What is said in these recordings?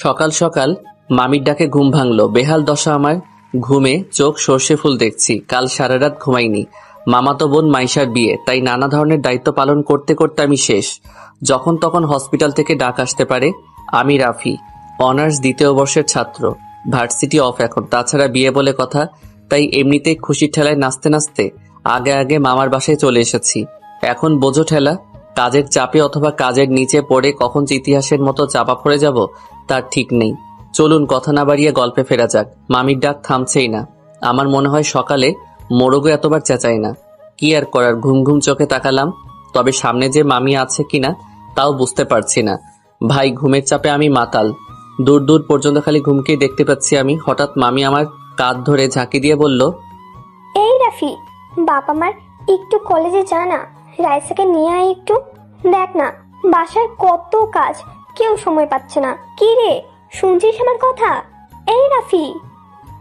সকাল সকাল মামির ডাকে ঘুম ভাঙলো। বেহাল দশা আমার। ঘুমে চোখ সর্ষে ফুল দেখছি। কাল সারা রাত ঘুমাইনি। মামাতো বোন মাইশার বিয়ে, তাই নানা ধরনের দায়িত্ব পালন করতে করতে আমি শেষ। যখন তখন হসপিটাল থেকে ডাক আসতে পারে। আমি রাফি, অনার্স দ্বিতীয় বর্ষের ছাত্র। ভার্সিটি অফ এখন। তাছাড়া বিয়ে বলে কথা, তাই এমনিতেই খুশির ঠেলায় নাচতে নাচতে আগে আগে মামার বাসায় চলে এসেছি। এখন বোঝো ঠেলা, কাজের চাপে অথবা কাজের নিচে পড়ে কখন যে ইতিহাসের মতো চাপা পড়ে যাব তার ঠিক নেই। চলুন কথা না বাড়িয়ে গল্পে ফেরা যাক। মামির ডাক থামছেই না। আমার মনে হয় সকালে মোরগও এতবার চেঁচায় না। কি আর করার, ঘুম ঘুম চোখে তাকালাম। তবে সামনে যে মামি আছে কিনা তাও বুঝতে পারছি না। ভাই, ঘুমের চাপে আমি মাতাল। দূর দূর পর্যন্ত খালি ঘুমকেই দেখতে পাচ্ছি আমি। হঠাৎ মামি আমার কাঁধ ধরে ঝাঁকি দিয়ে বলল, এই রাফি, বাপ আমার একটু কলেজে যা না, রাইসাকে নিয়ে আয় একটু। দেখ না, বাসার কত কাজ, কেউ সময় পাচ্ছে না। কি রে, শুনছিস আমার কথা? এই রাফি।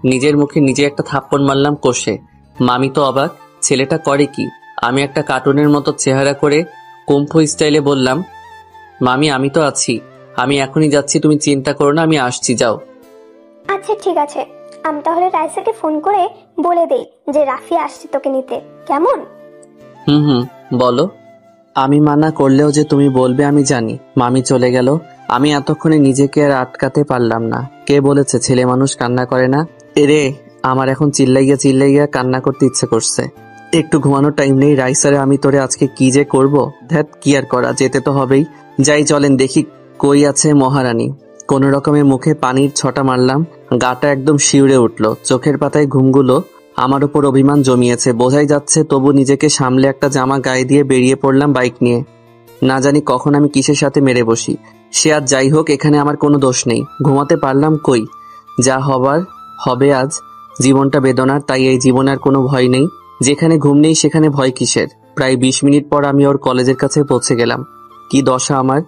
নিজের মুখে নিজে একটা থাপ্পড় মারলাম কষে। মামি তো অবাক, ছেলেটা করে কি? আমি একটা কার্টুনের মতো চেহারা করে কুম্ফু স্টাইলে বললাম, মামি আমি তো আছি, আমি এখনই যাচ্ছি, তুমি চিন্তা করো না, আমি আসছি, যাও। আচ্ছা ঠিক আছে, আমি তাহলে রাইসাকে ফোন করে বলে দেই যে রাফি আসছে তোকে নিতে, কেমন? হুম, বলো। আমি মানা করলেও যে তুমি বলবে আমি জানি। মামি চলে গেল। আমি এতক্ষণে নিজেকে আর আটকাতে পারলাম না। কে বলেছে ছেলে মানুষ কান্না করে না? এরে, আমার এখন চিল্লাইয়া কান্না করতে ইচ্ছে করছে। একটু ঘুমানোর টাইম নেই। রাইসারে আমি তোরে আজকে কি যে করব। ধ্যাত, কি আর করা, যেতে তো হবেই। যাই চলেন দেখি কই আছে মহারানী। কোন রকমে মুখে পানির ছটা মারলাম। গাটা একদম শিউরে উঠল। চোখের পাতায় ঘুমগুলো আমার উপর অভিমান জমিয়েছে, বোঝাই যাচ্ছে। তবু নিজেকে সামলে একটা জামা গায়ে দিয়ে বেরিয়ে পড়লাম বাইক নিয়ে। না জানি কখন আমি কিসের সাথে মেরে বসি। সে আজ যাই হোক, এখানে আমার কোনো দোষ নেই। ঘুমাতে পারলাম কই? যা হবার হবে আজ। জীবনটা বেদনার, তাই এই জীবনে আর কোনো ভয় নেই। যেখানে ঘুম নেই সেখানে ভয় কিসের? প্রায় 20 মিনিট পর আমি ওর কলেজের কাছে পৌঁছে গেলাম। কি দশা আমার!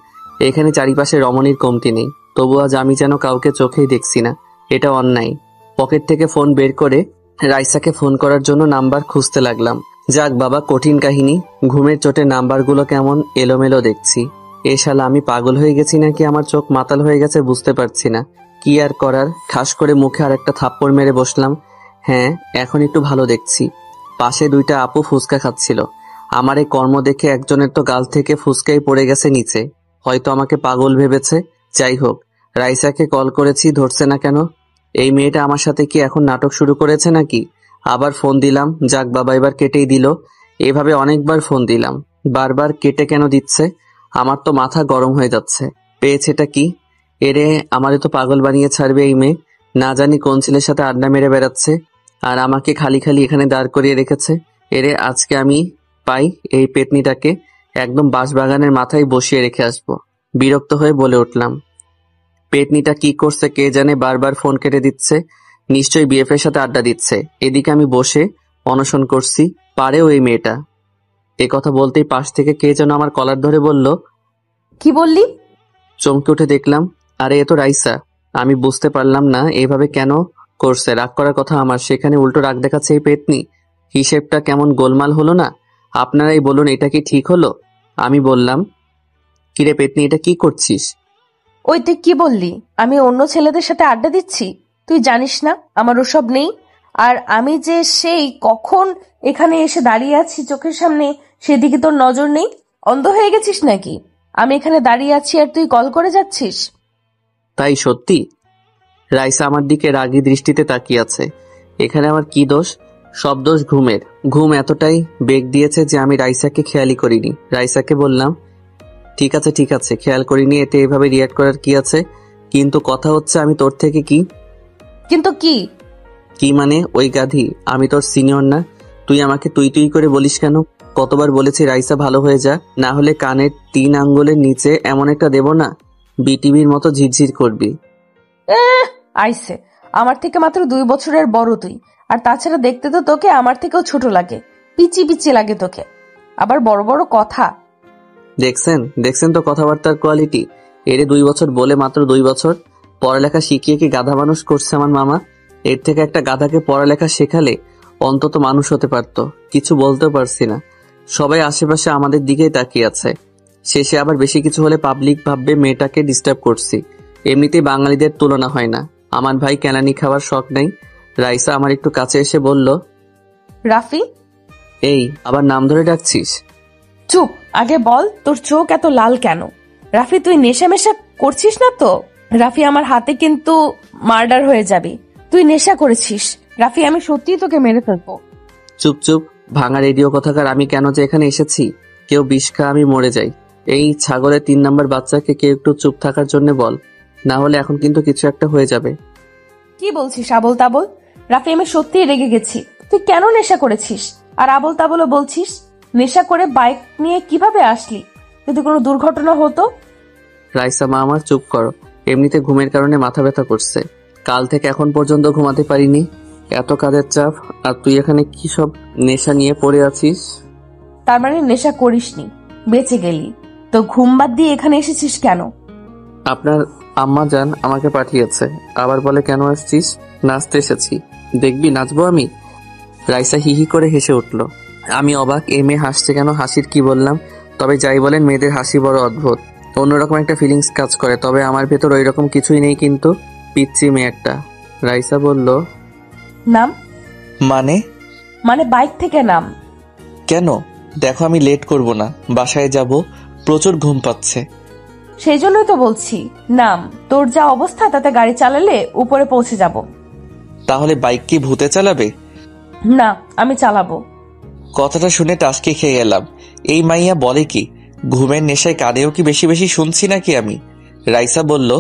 এখানে চারিপাশে রমণীর কমতি নেই, তবু আজ আমি যেন কাউকে চোখেই দেখছি না। এটা অন্যায়। পকেট থেকে ফোন বের করে রাইসাকে ফোন করার জন্য নাম্বার খুঁজতে লাগলাম। যাক বাবা, কঠিন কাহিনী। ঘুমের চোটে নাম্বারগুলো কেমন এলোমেলো দেখছি। এ শালা, আমি পাগল হয়ে গেছি নাকি আমার চোখ মাতাল হয়ে গেছে বুঝতে পারছি না। কি আর করার, ঠাস করে মুখে আর একটা থাপ্পড় মেরে বসলাম। হ্যাঁ, এখন একটু ভালো দেখছি। পাশে দুইটা আপু ফুচকা খাচ্ছিল। আমার এই কর্ম দেখে একজনের তো গাল থেকে ফুচকাই পড়ে গেছে নিচে। হয়তো আমাকে পাগল ভেবেছে। যাই হোক, রাইসাকে কল করেছি, ধরছে না কেন? এই মেয়েটা আমার সাথে কি এখন নাটক শুরু করেছে নাকি? আবার ফোন দিলাম, যাক বাবা, এবার কেটেই দিল। এভাবে অনেকবার ফোন দিলাম, বারবার কেটে কেন দিচ্ছে? আমার তো মাথা গরম হয়ে যাচ্ছে। পেয়েছেটা কি? এরে, আমারে তো পাগল বানিয়ে ছাড়বে এই মেয়ে। না জানি কোন ছেলের সাথে আড্ডা মেরে বেড়াচ্ছে, আর আমাকে খালি খালি এখানে দাঁড় করিয়ে রেখেছে। এরে, আজকে আমি পাই এই পেতনিটাকে একদম বাঁশবাগানের মাথায় বসিয়ে রেখে আসবো। বিরক্ত হয়ে বলে উঠলাম, পেতনিটা কি করছে কে জানে, বারবার ফোন কেটে দিচ্ছে। নিশ্চয়ই বিএফ এর সাথে আড্ডা দিচ্ছে। এদিকে আমি বসে অনশন করছি, পারেও এই মেয়েটা। এ কথা বলতেই পাশ থেকে কে যেন আমার কলার ধরে বলল, কি বললি? চমকে উঠে দেখলাম, আরে এ তো রাইসা। আমি বুঝতে পারলাম না এভাবে কেন করছে। রাগ করার কথা আমার, সেখানে উল্টো রাগ দেখাচ্ছে এই পেতনি। হিসেবটা কেমন গোলমাল হলো না? আপনারাই বলুন, এটা কি ঠিক হলো? আমি বললাম, কিরে পেতনি, এটা কি করছিস? ওই তুই কি বললি? আমি অন্য ছেলেদের সাথে আড্ডা দিচ্ছি? তুই জানিস না আমার ওসব নেই? আর আমি যে সেই কখন এখানে এসে দাঁড়িয়ে আছি চোখের সামনে, সেদিকে তোর নজর নেই? অন্ধ হয়ে গেছিস নাকি? আমি এখানে দাঁড়িয়ে আছি আর তুই কল করে যাচ্ছিস? তাই সত্যি? রাইসা আমার দিকে রাগী দৃষ্টিতে তাকিয়ে আছে। এখানে আমার কি দোষ? সব দোষ ঘুমের। ঘুম এতটাই বেগ দিয়েছে যে আমি রাইসাকে খেয়ালই করিনি। রাইসাকে বললাম, ঠিক আছে, খেয়াল করিনি, এতে এভাবে রিয়াক্ট করার কি আছে? কিন্তু কথা হচ্ছে, আমি তোর থেকে কি? কিন্তু কি? কি মানে? ওই গাধি, আমি তোর সিনিয়র না? তুই আমাকে তুই তুই করে বলিস কেন? কতবার বলেছি রাইসা ভালো হয়ে যা, না হলে কানের 3 আঙ্গুলের নিচে এমন একটা দেব না, বিটিভির মতো ঝিরঝির করবি। আইসে, আমার থেকে মাত্র 2 বছরের বড় তুই। আর তাছাড়া দেখতে তো তোকে আমার থেকেও ছোট লাগে, পিচি পিচি লাগে তোকে, আবার বড় বড় কথা। দেখছেন তো কথাবার্তার কোয়ালিটি। এরে 2 বছর বলে মাত্র 2 বছর। পড়ালেখা শিখিয়ে কি গাধা মানুষ করছে আমার মামা? এর থেকে একটা গাধাকে পড়ালেখা শেখালে অন্তত মানুষ হতে পারতো। কিছু বলতেও পারছি না। সবাই আশেপাশে আমাদের দিকেই তাকিয়ে আছে। শেষে আবার বেশি কিছু হলে পাবলিক ভাববে মেয়েটাকে ডিস্টার্ব করছি। এমনিতেই বাঙালিদের তুলনা হয় না। আমার ভাই কেলানি খাওয়ার শখ নেই। রাইসা আমার একটু কাছে এসে বলল, রাফি, এই আবার নাম ধরে ডাকছিস? চুপ, আগে বল তোর চোখ এত লাল কেন? রাফি, তুই নেশা করছিস না তো? রাফি, আমার হাতে কিন্তু মার্ডার হয়ে যাবে। তুই নেশা করেছিস রাফি, আমি সত্যিই তোকে মেরে ফেলবো। চুপ চুপ, ভাঙা রেডিও কথাকার। আমি কেন যে এখানে এসেছি? কেউ বিষ খা, আমি মরে যাই। এই ছাগলের 3 নম্বর বাচ্চাকে কেউ একটু চুপ থাকার জন্য বল, না হলে এখন কিন্তু কিছু একটা হয়ে যাবে। কি বলছিস আবল তাবল? রাফি, আমি সত্যিই রেগে গেছি। তুই কেন নেশা করেছিস আর আবল তাবলও বলছিস? নেশা করে বাইক নিয়ে কিভাবে আসলি? যদি কোনো দুর্ঘটনা হতো? রাইসা মা আমার, চুপ করো। এমনিতে ঘুমের কারণে মাথা ব্যথা করছে। কাল থেকে এখন পর্যন্ত ঘুমাতে পারিনি, এত কাজের চাপ। আর তুই এখানে কি সব নেশা নিয়ে পড়ে আছিস? তার মানে নেশা করিসনি, বেঁচে গেলি। তো ঘুম বাদ দিয়ে এখানে এসেছিস কেন? আপনার আম্মা জান আমাকে পাঠিয়েছে। আবার বলে কেন আসছিস? নাচতে এসেছি। দেখবি নাচবো আমি? রাইসা হিহি করে হেসে উঠল। আমি অবাক, এ মেয়ে হাসছে কেন? হাসির কি বললাম? তবে যাই বলেন, মেয়েদের হাসি বড় অদ্ভুত, অন্যরকম একটা ফিলিংস কাজ করে। তবে আমার ভেতর ওই রকম কিছুই নেই, কিন্তু পিচ্ছি মেয়ে একটা। রাইসা বলল, নাম? মানে বাইক থেকে নাম। কেন? দেখো আমি লেট করব না, বাসায় যাব, প্রচুর ঘুম পাচ্ছে। সেই জন্যই তো বলছি নাম। তোর যা অবস্থা তাতে গাড়ি চালালে উপরে পৌঁছে যাব। তাহলে বাইক কি ভূতে চালাবে? না, আমি চালাবো। কথাটা শুনে টাসকে খেয়ে গেলাম। এই মাইয়া বলে কি? ঘুমের নেশায় কানেও কি বেশি বেশি শুনছি নাকি আমি? রাইসা বলল,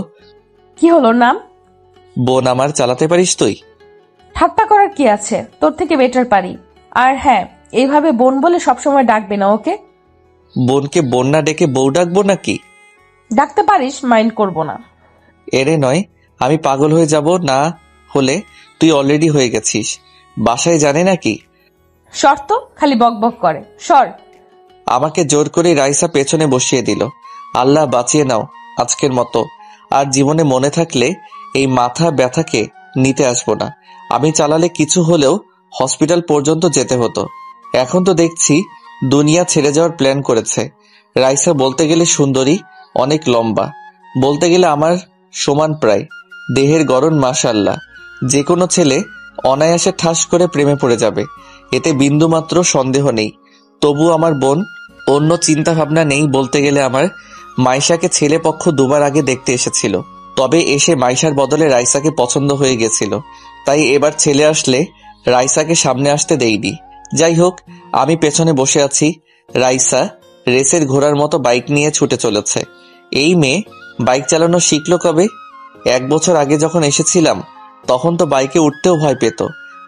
কি হলো নাম? বোন আমার, চালাতে পারিস তুই? ঠাট্টা করার কি আছে, তোর থেকে বেটার পারি। আর হ্যাঁ, এইভাবে বোন বলে সবসময় ডাকবে না, ওকে? বোনকে বোন না ডেকে বউ ডাকবো নাকি? ডাকতে পারিস, মাইন্ড করব না। এরে নয়, আমি পাগল হয়ে যাব না হলে। তুই অলরেডি হয়ে গেছিস। বাসায় জানে নাকি? শর্ত খালি বক বক করে, সর। আমাকে জোর করে রাইসা পেছনে বসিয়ে দিল। আল্লাহ বাঁচিয়ে নাও আজকের মতো। আর জীবনে মনে থাকলে এই মাথা ব্যথাকে নিতে আসবো না। আমি চালালে কিছু হলেও হসপিটাল পর্যন্ত যেতে হতো। এখন তো দেখছি দুনিয়া ছেড়ে যাওয়ার প্ল্যান করেছে। রাইসা বলতে গেলে সুন্দরী, অনেক লম্বা, বলতে গেলে আমার সমান প্রায়। দেহের গড়ন মাশাআল্লাহ। যে কোনো ছেলে অনায়াসে ঠাস করে প্রেমে পড়ে যাবে, এতে বিন্দুমাত্র সন্দেহ নেই। তবু আমার বোন, অন্য চিন্তা ভাবনা নেই। বলতে গেলে আমার মাইশাকে ছেলে পক্ষ 2বার আগে দেখতে এসেছিল, তবে এসে মাইশার বদলে রাইসাকে পছন্দ হয়ে গেছিল। তাই এবার ছেলে আসলে রাইসাকে সামনে আসতে দেইনি। যাই হোক, আমি পেছনে বসে আছি। রাইসা রেসের ঘোড়ার মতো বাইক নিয়ে ছুটে চলেছে। এই মেয়ে বাইক চালানো শিখলো কবে? 1 বছর আগে যখন এসেছিলাম তখন তো বাইকে উঠতেও ভয় পেত।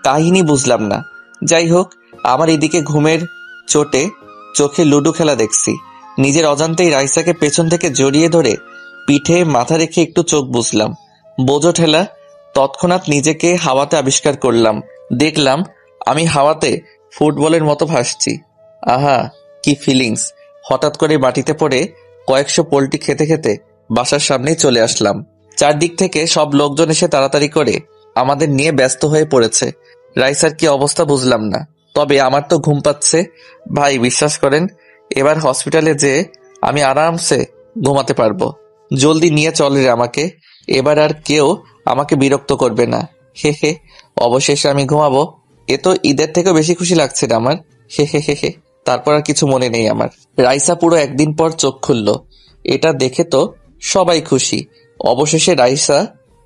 কাহিনী বুঝলাম না। যাই হোক, আমার এদিকে ঘুমের চোটে চোখে লুডো খেলা দেখছি। নিজের অজান্তেই রাইসাকে পেছন থেকে জড়িয়ে ধরে পিঠে মাথা রেখে একটু চোখ বুঝলাম। বোঝো ঠেলা। তৎক্ষণাৎ নিজেকে হাওয়াতে আবিষ্কার করলাম। দেখলাম আমি হাওয়াতে ফুটবলের মতো ভাসছি। আহা, কি ফিলিংস! হঠাৎ করে মাটিতে পড়ে কয়েকশো পোল্টি খেতে খেতে বাসার সামনেই চলে আসলাম। চারদিক থেকে সব লোকজন এসে তাড়াতাড়ি করে আমাদের নিয়ে ব্যস্ত হয়ে পড়েছে। রাইসার কি অবস্থা বুঝলাম না, তবে আমার তো ঘুম পাচ্ছে। ভাই বিশ্বাস করেন, এবার হসপিটালে যেয়ে আমি আরামসে ঘুমাতে পারবো। জলদি নিয়ে চলে রে আমাকে, এবার আর কেউ আমাকে বিরক্ত করবে না। হে হে, অবশেষে আমি ঘুমাবো। এ তো ঈদের থেকেও বেশি খুশি লাগছে না আমার। হে হে হে হে। তারপর আর কিছু মনে নেই আমার। রাইসা পুরো একদিন পর চোখ খুললো, এটা দেখে তো সবাই খুশি। অবশেষে রাইসা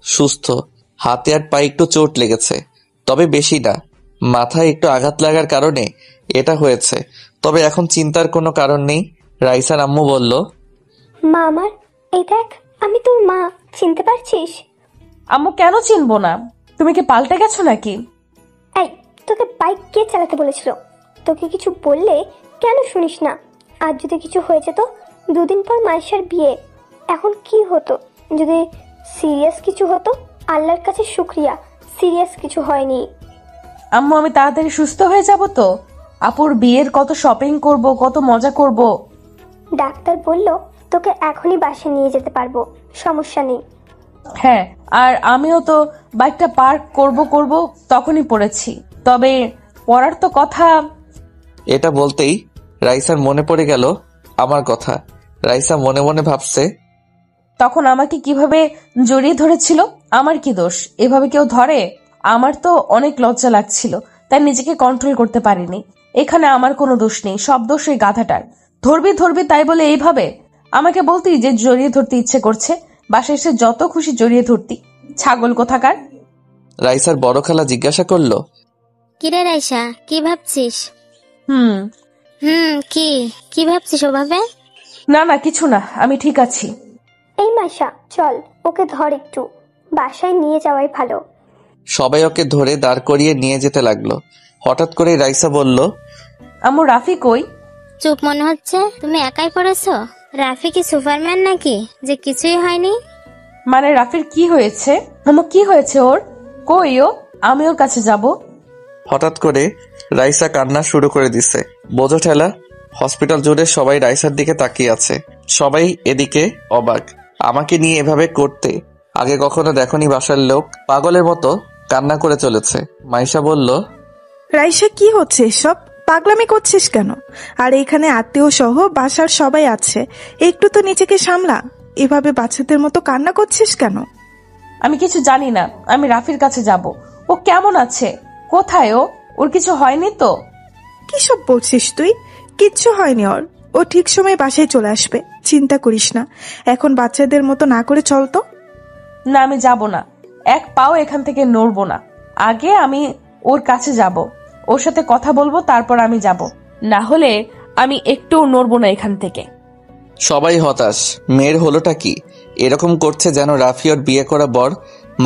সুস্থ। হাতে আর পায়ে একটু চোট লেগেছে, তবে বেশি না। মাথায় একটু আঘাত লাগার কারণে এটা হয়েছে, তবে এখন চিন্তার কোনো কারণ নেই। রাইসার আম্মু বলল, মা আমার, এই দেখ, আমি তোর মা, চিনতে পারছিস? আম্মু, কেন চিনবো না? তুমি কি পাল্টে গেছো নাকি? এই, তোকে বাইক কে চালাতে বলেছিল? তোকে কিছু বললে কেন শুনিস না? আর যদি কিছু হয়ে যেত? 2 দিন পর মাইশার বিয়ে। এখন কি হতো যদি সিরিয়াস কিছু হতো? আল্লাহর কাছে শুক্রিয়া, সিরিয়াস কিছু হয়নি। আম্মু, আমি তাড়াতাড়ি সুস্থ হয়ে যাব তো? আপুর বিয়ের কত শপিং করব, কত মজা করব। ডাক্তার বলল তোকে এখনই বাসায় নিয়ে যেতে পারবো, সমস্যা নেই। হ্যাঁ, আর আমিও তো বাইকটা পার্ক করব তখনই পড়েছি। তবে পড়ার তো কথা। এটা বলতেই রাইসার মনে পড়ে গেল আমার কথা। রাইসা মনে মনে ভাবছে, তখন আমাকে কিভাবে জড়িয়ে ধরেছিল? আমার কি দোষ? এভাবে কেউ ধরে? আমার তো অনেক লজ্জা লাগছিল, তাই নিজেকে কন্ট্রোল করতে পারিনি। এখানে আমার কোনো দোষ নেই, সব দোষ ওই গাধাটার। ধরবি ধরবি তাই বলে এইভাবে আমাকে বলতি যে জড়িয়ে ধরতে ইচ্ছে করছে, বাসায় এসে যত খুশি জড়িয়ে ধরতি, ছাগল কোথাকার। রাইসার বড় খালা জিজ্ঞাসা করলো, কিরে রাইসা, কি ভাবছিস? হুম কি কি ভাবছিস ওভাবে? না না, কিছু না, আমি ঠিক আছি। এই মাইশা, চল ওকে ধর একটু, বাসায় নিয়ে যাওয়াই ভালো। সবাই ওকে ধরে দাঁড় করিয়ে নিয়ে যেতে লাগলো। হঠাৎ করে রাইসা বলল, আম্মু, রাফি কই? চুপ মনে হচ্ছে, তুমি একাই পড়েছো? রাফি কি সুপারম্যান নাকি যে কিছুই হয়নি? মানে রাফির কি হয়েছে? আম্মু, কি হয়েছে ওর? কই ও? আমি ওর কাছে যাব। হঠাৎ করে রাইসা কান্না শুরু করে দিছে। বোঝো ঠেলা, হসপিটাল জুড়ে সবাই রাইসার দিকে তাকিয়ে আছে। সবাই এদিকে অবাক, আমাকে নিয়ে এভাবে করতে আগে কখনো দেখনি বাসার লোক। পাগলের মতো কান্না করে চলেছে। মাইশা বলল, রাইসা, কি হচ্ছে এসব? পাগলামি করছিস কেন? আর এখানে আত্মীয় সহ বাসার সবাই আছে, একটু তো নিজেকে সামলা। এভাবে বাচ্চাদের মতো কান্না করছিস কেন? আমি কিছু জানি না, আমি রাফির কাছে যাব। ও কেমন আছে? কোথায় ও? ওর কিছু হয়নি তো? কি সব বলছিস তুই? কিচ্ছু হয়নি ওর। ও ঠিক সময় বাসায় চলে আসবে, চিন্তা করিস না। এখন বাচ্চাদের মতো না করে চল তো। না, আমি যাব না, এক পাও এখান থেকে নড়বো না। আগে আমি ওর কাছে যাব, ওর সাথে কথা বলবো, তারপর আমি যাব। না হলে আমি একটুও নড়বো না এখান থেকে। সবাই হতাশ। মেয়ের হলোটা কি? এরকম করছে যেন রাফি ওর বিয়ে করা বর।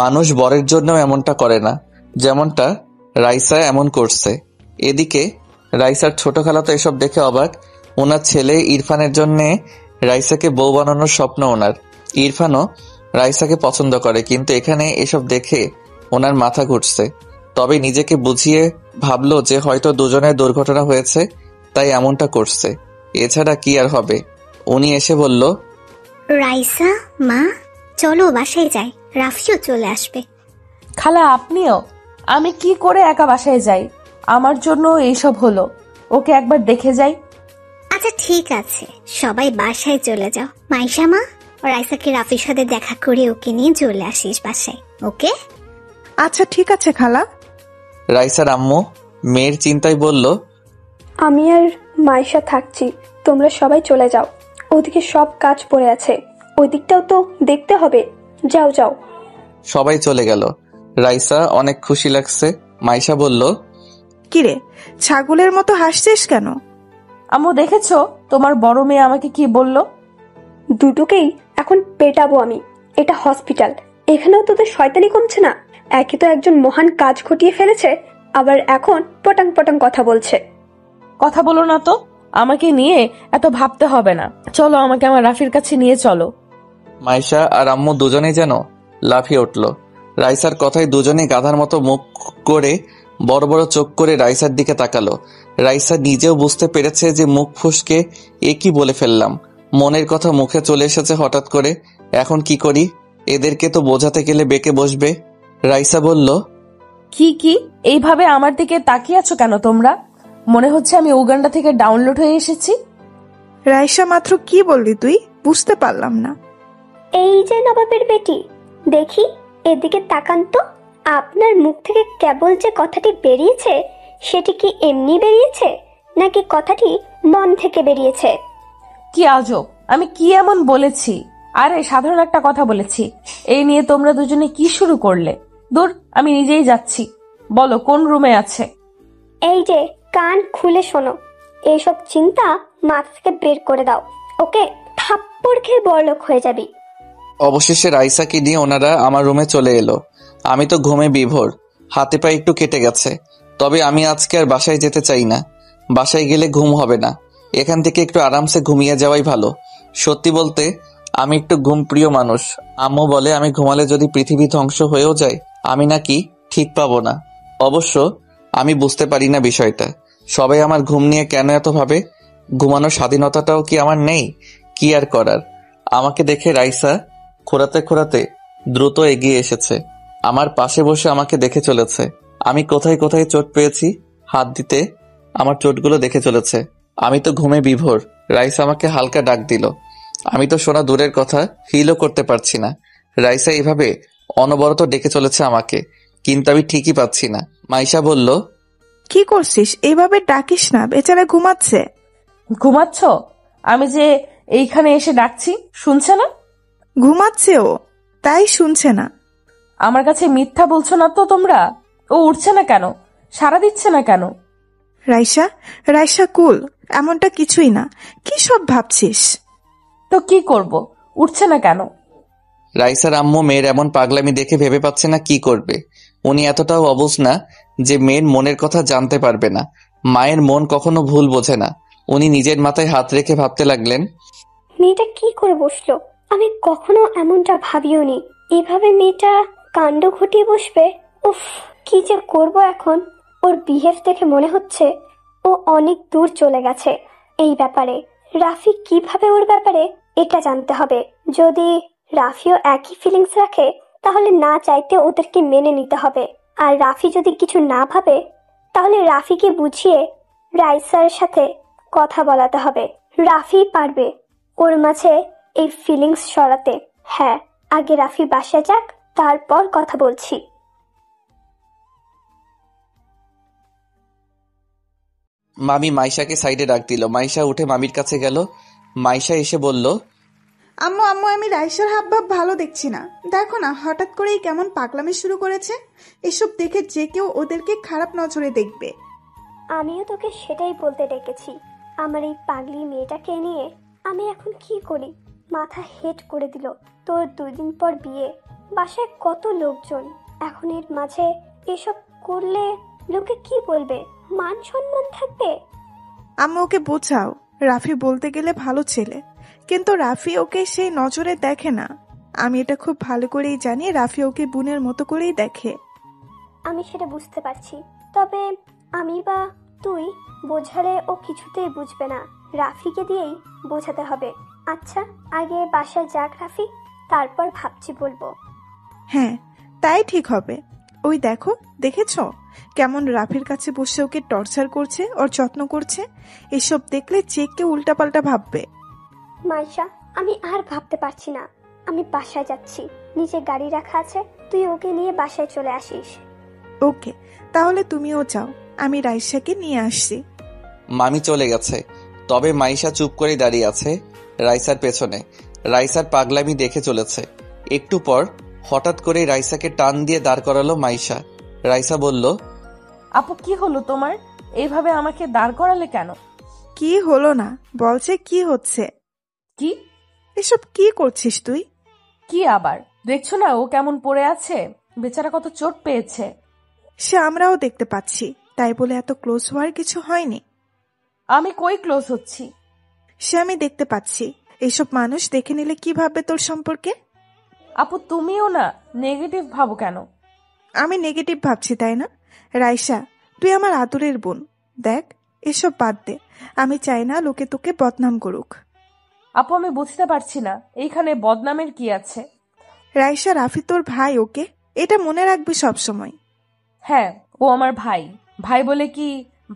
মানুষ বরের জন্য এমনটা করে না, যেমনটা রাইসা এমন করছে। এদিকে রাইসার ছোট খালা তো এসব দেখে অবাক। ওনার ছেলে ইরফানের জন্য রাইসাকে বউ বানানোর স্বপ্ন ওনার। ইরফানও রাইসাকে পছন্দ করে, কিন্তু এখানে এসব দেখে ওনার মাথা ঘুরছে। তবে নিজেকে বুঝিয়ে ভাবলো যে হয়তো দুজনের দুর্ঘটনা হয়েছে, তাই এমনটা করছে। এছাড়া কি আর হবে। উনি এসে বলল, রাইসা মা, চলো বাসায় যাই, রাফিও চলে আসবে। খালা, আপনিও? আমি কি করে একা বাসায় যাই? আমার জন্য এইসব হলো, ওকে একবার দেখে যাই। আচ্ছা ঠিক আছে, সবাই বাসায় চলে যাও। মাইশা মা, রাইসাকে রাফির সাথে দেখা করে ওকে নিয়ে চলে আসিস বাসায়, ওকে? আচ্ছা ঠিক আছে খালা। রাইসার আম্মু মেয়ের চিন্তায় বলল, আমি আর মাইশা থাকছি, তোমরা সবাই চলে যাও। ওদিকে সব কাজ পড়ে আছে, ওই দিকটাও তো দেখতে হবে। যাও যাও। সবাই চলে গেল। রাইসা অনেক খুশি লাগছে। মাইশা বলল, কিরে, ছাগলের মতো হাসছিস কেন? আম্মু, দেখেছো তোমার বড় মেয়ে আমাকে কি বলল? দুটোকেই এখন পেটাবো আমি। এটা হসপিটাল, এখানেও তোদের শয়তানি কমছে না। একে তো একজন মহান কাজ ঘটিয়ে ফেলেছে, আবার এখন পটাং পটাং কথা বলছে। কথা বলো না তো, আমাকে নিয়ে এত ভাবতে হবে না। চলো, আমাকে আমার রাফির কাছে নিয়ে চলো। মাইশা আর আম্মু দুজনেই যেন লাফিয়ে উঠল। রাইসার কথায় দুজনেই গাধার মতো মুখ করে বড় বড় চোখ করে রাইসার দিকে তাকালো। রাইসা নিজেও বুঝতে পেরেছে যে মুখ ফুসকে এ কি বলে ফেললাম। মনের কথা মুখে চলে এসেছে হঠাৎ করে। এখন কি করি? এদেরকে তো বোঝাতে গেলে বেঁকে বসবে। রাইসা বলল, কি এইভাবে আমার দিকে তাকিয়ে আছো কেন তোমরা? মনে হচ্ছে আমি উগান্ডা থেকে ডাউনলোড হয়ে এসেছি। রাইসা, মাত্র কি বললি তুই? বুঝতে পারলাম না। এই যে নবাবের বেটি, দেখি এদিকে তাকান তো। আপনার মুখ থেকে কেবল যে কথাটি বেরিয়েছে, সেটি কি এমনি বেরিয়েছে, নাকি কথাটি মন থেকে বেরিয়েছে? কি আজব, আমি কি এমন বলেছি? আরে সাধারণ একটা কথা বলেছি। এই নিয়ে তোমরা দুজনে কি শুরু করলে? দূর, আমি নিজেই যাচ্ছি। বলো কোন রুমে আছে? এই যে কান খুলে শোনো, এইসব চিন্তা মাথা থেকে বের করে দাও। ওকে থাপ্পড় খেয়ে বড়লোক হয়ে যাবি। অবশেষে রাইসাকে নিয়ে ওনারা আমার রুমে চলে এলো। আমি তো ঘুমে বিভোর, হাতে পায়ে একটু কেটে গেছে। তবে আমি আজকে আর বাসায় যেতে চাই না। বাসায় গেলে ঘুম হবে না, এখান থেকে একটু আরামসে ঘুমিয়ে যাওয়াই ভালো। সত্যি বলতে আমি একটু ঘুম প্রিয় মানুষ। আম্মু বলে আমি ঘুমালে যদি পৃথিবী ধ্বংস হয়েও যায়, আমি নাকি ঠিক পাবো না। অবশ্য আমি বুঝতে পারি না বিষয়টা। সবাই আমার ঘুম নিয়ে কেন এত ভাবে? ঘুমানোর স্বাধীনতাটাও কি আমার নেই? কি আর করার। আমাকে দেখে রাইসা খোঁড়াতে খোঁড়াতে দ্রুত এগিয়ে এসেছে। আমার পাশে বসে আমাকে দেখে চলেছে। আমি কোথায় কোথায় চোট পেয়েছি হাত দিতে আমার চোটগুলো দেখে চলেছে। আমি তো ঘুমে বিভোর। রাইসা আমাকে হালকা ডাক দিল। আমি তো শোনা দূরের কথা ফিলও করতে পারছি না। রাইসা এভাবে অনবরত ডেকে চলেছে আমাকে, কিন্তু আমি ঠিকই পাচ্ছি না। মাইশা বলল, কি করছিস? এইভাবে ডাকিস না, বেচারা ঘুমাচ্ছে। ঘুমাচ্ছ? আমি যে এইখানে এসে ডাকছি শুনছে না? ঘুমাচ্ছে ও, তাই শুনছে না। আমার কাছে মিথ্যা বলছো না তো তোমরা? ও উঠছে না কেন? সাড়া দিচ্ছে না কেন? রাইসা, রাইসা কুল, এমনটা কিছুই না। কি সব ভাবছিস? তো কি করব? উঠছে না কেন? রাইসার আম্মু মেয়ের এমন পাগলামি দেখে ভেবে পাচ্ছে না কি করবে। উনি এতটাও অবুঝ না যে মেয়ের মনের কথা জানতে পারবে না। মায়ের মন কখনো ভুল বোঝে না। উনি নিজের মাথায় হাত রেখে ভাবতে লাগলেন, মেয়েটা কি করে বসলো? আমি কখনো এমনটা ভাবিও নি। এভাবে মেয়েটা কাণ্ড ঘটিয়ে বসবে। উফ, কি যে করব এখন। ওর বিহেভ দেখে মনে হচ্ছে ও অনেক দূর চলে গেছে এই ব্যাপারে। রাফি কিভাবে ওর ব্যাপারে এটা জানতে হবে। যদি রাফিও একই ফিলিংস রাখে তাহলে না চাইতে ওদেরকে মেনে নিতে হবে। আর রাফি যদি কিছু না ভাবে তাহলে রাফিকে বুঝিয়ে রাইসার সাথে কথা বলাতে হবে। রাফি পারবে ওর মাঝে এই ফিলিংস সরাতে। হ্যাঁ, আগে রাফি বাসায় যাক, তারপর কথা বলছি। মামি মাইশাকে সাইডে ডাক দিল। মাইশা উঠে মামির কাছে গেল। মাইশা এসে বলল, আম্মু আম্মু, আমি রাইসার হাবভাব ভালো দেখছি না। দেখো না, হঠাৎ করেই কেমন পাগলামি শুরু করেছে। এসব দেখে যে কেউ ওদেরকে খারাপ নজরে দেখবে। আমিও তোকে সেটাই বলতে ডেকেছি। আমার এই পাগলি মেয়েটাকে নিয়ে আমি এখন কি করি? মাথা হেট করে দিল। তোর 2 দিন পর বিয়ে, বাসায় কত লোকজন। এখন এর মাঝে এসব করলে লোকে কি বলবে? মান সম্মান থাকবে? আম্মু ওকে বোঝাও, রাফি বলতে গেলে ভালো ছেলে, কিন্তু রাফি ওকে সেই নজরে দেখে না। আমি এটা খুব ভালো করেই জানি, রাফি ওকে বোনের মতো করেই দেখে। আমি সেটা বুঝতে পারছি, তবে আমি বা তুই বোঝালে ও কিছুতেই বুঝবে না। রাফিকে দিয়েই বোঝাতে হবে। আচ্ছা, আগে বাসায় যাক রাফি, তারপর ভাবছি বলবো। হ্যাঁ, তাই ঠিক হবে। ওই দেখো, দেখেছো কেমন রাফির কাছে বসে ওকে টর্চার করছে, ওর যত্ন করছে। এসব দেখলে যে কেউ উল্টাপাল্টা ভাববে। মাইশা, আমি আর ভাবতে পারছি না। আমি বাসায় যাচ্ছি, নিচে গাড়ি রাখা আছে, তুই ওকে নিয়ে বাসায় চলে আসিস। ওকে, তাহলে তুমিও যাও, আমি রাইসাকে নিয়ে আসছি। মামি চলে গেছে। তবে মাইশা চুপ করে দাঁড়িয়ে আছে রাইসার পেছনে। রাইসার পাগলামি দেখে চলেছে। একটু পর হঠাৎ করে রাইসাকে টান দিয়ে দাঁড় করালো মাইশা। রাইসা বলল, আপু কি হলো তোমার? এইভাবে আমাকে দাঁড় করালে কেন? কি হলো না বলছে, কি হচ্ছে? কি? এসব কি করছিস তুই? কি আবার? দেখছো না ও কেমন পড়ে আছে? বেচারা কত চোট পেয়েছে। সে আমরাও দেখতে পাচ্ছি, তাই বলে এত ক্লোজ হওয়ার কিছু হয়নি। আমি কই ক্লোজ হচ্ছি? সে আমি দেখতে পাচ্ছি। এসব মানুষ দেখে নিলে কি ভাববে তোর সম্পর্কে? আপু তুমিও না নেগেটিভ ভাবো কেন? আমি নেগেটিভ ভাবছি তাই না? রাইসা, তুই আমার আদরের বোন। দেখ, এসব বাদ দে। আমি চাই না লোকে তোকে বদনাম করুক। আপু আমি বুঝতে পারছি না এইখানে বদনামের কি আছে। রাইসা, রাফি তোর ভাই, ওকে? এটা মনে রাখবি সব সময়। হ্যাঁ, ও আমার ভাই। ভাই বলে কি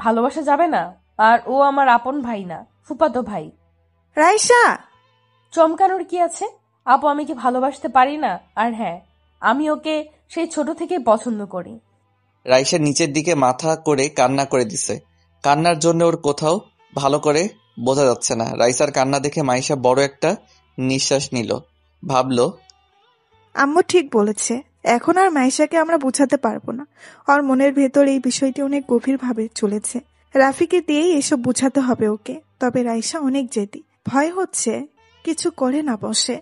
ভালোবাসা যাবে না? আর ও আমার আপন ভাই না, ফুফাতো ভাই। রাইসা! চমকানোর কি আছে? আপু আমি কি ভালোবাসতে পারি না? আর হ্যাঁ, আমি ওকে সেই ছোট থেকে পছন্দ করি। রাইসা নিচের দিকে মাথা করে কান্না করে দিছে। কান্নার জন্য ওর কোথাও ভালো করে বোঝা যাচ্ছে না। রাইসার কান্না দেখে মাইশা বড় একটা নিঃশ্বাস নিল। ভাবলো, আম্মু ঠিক বলেছে, এখন আর মাইশাকে আমরা বোঝাতে পারবো না। ওর মনের ভেতর এই বিষয়টি অনেক গভীরভাবে চলেছে। রাফিকে দিয়েই এসব বোঝাতে হবে ওকে। তবে রাইসা অনেক জেদি, ভয় হচ্ছে কিছু করে না বসে।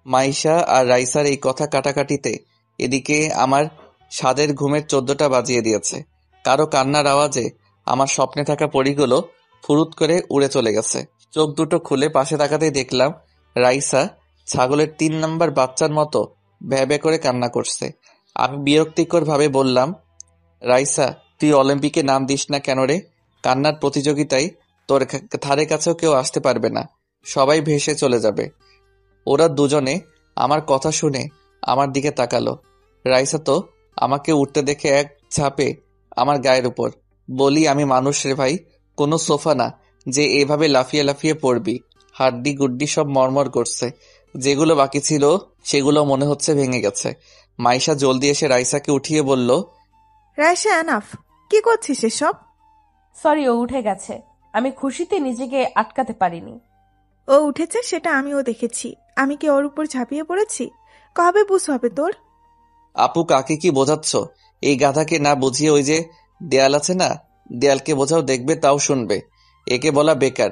মাইশা আর রাইসার এই কথা কাটাকাটিতে এদিকে আমার স্বাদের ঘুমের 14টা বাজিয়ে দিয়েছে। কারো কান্নার আওয়াজে আমার স্বপ্নে থাকা পরীগুলো ফুরুত করে উড়ে চলে গেছে। চোখ দুটো খুলে পাশে তাকাতেই দেখলাম রাইসা ছাগলের 3 নাম্বার বাচ্চার মতো ভ্যাঁ ভ্যাঁ করে কান্না করছে। আমি বিরক্তিকর ভাবে বললাম, রাইসা, তুই অলিম্পিকে নাম দিস না কেন রে? কান্নার প্রতিযোগিতায় তোর ধারে কাছেও কেউ আসতে পারবে না, সবাই ভেসে চলে যাবে। ওরা দুজনে আমার কথা শুনে আমার দিকে তাকালো। রাইসা তো আমাকে উঠতে দেখে এক ঝাঁপে আমার গায়ের উপর। বলি, আমি মানুষ রে ভাই, কোনো সোফা না যে এভাবে লাফিয়ে লাফিয়ে পড়বি। হাড্ডি গুড্ডি সব মরমর করছে। যেগুলো বাকি ছিল সেগুলো মনে হচ্ছে ভেঙে গেছে। মাইশা জলদি এসে রাইসাকে উঠিয়ে বলল, রাইসা এনাফ, কি করছিস এসব? সরি, ও উঠে গেছে। আমি খুশিতে নিজেকে আটকাতে পারিনি। ও উঠেছে সেটা আমিও দেখেছি। আমি কি ওর উপর ঝাঁপিয়ে পড়েছি? কবে বুঝ হবে তোর? আপু কাকে কি বোঝাচ্ছ? এই গাধাকে না বুঝিয়ে ওই যে দেয়াল আছে না, দেয়ালকে বোঝাও, দেখবে তাও শুনবে। একে বলা বেকার,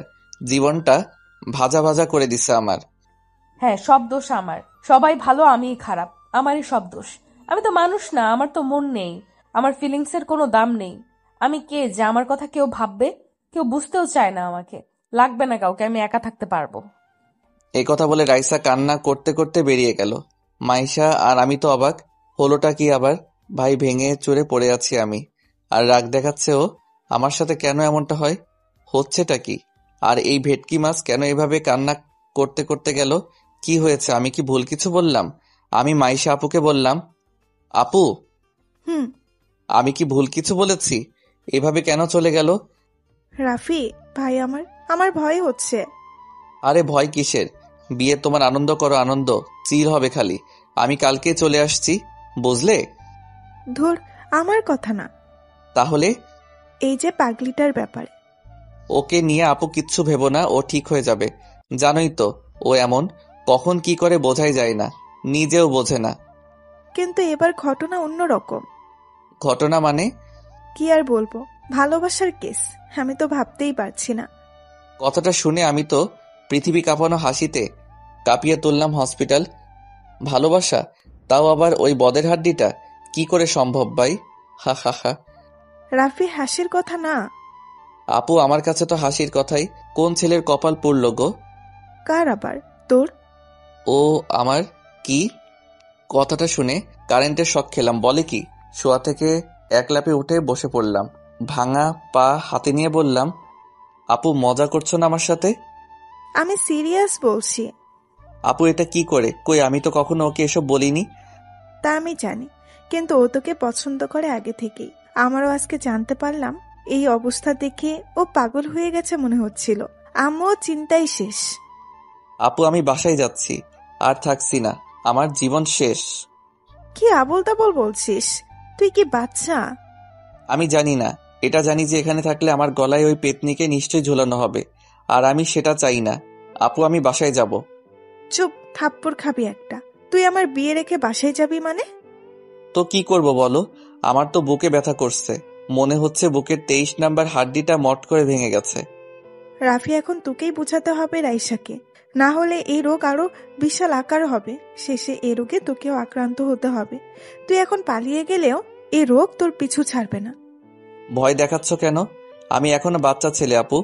জীবনটা ভাজা ভাজা করে দিছে আমার। হ্যাঁ, সব দোষ আমার। সবাই ভালো, আমিই খারাপ। আমারই সব দোষ। আমি তো মানুষ না, আমার তো মন নেই, আমার ফিলিংসের কোনো দাম নেই। আমি কে যে আমার কথা কেউ ভাববে? কেউ বুঝতেও চায় না আমাকে। লাগবে না কাউকে, আমি একা থাকতে পারবো। এই কথা বলে রাইসা কান্না করতে করতে বেরিয়ে গেল। মাইশা আর আমি তো অবাক, হলোটা কি আবার? ভাই ভেঙে চুরে পড়ে আছি আমি, আর রাগ দেখাচ্ছে ও। আমার সাথে কেন এমনটা হয়? হচ্ছেটা কি? আর এই ভেটকি মাছ কেন এভাবে কান্না করতে করতে গেল? কি হয়েছে? আমি কি ভুল কিছু বললাম? আমি মাইশা আপুকে বললাম, আপু, হুম। আমি কি ভুল কিছু বলেছি? এভাবে কেন চলে গেল? রাফি ভাই, আমার ভয় হচ্ছে। আরে ভয় কিসের? বিয়ে তোমার আনন্দ করো, আনন্দ চির হবে খালি। আমি কালকে চলে আসছি, বুঝলে? ধুর, আমার কথা না, তাহলে? এই যে পাগলিটার ব্যাপারে। ওকে নিয়ে আপু কিচ্ছু ভেবো না, ও ঠিক হয়ে যাবে। জানোই তো ও এমন, কখন কি করে বোঝাই যায় না, নিজেও বোঝে না। কিন্তু এবার ঘটনা অন্যরকম। ঘটনা মানে? কি আর বলবো, ভালোবাসার কেস। আমি তো ভাবতেই পারছি না। কথাটা শুনে আমি তো পৃথিবী কাঁপানো হাসিতে কাঁপিয়ে তুললাম হসপিটাল। ভালোবাসা, তাও আবার ওই বদের হাড্ডিটা, কি করে সম্ভব ভাই? হা হা হা। রাফি, হাসির কথা না। আপু আমার কাছে তো হাসির কথাই। কোন ছেলের কপাল পুড়ল গো? কার আবার? তোর? ও আমার। কি? কথাটা শুনে কারেন্টের শক খেলাম। বলে কি? শোয়া থেকে এক লাফে উঠে বসে পড়লাম, ভাঙা পা হাতে নিয়ে বললাম, আপু মজা করছো না আমার সাথে? আমি সিরিয়াস বলছি। আপু এটা কি করে? কই, আমি তো কখনো ওকে এসব বলিনি। তা আমি জানি, কিন্তু ও তোকে পছন্দ করে আগে থেকেই। আমারও আজকে জানতে পারলাম। এই অবস্থা দেখে ও পাগল হয়ে গেছে মনে হচ্ছিল। আমিও চিন্তাই শেষ। আপু আমি বাসায় যাচ্ছি, আর থাকছি না, আমার জীবন শেষ। কি আবোল তাবোল বলছিস? তুই কি বাচ্চা? আমি জানি না, এটা জানি যে এখানে থাকলে আমার গলায় ওই পেতনিকে নিশ্চয়ই ঝোলানো হবে, আর আমি সেটা চাই না। আপু আমি বাসায় যাব। চুপ, থাপ্পড় খাবি একটা। তুই আমার বিয়ে রেখে বাসায় যাবি মানে? তো কি করব বলো? আমার তো বুকে ব্যথা করছে, মনে হচ্ছে বুকের 23 নাম্বার হাড্ডিটা মট করে ভেঙে গেছে। রাফি, এখন তোকেই বোঝাতে হবে রাইসাকে, না হলে এই রোগ আরো বিশাল আকার হবে। শেষে এই রোগে তোকেও আক্রান্ত হতে হবে। তুই এখন পালিয়ে গেলেও এই রোগ তোর পিছু ছাড়বে না। ভয় দেখাচ্ছ কেন? আমি এখনো বাচ্চা ছেলে আপু,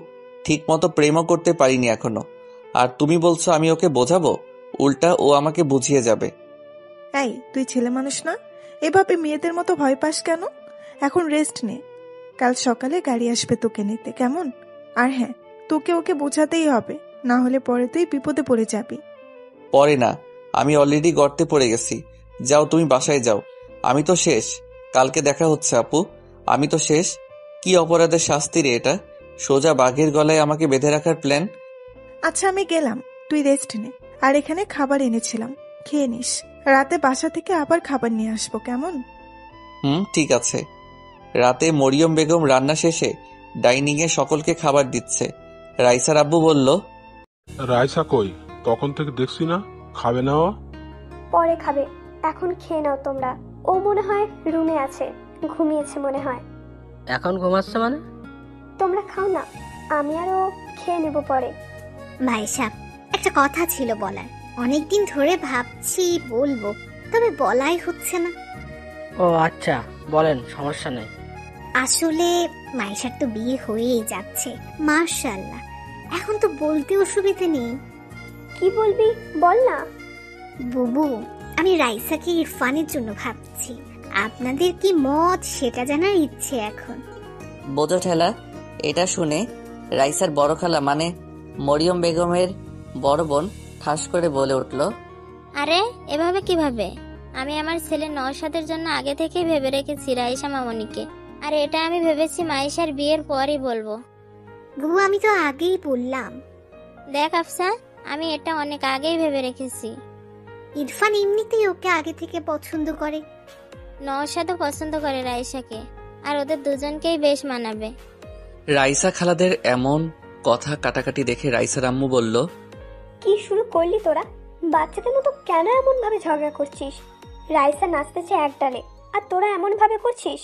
ঠিক মতো প্রেমও করতে পারিনি এখনো। আর তুমি বলছো আমি ওকে বোঝাবো? উল্টা ও আমাকে বুঝিয়ে যাবে। এই, তুই ছেলে মানুষ না? এভাবে মেয়েদের মতো ভয় পাস কেন? এখন রেস্ট নে, কাল সকালে গাড়ি আসবে তোকে নিতে, কেমন? আর হ্যাঁ, তোকে ওকে বোঝাতেই হবে, না হলে পরে তুই বিপদে পড়ে যাবি। পরে না, আমি অলরেডি গর্তে পড়ে গেছি। যাও তুমি বাসায় যাও, আমি তো শেষ। কালকে দেখা হচ্ছে আপু, আমি তো শেষ। কি অপরাধের শাস্তি রে এটা? সোজা বাঘের গলায় আমাকে বেঁধে রাখার প্ল্যান। আচ্ছা আমি গেলাম, তুই রেস্ট নে। আর এখানে খাবার এনেছিলাম, খেয়ে নিস। রাতে বাসা থেকে আবার খাবার নিয়ে আসবো, কেমন? ঠিক আছে। রাতে মরিয়ম বেগম রান্না শেষে ডাইনিং এ সকলকে খাবার দিচ্ছে। রাইসার আব্বু বলল, রাইসা কই? তখন থেকে দেখছি না, খাবে না ও? পরে খাবে, এখন খেয়ে নাও তোমরা। ও মনে হয় রুমে আছে, ঘুমিয়েছে মনে হয়। এখন ঘুমাচ্ছে মানে? তোমরা খাও না, আমি আরও খেয়ে নেব পরে। ভাই সাহেব, একটা কথা ছিল বলার। অনেকদিন ধরে ভাবছি বলবো, তবে বলাই হচ্ছে না। ও আচ্ছা, বলেন, সমস্যা নেই। আসলে মাইশার তো বিয়ে হয়েই যাচ্ছে, মাশাআল্লাহ। এখন তো বলতে অসুবিধা নেই। কি বলবি বল না। বুবু, আমি রাইসাকে ইরফানের জন্য ভাবছি। আপনাদের কি মত সেটা জানার ইচ্ছে এখন। বোঝো ঠেলা। এটা শুনে রাইসার বড় খালা মানে মরিয়ম বেগমের বড় বোন ঠাস করে বলে উঠল, আরে এভাবে কিভাবে? আমি আমার ছেলে নওশাদের জন্য আগে থেকেই ভেবে রেখেছি রাইসা মামনিকে। আর এটা আমি ভেবেছি মাইশার বিয়ের পরই বলবো। বুবু, আমি তো আগেই বললাম। দেখ আফসা, আমি এটা অনেক আগেই ভেবে রেখেছি। ইরফান এমনিতেই ওকে আগে থেকে পছন্দ করে। নওশাদও পছন্দ করে রাইসাকে, আর ওদের দুজনকেই বেশ মানাবে। রাইসা খালাদের এমন কথা কাটাকাটি দেখে রাইসার আম্মু বলল, কি শুরু করলি তোরা? বাচ্চাদের মতো কেন এমন ভাবে ঝগড়া করছিস? রাইসা নাচতেছে এক ডালে, আর তোরা এমন ভাবে করছিস।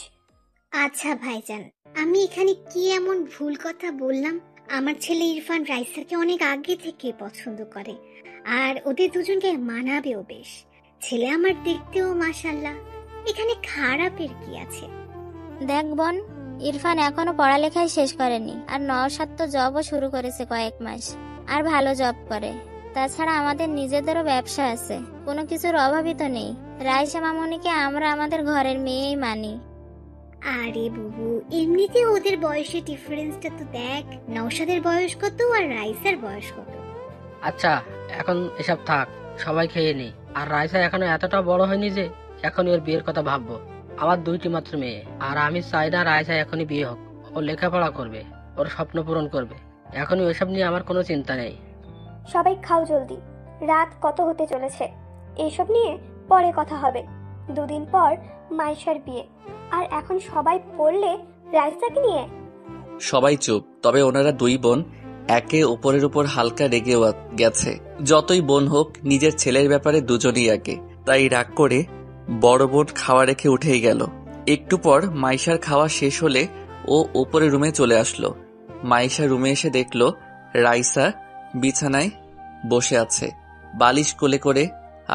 আচ্ছা ভাইজান, আমি এখানে কি এমন ভুল কথা বললাম? আমার ছেলে ইরফান রাইসাকে অনেক আগে থেকে পছন্দ করে, আর ওদের দুজনকে মানাবেও বেশ। ছেলে আমার দেখতেও মাশাআল্লাহ, এখানে খারাপের কি আছে? দেখ বোন, ইরফান এখনো পড়ালেখাই শেষ করেনি, আর নওশাদ তো জবও শুরু করেছে কয়েক মাস, আর ভালো জব করে। তাছাড়া আমাদের নিজেদেরও ব্যবসা আছে, কোনো কিছুর অভাবই তো নেই। রাইসা মামুনিকে আমরা আমাদের ঘরের মেয়েই মানি। আরে বুবু, এমনিতে ওদের বয়সের ডিফারেন্সটা তো দেখ। নওশাদের বয়স কত আর রাইসার বয়স কত? আচ্ছা, এখন এসব থাক, সবাই খেয়ে নি। আর রাইসা এখনো এতটা বড় হয়নি যে এখন ওর বিয়ের কথা ভাববো। আমার 2টি মাত্র মেয়ে, আর আমি চাই না রাইসা এখনই বিয়ে হোক। ও লেখাপড়া করবে, ওর স্বপ্ন পূরণ করবে। এখনই ওইসব নিয়ে আমার কোনো চিন্তা নেই। সবাই খাও জলদি, রাত কত হতে চলেছে। এসব নিয়ে পরে কথা হবে। 2 দিন পর মাইশার বিয়ে, আর এখন সবাই পড়লে রাইসাকে নিয়ে। সবাই চুপ। তবে ওনারা 2 বোন একে অপরের উপর হালকা রেগে গেছে। যতই বোন হোক, নিজের ছেলের ব্যাপারে দুজনই একে। তাই রাগ করে বড় বোন খাওয়া রেখে উঠেই গেল। একটু পর মাইশার খাওয়া শেষ হলে ও উপরে রুমে চলে আসলো। মাইশা রুমে এসে দেখলো রাইসা বিছানায় বসে আছে, বালিশ কোলে করে,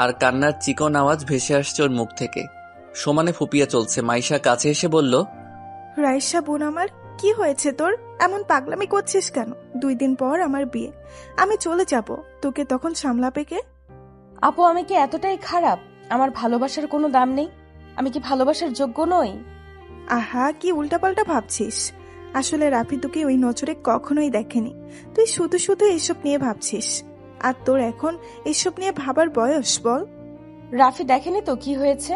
আর কান্নার চিকন আওয়াজ ভেসে আসছে ওর মুখ থেকে। সমানে ফুপিয়ে চলছে। মাইশা কাছে এসে বলল, রাইসা বোন আমার, কি হয়েছে তোর? এমন পাগলামি করছিস কেন? 2 দিন পর আমার বিয়ে, আমি চলে যাব, তোকে তখন সামলাবে কে? আপু, আমি কি এতটাই খারাপ? আমার ভালোবাসার কোনো দাম নেই? আমি কি ভালোবাসার যোগ্য নই? আহা, কি উল্টাপাল্টা ভাবছিস। আসলে রাফি তোকে ওই নজরে কখনোই দেখেনি। তুই শুধু শুধু এসব নিয়ে ভাবছিস। আর তোর এখন এসব নিয়ে ভাবার বয়স বল? রাফি দেখেনি তো কি হয়েছে?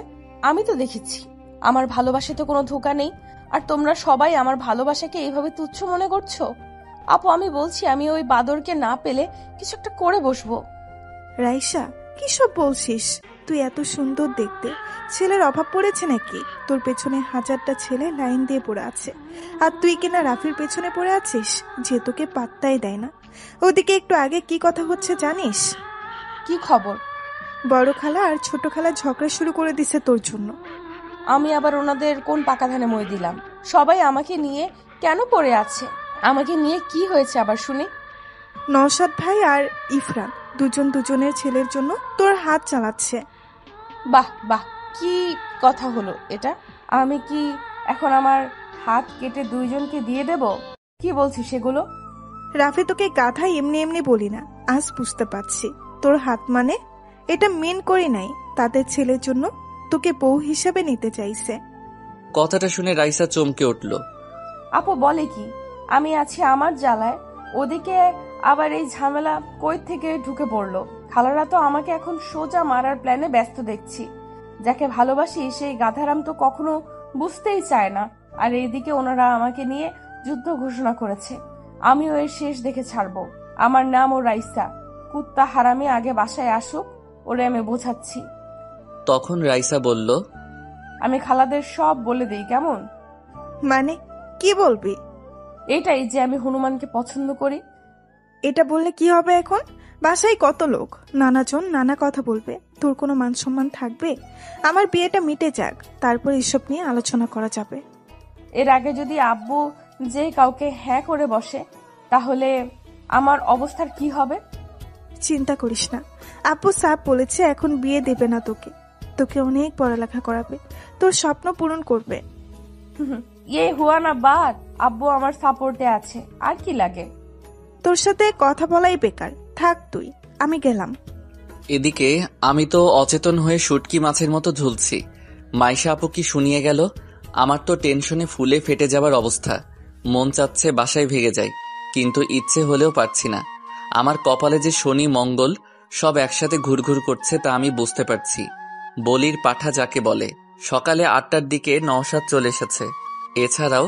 আমি তো দেখেছি। আমার ভালোবাসা তো কোনো ধোঁকা নেই, আর তোমরা সবাই আমার ভালোবাসাকে এইভাবে তুচ্ছ মনে করছো। আপু, আমি বলছি, আমি ওই বাদরকে না পেলে কিছু একটা করে বসবো। রাইসা, কি সব বলছিস? তুই এত সুন্দর দেখতে, ছেলের অভাব পড়েছে নাকি? তোর পেছনে 1000টা ছেলে লাইন দিয়ে পড়ে আছে, আর তুই কিনা রাফির পেছনে পড়ে আছিস, যে তোকে পাত্তাই দেয় না। ওদিকে একটু আগে কি কথা হচ্ছে জানিস? কি খবর? বড় খালা আর ছোট খালা ঝগড়া শুরু করে দিছে তোর জন্য। আমি আবার ওনাদের কোন পাকা ধানে মই দিলাম? সবাই আমাকে নিয়ে কেন পড়ে আছে? আমাকে নিয়ে কি হয়েছে আবার শুনি? নওশাদ ভাই আর ইফরান দুজন দুজনের ছেলের জন্য তোর হাত চালাচ্ছে। বাহ বাহ, কি কথা হলো এটা? আমি কি এখন আমার হাত কেটে 2 জনকে দিয়ে দেব? কি বলছিস সেগুলো? রাফি, তোকে গাধা এমনি এমনি বলি না, আজ বুঝতে পারছি। তোর হাত মানে এটা মেন করি নাই, তাদের ছেলের জন্য তোকে বউ হিসেবে নিতে চাইছে। কথাটা শুনে রাইসা চমকে উঠল। আপু বলে কি? আমি আছি আমার জ্বালায়, ওদিকে আবার এই ঝামেলা কই থেকে ঢুকে পড়লো। খালারা তো আমাকে এখন সোজা মারার প্ল্যানে ব্যস্ত দেখছি। যাকে ভালোবাসি সেই গাধারাম তো কখনো বুঝতেই চায় না। আর এইদিকে ওনারা আমাকে নিয়ে যুদ্ধ ঘোষণা করেছে। আমিও এর শেষ দেখে ছাড়বো। আমার নাম ও রাইসা। কুত্তা হারামি আগে বাসায় আসুক, ওরে আমি বোঝাচ্ছি। তখন রাইসা বলল, আমি খালাদের সব বলে দিই, কেমন? মানে কি বলবি? এটাই যে আমি হনুমানকে পছন্দ করি। এটা বললে কি হবে? এখন বাসায় কত লোক, নানাজন নানা কথা বলবে, তোর কোনো মান সম্মান থাকবে? আমার বিয়েটা মিটে যাক, তারপর এসব নিয়ে আলোচনা করা যাবে। এর আগে যদি আব্বু যে কাউকে হ্যাঁ করে বসে, তাহলে আমার অবস্থার কি হবে? চিন্তা করিস না, আব্বু সাপ বলেছে এখন বিয়ে দেবে না তোকে, তোকে অনেক পড়ালেখা করাবে, তোর স্বপ্ন পূরণ করবে। ইয়ে হুয়া না বাদ, আব্বু আমার সাপোর্টে আছে, আর কি লাগে? তোর সাথে কথা বলাই বেকার, থাক তুই, আমি গেলাম। এদিকে আমি তো অচেতন হয়ে শুটকি মাছের মতো ঝুলছি। মাইশা আপু কি শুনিয়ে গেল। আমার তো টেনশনে ফুলে ফেটে যাবার অবস্থা। মন চাচ্ছে বাসায় ভেগে যাই, কিন্তু ইচ্ছে হলেও পারছি না। আমার কপালে যে শনি মঙ্গল সব একসাথে ঘুরঘুর করছে তা আমি বুঝতে পারছি। বলির পাঠা যাকে বলে। সকালে 8টার দিকে নওশাদ চলে এসেছে। এছাড়াও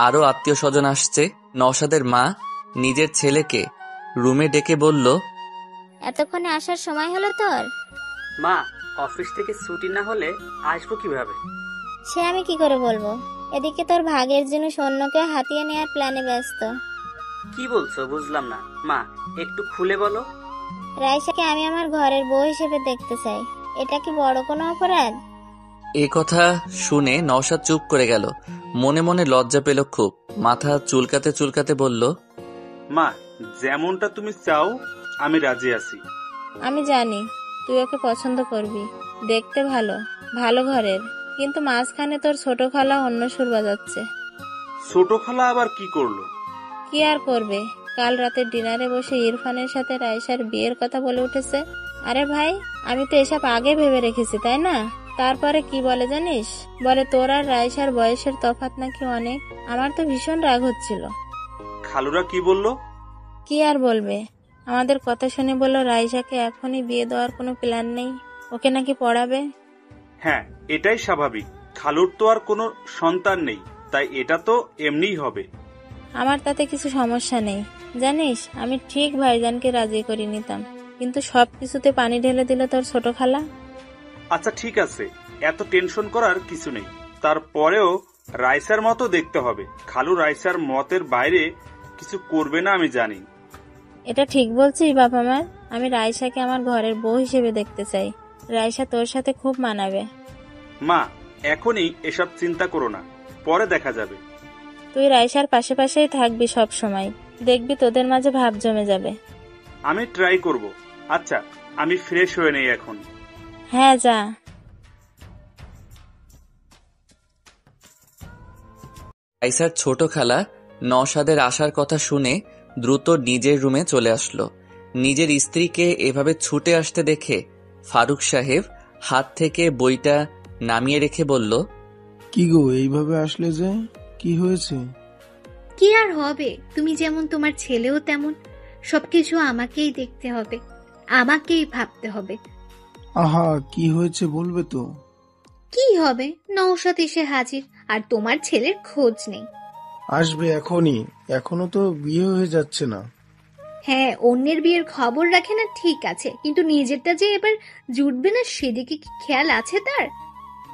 আরো আত্মীয় স্বজন আসছে। নওশাদের মা নিজের ছেলেকে রুমে ডেকে বলল, এতক্ষণে আসার সময় হলো তোর? মা, অফিস থেকে ছুটি না হলে আসবো কিভাবে? সে আমি কি করে বলবো? এদিকে তোর ভাগের জিনিস অন্যকে হাতিয়ে নেওয়ার প্ল্যানে ব্যস্ত। কি বলছো বুঝলাম না মা, একটু খুলে বলো। রাইসাকে আমি আমার ঘরের বউ হিসেবে দেখতে চাই। এটা কি বড় কোনো অপরাধ? এ কথা শুনে নওশাদ চুপ করে গেল। মনে মনে লজ্জা পেল খুব। মাথা চুলকাতে চুলকাতে বলল, মা, যেমনটা তুমি চাও আমি রাজি আছি। আমি জানি তুই ওকে পছন্দ করবি, দেখতে ভালো, ভালো ঘরের, কিন্তু মাঝখানে তোর ছোট খালা অন্য সুর বাজাচ্ছে। ছোট খালা আবার কি করলো? কি আর করবে, কাল রাতের ডিনারে বসে ইরফানের সাথে রাইসার বিয়ের কথা বলে উঠেছে। আরে ভাই, আমি তো এসব আগে ভেবে রেখেছি, তাই না? তারপরে কি বলে জানিস? বলে তোর আর রাইসার বয়সের তফাৎ নাকি অনেক। আমার তো ভীষণ রাগ হচ্ছিল। খালুরা কি বললো? কি আর বলবে, আমাদের কথা শুনে বলল রাইসাকে এখনই বিয়ে দেওয়ার কোনো প্ল্যান নেই, ওকে নাকি পড়াবে। হ্যাঁ, এটাই স্বাভাবিক। খালুর তো আর কোনো সন্তান নেই, তাই এটা তো এমনিই হবে। আমার তাতে কিছু সমস্যা নেই, জানিস আমি ঠিক ভাইজানকে রাজি করে নিতাম, কিন্তু সবকিছুতে পানি ঢেলে দিল তোর ছোট খালা। আচ্ছা ঠিক আছে, এত টেনশন করার কিছু নেই। তারপরেও রাইসার মতো দেখতে হবে। খালু রাইসার মতের বাইরে কিছু করবে না, আমি জানি। এটা ঠিক বলছিস বাবা মা। আমি রাইসাকে আমার ঘরের বউ হিসেবে দেখতে চাই। রাইসা তোর সাথে খুব মানাবে। মা, এখনই এসব চিন্তা করো না, পরে দেখা যাবে। তুই রাইসার পাশে পাশেই থাকবি সব সময়, দেখবি তোদের মাঝে ভাব জমে যাবে। আমি ট্রাই করব। আচ্ছা, আমি ফ্রেশ হয়ে নেই এখন। হ্যাঁ যা। রাইসার ছোট খালা নওশাদের আসার কথা শুনে দ্রুত নিজের রুমে চলে আসলো। নিজের স্ত্রীকে এভাবে ছুটে আসতে দেখে ফারুক সাহেব হাত থেকে বইটা নামিয়ে রেখে বলল, কি গো, এইভাবে আসলে যে? কি হয়েছে? কি আর হবে, তুমি যেমন তোমার ছেলেও তেমন। সবকিছু আমাকেই দেখতে হবে, আমাকেই ভাবতে হবে। আহা, কি হয়েছে বলবে তো? কি হবে, নওশাদ এসে হাজির আর তোমার ছেলের খোঁজ নেই। আসবে এখনই, এখনো তো বিয়ে হয়ে যাচ্ছে না। হ্যাঁ, অন্যের বিয়ের খবর রাখে না ঠিক আছে, কিন্তু নিজেরটা যে এবার জুটবে না সেদিকে কি খেয়াল আছে তার?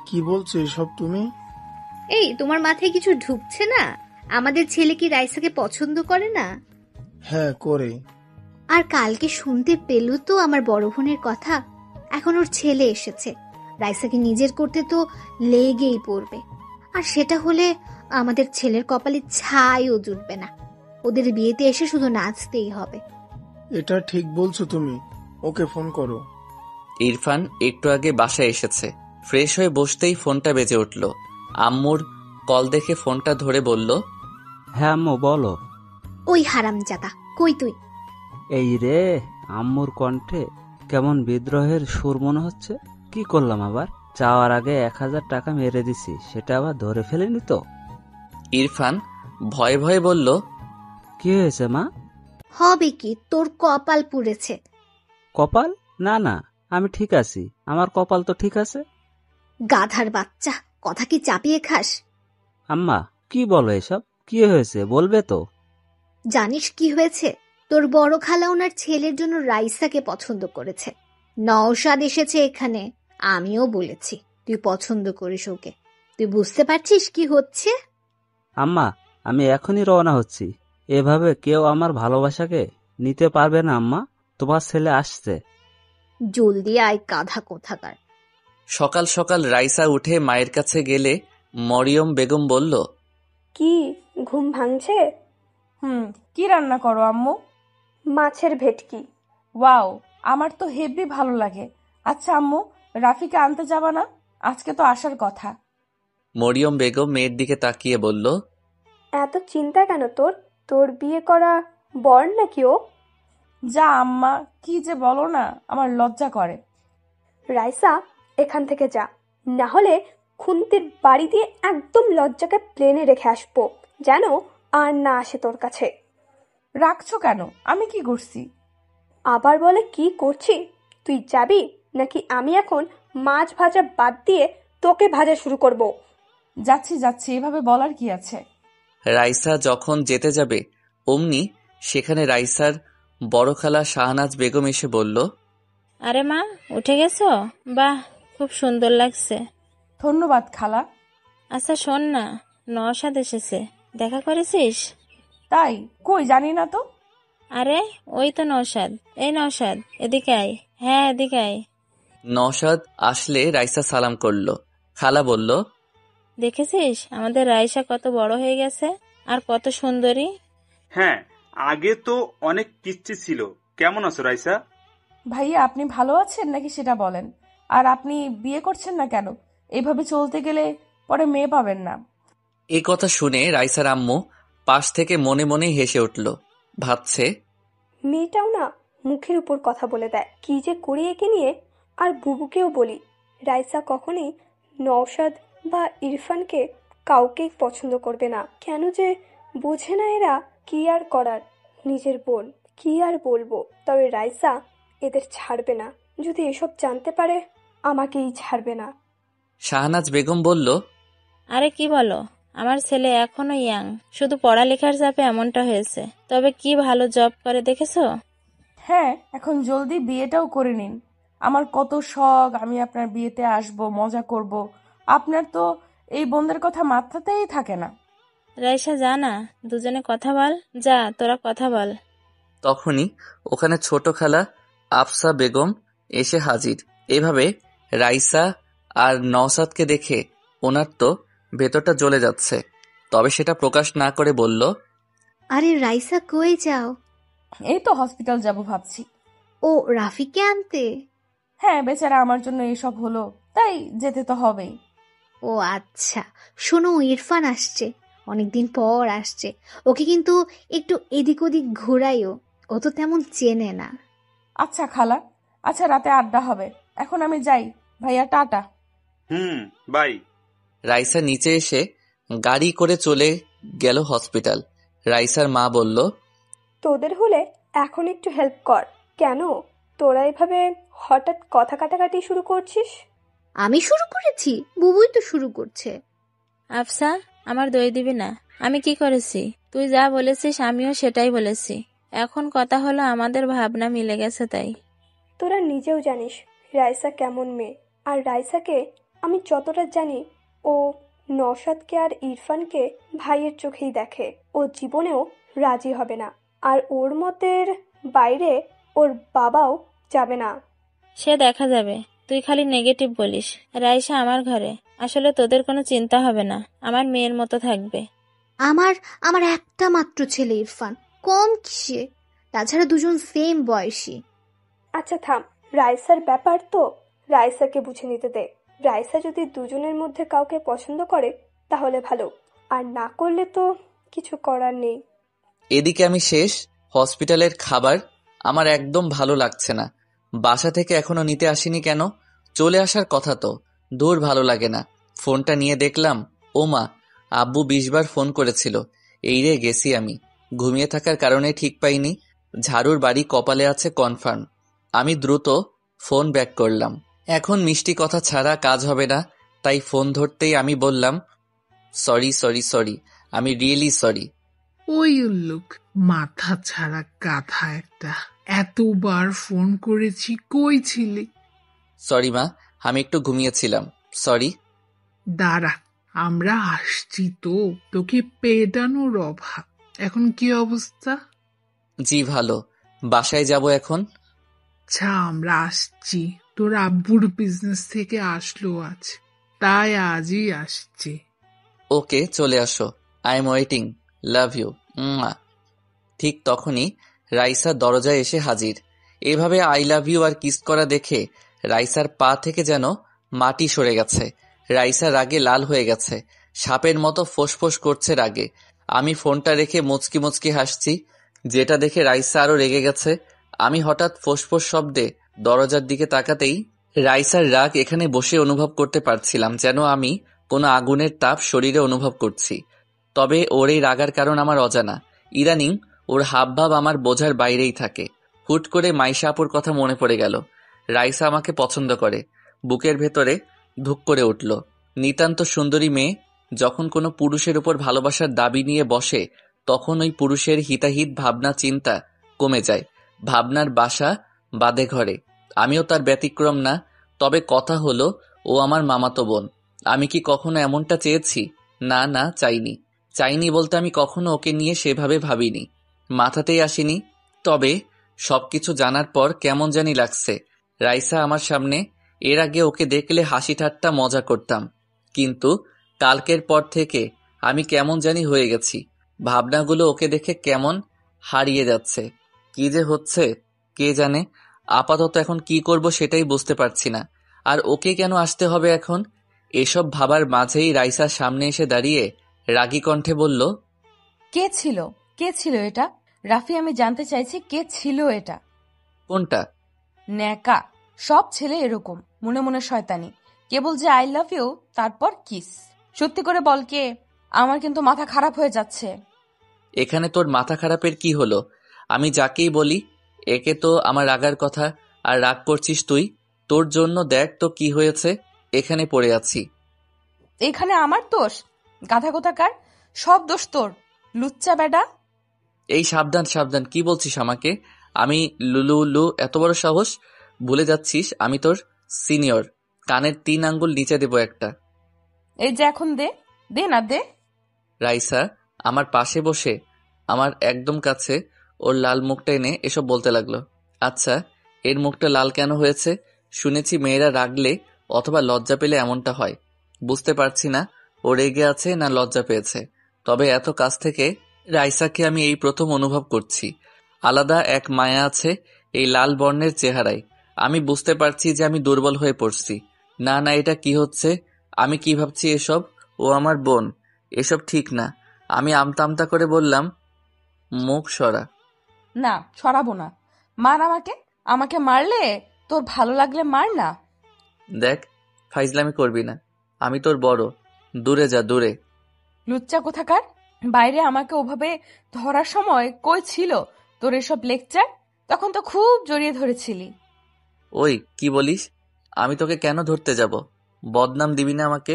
কি বলছো এসব তুমি? এই, তোমার মাথায় কিছু ঢুকছে না? আমাদের ছেলে কি রাইসাকে পছন্দ করে না? হ্যাঁ করে। আর কালকে শুনতে পেল তো আমার বড় বোনের কথা। এখন ওর ছেলে এসেছে, রাইসাকে নিজের করতে তো লেগেই পড়বে। আর সেটা হলে আমাদের ছেলের কপালে ছাইও জুটবে না। ওদের বিয়েতে এসে শুধু নাচতেই হবে। এটা ঠিক বলছো তুমি, ওকে ফোন করো। ইরফান একটু আগে বাসায় এসেছে। ফ্রেশ হয়ে বসতেই ফোনটা বেজে উঠল। আম্মুর কল দেখে ফোনটা ধরে বলল, হ্যাঁ আম্মু বলো। ওই হারামজাদা, কই তুই? এই রে, আম্মুর কণ্ঠে কেমন বিদ্রোহের সুর মনে হচ্ছে। কি করলাম আবার? যাওয়ার আগে 1000 টাকা মেরে দিছি, সেটা আবার ধরে ফেলেনি তো? ইরফান ভয়ে ভয়ে বলল, কি হয়েছে মা? হবে কি, তোর কপাল পুড়েছে। কপাল? না না, আমি ঠিক আছি, আমার কপাল তো ঠিক আছে। গাধার বাচ্চা, কথা কি চাপিয়ে খাস? আম্মা কি বলো এসব? কি হয়েছে বলবে তো? জানিস কি হয়েছে? তোর বড় খালা ওনার ছেলের জন্য রাইসাকে পছন্দ করেছে। নওশাদ এসেছে এখানে, আমিও বলেছি তুই পছন্দ করিস ওকে। তুই বুঝতে পারছিস কি হচ্ছে? আম্মা, আমি এখনই রওনা হচ্ছি। এভাবে কেউ আমার ভালোবাসাকে নিতে পারবে না আম্মা। তোমার ছেলে আসছে। জলদি আয় গাধা কোথাকার। সকাল সকাল রাইসা উঠে মায়ের কাছে গেলে মরিয়ম বেগম বলল, কি ঘুম ভাঙছে? কি রান্না করো আম্মু? মাছের ভেটকি। ওয়াও, আমার তো হেভি ভালো লাগে। আচ্ছা আম্মু, রাফিকে আনতে যাবা না? আজকে তো আসার কথা। মরিয়ম বেগম মেয়ের দিকে তাকিয়ে বলল, এত চিন্তা কেন তোর? তোর বিয়ে করা বর নাকি ও? যা আম্মা, কি যে বলো না, আমার লজ্জা করে। রাইসা, এখান থেকে যা, না হলে খুন্তির বাড়ি দিয়ে একদম লজ্জাকে প্লেনে রেখে আসবো, যেন আর না আসে তোর কাছে। রাখছো কেন? আমি কি করছি? আবার বলে কি করছি? তুই যাবি নাকি আমি এখন মাছ ভাজা বাদ দিয়ে তোকে ভাজা শুরু করব? যাচ্ছি যাচ্ছি, এভাবে বলার কি আছে? রাইসা যখন যেতে যাবে অমনি সেখানে রাইসার বড় খালা শাহনাজ বেগম এসে বলল, আরে মা, উঠে গেছো? বাহ, খুব সুন্দর লাগছে। ধন্যবাদ খালা। আচ্ছা শোন না, নওশাদ এসেছে, দেখা করেছিস? তাই? কই, জানি না তো। আরে ওই তো নওশাদ। এই নওশাদ, এদিকে আয়। হ্যাঁ, এদিকে আয়। নওশাদ আসলে রাইসা সালাম করলো। খালা বলল, দেখেছিস আমাদের রাইসা কত বড় হয়ে গেছে আর কত সুন্দরী। হ্যাঁ, আগে তো অনেক কিচ্ছি ছিল। কেমন আছো রাইসা? ভাইয়া, আপনি ভালো আছেন নাকি সেটা বলেন। আর আপনি বিয়ে করছেন না কেন? এইভাবে চলতে গেলে পরে মেয়ে পাবেন না। এই কথা শুনে রাইসার আম্মু পাশ থেকে মনে মনে হেসে উঠল। ভাবছে, মেয়েটাও না মুখের উপর কথা বলে দেয়, কি যে করি একে নিয়ে। আর বুবুকেও বলি, রাইসা কখনোই নওশাদ বা ইরফানকে কাউকেই পছন্দ করবে না। কেন যে বোঝে না এরা, কি আর করার, নিজের বোন, কি আর বলবো। তবে রাইসা এদের ছাড়বে না। যদি এসব জানতে পারে, আমাকেই ছাড়বে না। শাহনাজ বেগম বলল, আরে কি বলো, আমার ছেলে এখনো ইয়াং, শুধু পড়ালেখার চাপে এমনটা হয়েছে। তবে কি ভালো জব করে দেখেছো? হ্যাঁ, এখন জলদি বিয়েটাও করে নিন। আমার কত শখ আমি আপনার বিয়েতে আসব, মজা করব। আপনার তো এই বোনদের কথা মাথাতেই থাকে না। রাইসা, যা না, দুজনে কথা বল। যা, তোরা কথা বল। তখনই ওখানে ছোট খালা আফসা বেগম এসে হাজির। এভাবে রাইসা আর নওশাদকে দেখে ওনার তো ভেতরটা জ্বলে যাচ্ছে। তবে সেটা প্রকাশ না করে বলল, আরে রাইসা, কই যাও? এই তো হসপিটাল যাব ভাবছি। ও, রাফিকে আনতে? হ্যাঁ, বেচারা আমার জন্য এসব হলো, তাই যেতে তো হবেই। ও আচ্ছা, শোনো, ইরফান আসছে, অনেকদিন পর আসছে। ওকে কিন্তু একটু এদিক ওদিক ঘোরাইও, ও তো তেমন চেনে না। আচ্ছা খালা, আচ্ছা রাতে আড্ডা হবে। এখন আমি যাই ভাইয়া, টাটা। বাই। রাইসা নিচে এসে গাড়ি করে চলে গেল হসপিটাল। রাইসার মা বলল, তোদের হলে এখন একটু হেল্প কর। কেন তোরা এভাবে হঠাৎ কথা কাটাকাটি শুরু করছিস? আমি শুরু করেছি? বুবুই তো শুরু করছে। আফসা, আমার দই দিবি না? আমি কি করেছি? তুই যা বলেছিস আমিও সেটাই বলেছি। এখন কথা হলো আমাদের ভাবনা মিলে গেছে তাই। তোরা নিজেও জানিস রাইসা কেমন মেয়ে। আর রাইসাকে আমি যতটা জানি, ও নওশাদকে আর ইরফানকে ভাইয়ের চোখেই দেখে। ও জীবনেও রাজি হবে না। আর ওর মতের বাইরে ওর বাবাও যাবে না। সে দেখা যাবে, তুই খালি নেগেটিভ বলিস। রাইসা আমার ঘরে, আসলে তোদের কোনো চিন্তা হবে না, আমার মেয়ের মতো থাকবে। আমার একটা মাত্র ছেলে ইরফান, কম কিসে? তাছাড়া দুজন সেম বয়সী। আচ্ছা থাম, রাইসার ব্যাপার তো, রাইসাকে বুঝে নিতে দে। রাইসা যদি দুজনের মধ্যে কাউকে পছন্দ করে তাহলে ভালো, আর না করলে তো কিছু করার নেই। এদিকে আমি শেষ। হসপিটালের খাবার আমার একদম ভালো লাগছে না। বাসা থেকে এখনো নিতে আসিনি কেন? চলে আসার কথা তো। দূর, ভালো লাগে না। ফোনটা নিয়ে দেখলাম, ও মা, আব্বু 20 বার ফোন করেছিল। এই রে গেছি আমি। ঘুমিয়ে থাকার কারণে ঠিক পাইনি। ঝাড়ুর বাড়ি কপালে আছে কনফার্ম। আমি দ্রুত ফোন ব্যাক করলাম। এখন মিষ্টি কথা ছাড়া কাজ হবে না, তাই ফোন ধরতেই আমি বললাম, সরি, আমি রিয়েলি সরি। ওই উল্লুক, মাথা ছাড়া গাধা একটা, এতবার ফোন করেছি, কই ছিলি? সরি মা, আমি একটু ঘুমিয়েছিলাম, সরি। দাঁড়া, আমরা আসছি তো, তোকে পেটানোর অভাব। এখন কি অবস্থা? জি ভালো। বাসায় যাব এখন। আচ্ছা, আমরা আসছি। তোর আব্বুর বিজনেস থেকে আসলো আজ, তাই আজই আসছি। ওকে, চলে আসো। I am waiting, love you. ঠিক তখনই রাইসা দরজায় এসে হাজির। এভাবে আই লাভ ইউ আর কিস করা দেখে রাইসার পা থেকে যেন মাটি সরে গেছে। রাইসা রাগে লাল হয়ে গেছে, সাপের মতো ফোঁসফোঁস করছে রাগে। আমি ফোনটা রেখে মুচকি মুচকি হাসছি, যেটা দেখে রাইসা আরো রেগে গেছে। আমি হঠাৎ ফোঁসফোঁস শব্দে দরজার দিকে তাকাতেই রাইসার রাগ এখানে বসে অনুভব করতে পারছিলাম, যেন আমি কোনো আগুনের তাপ শরীরে অনুভব করছি। তবে ওর এই রাগার কারণ আমার অজানা। ইদানিং ওর হাবভাব আমার বোঝার বাইরেই থাকে। হুট করে মাইশা আপুর কথা মনে পড়ে গেল। রাইসা আমাকে পছন্দ করে। বুকের ভেতরে ধুক করে উঠল। নিতান্ত সুন্দরী মেয়ে যখন কোনো পুরুষের উপর ভালোবাসার দাবি নিয়ে বসে, তখন ওই পুরুষের হিতাহিত ভাবনা চিন্তা কমে যায়। ভাবনার বাসা বাদে ঘরে। আমিও তার ব্যতিক্রম না। তবে কথা হলো, ও আমার মামাতো বোন। আমি কি কখনো এমনটা চেয়েছি? না না, চাইনি বলতে আমি কখনো ওকে নিয়ে সেভাবে ভাবিনি, মাথাতেই আসেনি। তবে সবকিছু জানার পর কেমন জানি লাগছে। রাইসা আমার সামনে। এর আগে ওকে দেখলে হাসি ঠাট্টা মজা করতাম, কিন্তু কালকের পর থেকে আমি কেমন জানি হয়ে গেছি। ভাবনাগুলো ওকে দেখে কেমন হারিয়ে যাচ্ছে। কি যে হচ্ছে কে জানে। আপাতত এখন কি করব সেটাই বুঝতে পারছি না। আর ওকে কেন আসতে হবে এখন? এসব ভাবার মাঝেই রাইসার সামনে এসে দাঁড়িয়ে রাগী কণ্ঠে বলল, কে ছিল এটা? রাফি, আমি জানতে চাইছি কে ছিল এটা? কোনটা? ন্যাকা। সব ছেলে এরকম, মনে মনে শয়তানি। কেবল যে আই লাভ ইউ তারপর কিস। সত্যি করে বল কে? আমার কিন্তু মাথা খারাপ হয়ে যাচ্ছে। এখানে তোর মাথা খারাপের কি হলো? আমি যাকেই বলি একে তো আমার রাগার কথা, আর রাগ করছিস তুই। তোর জন্য দেখ তো কি হয়েছে, এখানে পড়ে আছি। এখানে আমার দোষ? গাধা কোথাকার, সব দোষ তোর, লুচ্চা বেডা। এই সাবধান, কি বলছিস আমাকে? আমি লুলু? এত বড় সাহস? ভুলে যাচ্ছিস আমি তোর সিনিয়র। কানের 3 আঙ্গুল নিচে দেব একটা। এই যে এখন দে না দে। রাইসা আমার পাশে বসে আমার একদম কাছে ওর লাল মুখটা এনে এসব বলতে লাগলো। আচ্ছা, এর মুখটা লাল কেন হয়েছে? শুনেছি মেয়েরা রাগলে অথবা লজ্জা পেলে এমনটা হয়। বুঝতে পারছি না ও রেগে আছে না লজ্জা পেয়েছে। তবে এত কাছ থেকে রাইসাকে আমি এই প্রথম অনুভব করছি। আলাদা এক মায়া আছে এই লাল বর্ণের চেহারায়। আমি বুঝতে পারছি যে আমি দুর্বল হয়ে পড়ছি। না, এটা কি হচ্ছে? আমি কি ভাবছি এসব? ও আমার বোন, এসব ঠিক না। আমি আমতা করে বললাম, মুখ সরা। না, সরাবো না। মার আমাকে মারলে তোর ভালো লাগলে মার না। দেখ, ফাইজলামি করবি না। আমি তোর বড়, দূরে যা, দূরে। লুচ্চা কোথাকার। বাইরে আমাকে ওভাবে ধরার সময় কই ছিল তোর এসব লেকচার? তখন তো খুব জড়িয়ে ধরেছিলি। ওই কি বলিস? আমি তোকে কেন ধরতে যাব? বদনাম দিবি না আমাকে।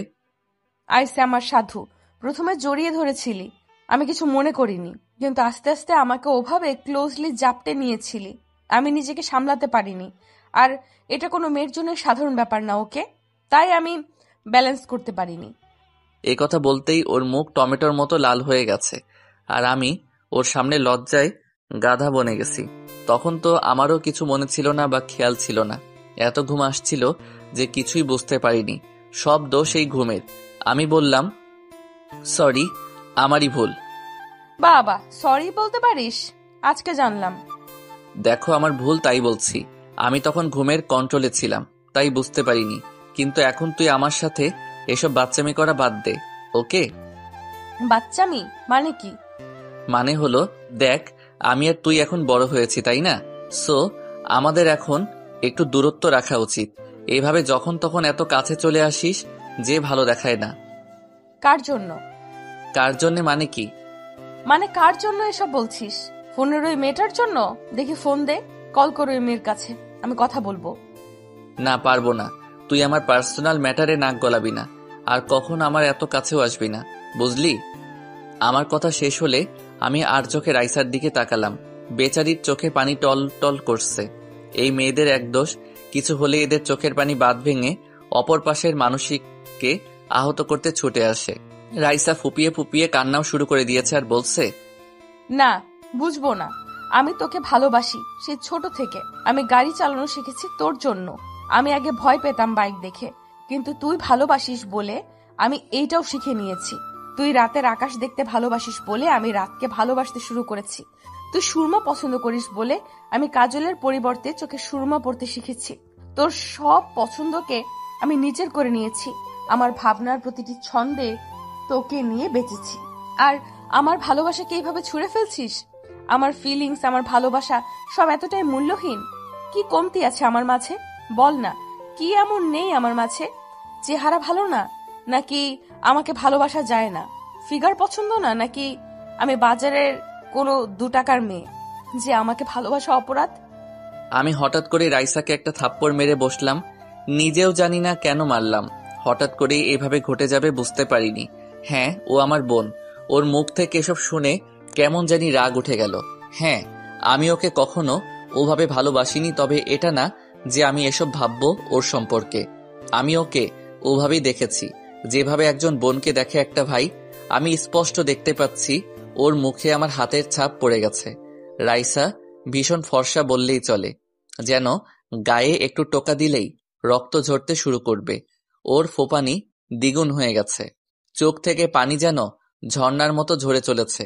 আইসে আমার সাধু, প্রথমে জড়িয়ে ধরেছিলি, আমি কিছু মনে করিনি, কিন্তু আস্তে আস্তে আমাকে ওভাবে ক্লোজলি জাপটে নিয়েছিলি, আমি নিজেকে সামলাতে পারিনি। আর এটা কোনো মেয়ের জন্য সাধারণ ব্যাপার না, ওকে? তাই আমি ব্যালেন্স করতে পারিনি। এই কথা বলতেই ওর মুখ টমেটোর মতো লাল হয়ে গেছে, আর আমি ওর সামনে লজ্জায় গাধা বনে গেছি। তখন তো আমারও কিছু মনে ছিল না বা খেয়াল ছিল না। এত ঘুম আসছিল যে কিছুই বুঝতে পারিনি। সব দোষ এই ঘুমের। আমি বললাম, সরি, আমারই ভুল। বাবা, সরি বলতে পারিস? আজকে জানলাম। দেখো, আমার ভুল, তাই বলছি। আমি তখন ঘুমের কন্ট্রোলে ছিলাম, তাই বুঝতে পারিনি। কিন্তু এখন তুই আমার সাথে এসব বাচ্চামি করা বাদ দে, ওকে? বাচ্চামি মানে কি? মানে হলো, দেখ, আমি আর তুই এখন বড় হয়েছি, তাই না? সো আমাদের এখন একটু দূরত্ব রাখা উচিত। এভাবে যখন তখন এত কাছে চলে আসিস যে ভালো দেখায় না। কার জন্য? কার জন্য মানে কি? মানে কার জন্য এসব বলছিস? ফোনের ওই মেয়েটার জন্য? দেখি ফোন দে, কল করো ওই মেয়ের কাছে, আমি কথা বলবো। না, পারবো না। তুই আমার পার্সোনাল ম্যাটারে নাক গলাবি না, আর কখন আমার এত কাছেও আসবি না, বুঝলি? আমার কথা শেষ হলে আমি আর চোখে রাইসার দিকে তাকালাম। বেচারির চোখে পানি টল টল করছে। এই মেয়েদের এক দোষ, কিছু হলে এদের চোখের পানি বাঁধ ভেঙে অপর পাশের মানসিককে আহত করতে ছুটে আসে। রাইসা ফুপিয়ে ফুপিয়ে কান্নাও শুরু করে দিয়েছে আর বলছে, না, বুঝবো না। আমি তোকে ভালোবাসি সেই ছোট থেকে। আমি গাড়ি চালানো শিখেছি তোর জন্য। আমি আগে ভয় পেতাম বাইক দেখে, কিন্তু তুই ভালোবাসিস বলে আমি এইটাও শিখে নিয়েছি। তুই রাতের আকাশ দেখতে ভালোবাসিস বলে আমি রাতকে ভালোবাসতে শুরু করেছি। তুই সুরমা পছন্দ করিস বলে আমি কাজলের পরিবর্তে চোখে সুরমা পড়তে শিখেছি। তোর সব পছন্দকে আমি নিজের করে নিয়েছি। আমার ভাবনার প্রতিটি ছন্দে তোকে নিয়ে বেঁচেছি। আর আমার ভালোবাসাকে এইভাবে ছুঁড়ে ফেলছিস? আমার ফিলিংস, আমার ভালোবাসা সব এতটাই মূল্যহীন? কি কমতি আছে আমার মাঝে? বল না, কি এমন নেই আমার মাঝে? চেহারা ভালো না, নাকি আমাকে ভালোবাসা যায় না? ফিগার পছন্দ না, নাকি আমি বাজারের কোনো 2 টাকার মেয়ে যে আমাকে ভালোবাসা অপরাধ? আমি হঠাৎ করে রাইসাকে একটা থাপ্পড় মেরে বসলাম। নিজেও জানি না কেন মারলাম। হঠাৎ করেই এভাবে ঘটে যাবে বুঝতে পারিনি। হ্যাঁ, ও আমার বোন। ওর মুখ থেকে এসব শুনে কেমন জানি রাগ উঠে গেল। হ্যাঁ, আমি ওকে কখনো ওভাবে ভালোবাসিনি, তবে এটা না যে আমি এসব ভাববো ওর সম্পর্কে। আমি ওকে ওভাবেই দেখেছি, যেভাবে একজন বোনকে দেখে একটা ভাই। আমি স্পষ্ট দেখতে পাচ্ছি ওর মুখে আমার হাতের ছাপ পড়ে গেছে। রাইসা ভীষণ ফর্সা বললেই চলে, যেন গায়ে একটু টোকা দিলেই রক্ত ঝরতে শুরু করবে। ওর ফোপানি দ্বিগুণ হয়ে গেছে, চোখ থেকে পানি যেন ঝর্ণার মতো ঝরে চলেছে।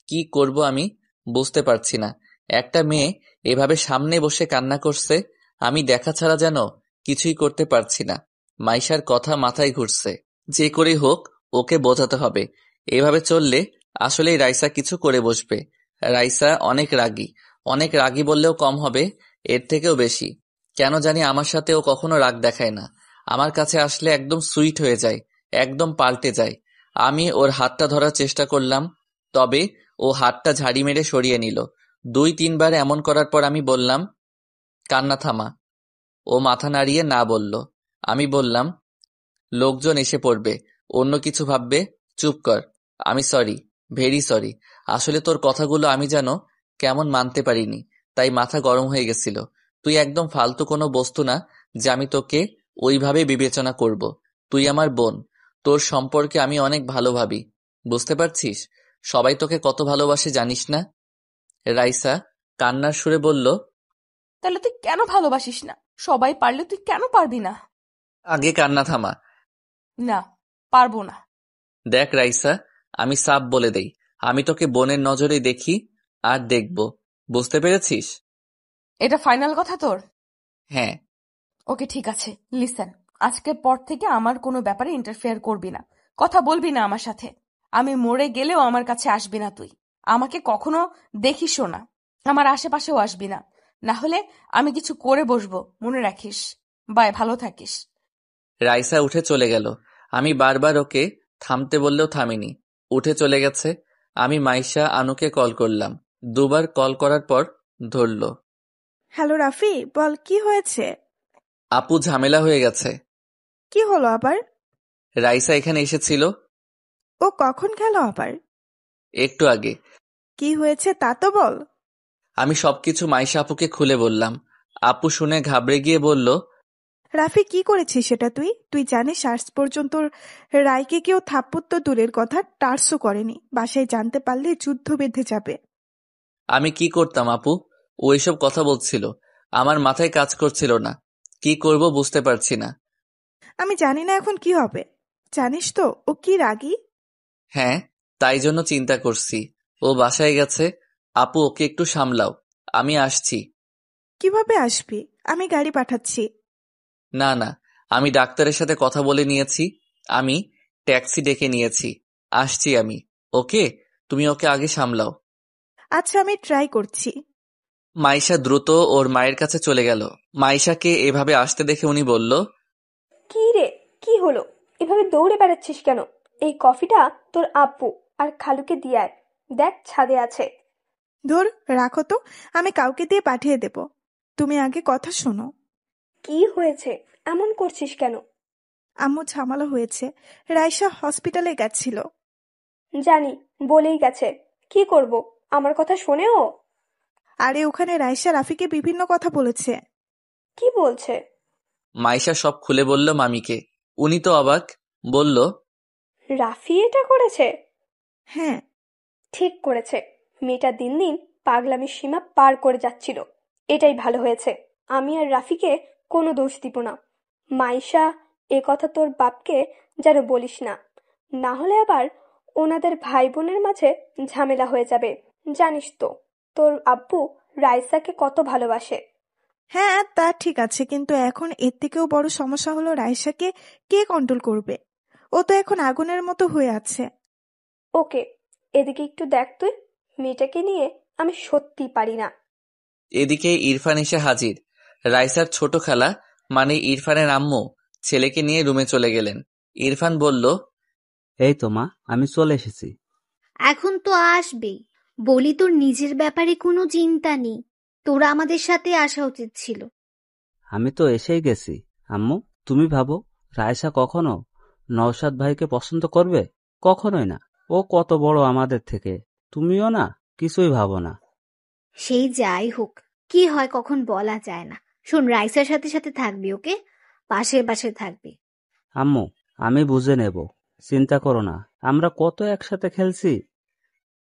কি করব আমি বুঝতে পারছি না। একটা মেয়ে এভাবে সামনে বসে কান্না করছে, আমি দেখা ছাড়া যেন কিছুই করতে পারছি না। মাইশার কথা মাথায় ঘুরছে, যে করেই হোক ওকে বোঝাতে হবে। এভাবে চললে আসলেই রাইসা কিছু করে বসবে। রাইসা অনেক রাগী বললেও কম হবে, এর থেকেও বেশি। কেন জানি আমার সাথে ও কখনো রাগ দেখায় না, আমার কাছে আসলে একদম সুইট হয়ে যায়, একদম পাল্টে যায়। আমি ওর হাতটা ধরার চেষ্টা করলাম, তবে ও হাতটা ঝাড়ি মেরে সরিয়ে নিল। 2-3 বার এমন করার পর আমি বললাম, কান্না থামা। ও মাথা নাড়িয়ে না বলল। আমি বললাম, লোকজন এসে পড়বে, অন্য কিছু ভাববে, চুপ কর। আমি সরি, ভেরি সরি। আসলে তোর কথাগুলো আমি যেন কেমন মানতে পারিনি, তাই মাথা গরম হয়ে গেছিল। তুই একদম ফালতু কোনো বস্তু না যে আমি তোকে ওইভাবে বিবেচনা করব। তুই আমার বোন, তোর সম্পর্কে আমি অনেক ভালো ভাবি, বুঝতে পারছিস? সবাই তোকে কত ভালোবাসে জানিস না? রাইসা কান্নার সুরে বলল, তাহলে তুই কেন ভালোবাসিস না? সবাই পারলে তুই কেন পারবি না? আগে কান্না থামা। না, পারবো না। দেখ রাইসা, আমি সাফ বলে দেই, আমি তোকে বোনের নজরে দেখি আর দেখব, বুঝতে পেরেছিস? এটা ফাইনাল কথা তোর? হ্যাঁ। ওকে, ঠিক আছে। লিসেন, আজকের পর থেকে আমার কোনো ব্যাপারে ইন্টারফেয়ার করবি না, কথা বলবি না আমার সাথে। আমি মরে গেলেও আমার কাছে আসবি না তুই, আমাকে কখনো দেখিসও না, আমার আশেপাশেও আসবি না, না হলে আমি কিছু করে বসবো, মনে রাখিস। বাই, ভালো থাকিস। রাইসা উঠে চলে গেল। আমি বারবার ওকে থামতে বললেও থামিনি, উঠে চলে গেছে। আমি মাইশা আনুকে কল করলাম, 2 বার কল করার পর ধরল। হ্যালো রাফি, বল কি হয়েছে? আপু ঝামেলা হয়ে গেছে। কি হলো আবার? রাইসা এখানে এসেছিল। ও কখন গেল আবার? একটু আগে। কি হয়েছে তা তো বল। আমি সবকিছু মাইশা আপুকে খুলে বললাম। আপু শুনে ঘাবড়ে গিয়ে বলল, রাফি কি করেছিস সেটা? তুই জানিস আজ পর্যন্ত রায়কে কেউ থাপ্পড় তো দূরের কথা, টার্সও করেনি। বাসায় জানতে পারলে যুদ্ধ বেঁধে যাবে। আমি কি করতাম আপু? ও এসব কথা বলছিল, আমার মাথায় কাজ করছিল না, কি করব বুঝতে পারছি না। আমি জানি না এখন কি হবে। জানিস তো ও কি রাগী। হ্যাঁ, তাই জন্য চিন্তা করছি। ও বাসায় গেছে, আপু ওকে একটু সামলাও, আমি আসছি। কিভাবে আসবি? আমি গাড়ি পাঠাচ্ছি। না না, আমি ডাক্তারের সাথে কথা বলে নিয়েছি, আমি ট্যাক্সি ডেকে নিয়েছি, আসছি আমি। ওকে, তুমি ওকে আগে সামলাও। আচ্ছা, আমি ট্রাই করছি। মাইশা দ্রুত ওর মায়ের কাছে চলে গেল। মাইশাকে এভাবে আসতে দেখে উনি বলল, কি রে, কি হলো? এভাবে দৌড়ে বেড়াচ্ছিস কেন? এই কফিটা তোর আব্বু আর খালুকে দিয়ে আয়, দেখ ছাদে আছে। ধুর, রাখো তো, আমি কাউকে দিয়ে পাঠিয়ে দেব। তুমি আগে কথা শোনো। কি হয়েছে? এমন করছিস কেন? আম্মু ঝামেলা হয়েছে, রাইসা হসপিটালে গেছিল। জানি, বলেই গেছে। কি করব, আমার কথা শোনেও? আরে ওখানে রাইসা রাফিকে বিভিন্ন কথা বলেছে। কি বলছে? মাইশা সব খুলে বলল মামিকে। উনি তো অবাক, বলল, রাফি এটা করেছে? হ্যাঁ, ঠিক করেছে। মেয়েটা দিন দিন পাগলামির সীমা পার করে যাচ্ছিল, এটাই ভালো হয়েছে। আমি আর রাফিকে কোনো দোষ দিব না। মাইশা, এ কথা তোর বাপকে যেন বলিস না, না হলে আবার ওনাদের ভাই বোনের মাঝে ঝামেলা হয়ে যাবে। জানিস তো তোর আব্বু রাইসাকে কত ভালোবাসে। হ্যাঁ তা ঠিক আছে, কিন্তু এখন এর থেকেও বড় সমস্যা হলো রাইসাকে কে কন্ট্রোল করবে? ও তো এখন আগুনের মতো হয়ে আছে। ওকে, এদিকে একটু দেখ তুই, মেয়েটাকে নিয়ে আমি সত্যি পারি না। এদিকে ইরফান এসে হাজির। রাইসার ছোট খালা মানে ইরফানের আম্মু ছেলেকে নিয়ে রুমে চলে গেলেন। ইরফান বলল, এই তো মা, আমি চলে এসেছি। এখন তো আসবেই, বলি তোর নিজের ব্যাপারে কোনো চিন্তা নেই, তোরা আমাদের সাথে আসা উচিত ছিল। আমি তো এসেই গেছি। আম্মু, তুমি ভাবো রায়সা কখনো নওশাদ ভাইকে পছন্দ করবে? কখনোই না। ও কত বড় আমাদের থেকে, তুমিও না কিছুই ভাবো না। সেই যাই হোক, কি হয় কখন বলা যায় না। শোন, রাইসার সাথে সাথে থাকবি, ওকে? পাশে পাশে থাকবি। আম্মু, আমি বুঝে নেব, চিন্তা করো না। আমরা কত একসাথে খেলছি।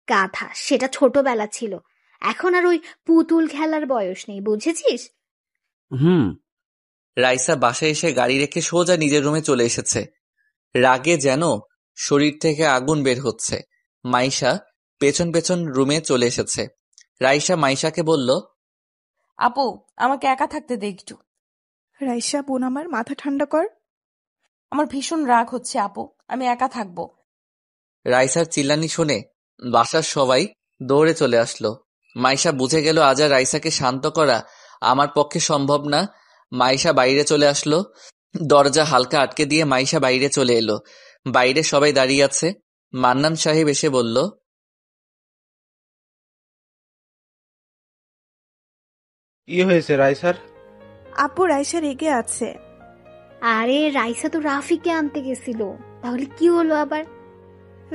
গাধা, সেটা ছোটবেলা ছিল, এখন আর ওই পুতুল খেলার বয়স নেই, বুঝেছিস? হুম। রাইসা বাসায় এসে গাড়ি রেখে সোজা নিজের রুমে চলে এসেছে। রাগে যেন শরীর থেকে আগুন বের হচ্ছে। মাইশা পেছন পেছন রুমে চলে এসেছে। রাইসা মাইশাকে বলল, আপু, আমাকে একা থাকতে দে একটু। রাইসা বোন আমার, মাথা ঠান্ডা কর। আমার ভীষণ রাগ হচ্ছে আপু, আমি একা থাকবো। রাইসার চিল্লানি শুনে বাসার সবাই দৌড়ে চলে আসলো। মাইশা বুঝে গেল আজ আর রাইসাকে শান্ত করা আমার পক্ষে সম্ভব না। মাইশা বাইরে চলে আসলো। দরজা হালকা আটকে দিয়ে মাইশা বাইরে চলে এলো। বাইরে সবাই দাঁড়িয়ে আছে। মান্নান সাহেব এসে বলল, কি হয়েছে রাইসার? আপু রাইসা রেগে আছে। আরে রাইসা তো রাফিকে আনতে গেছিল, তাহলে কি হলো আবার?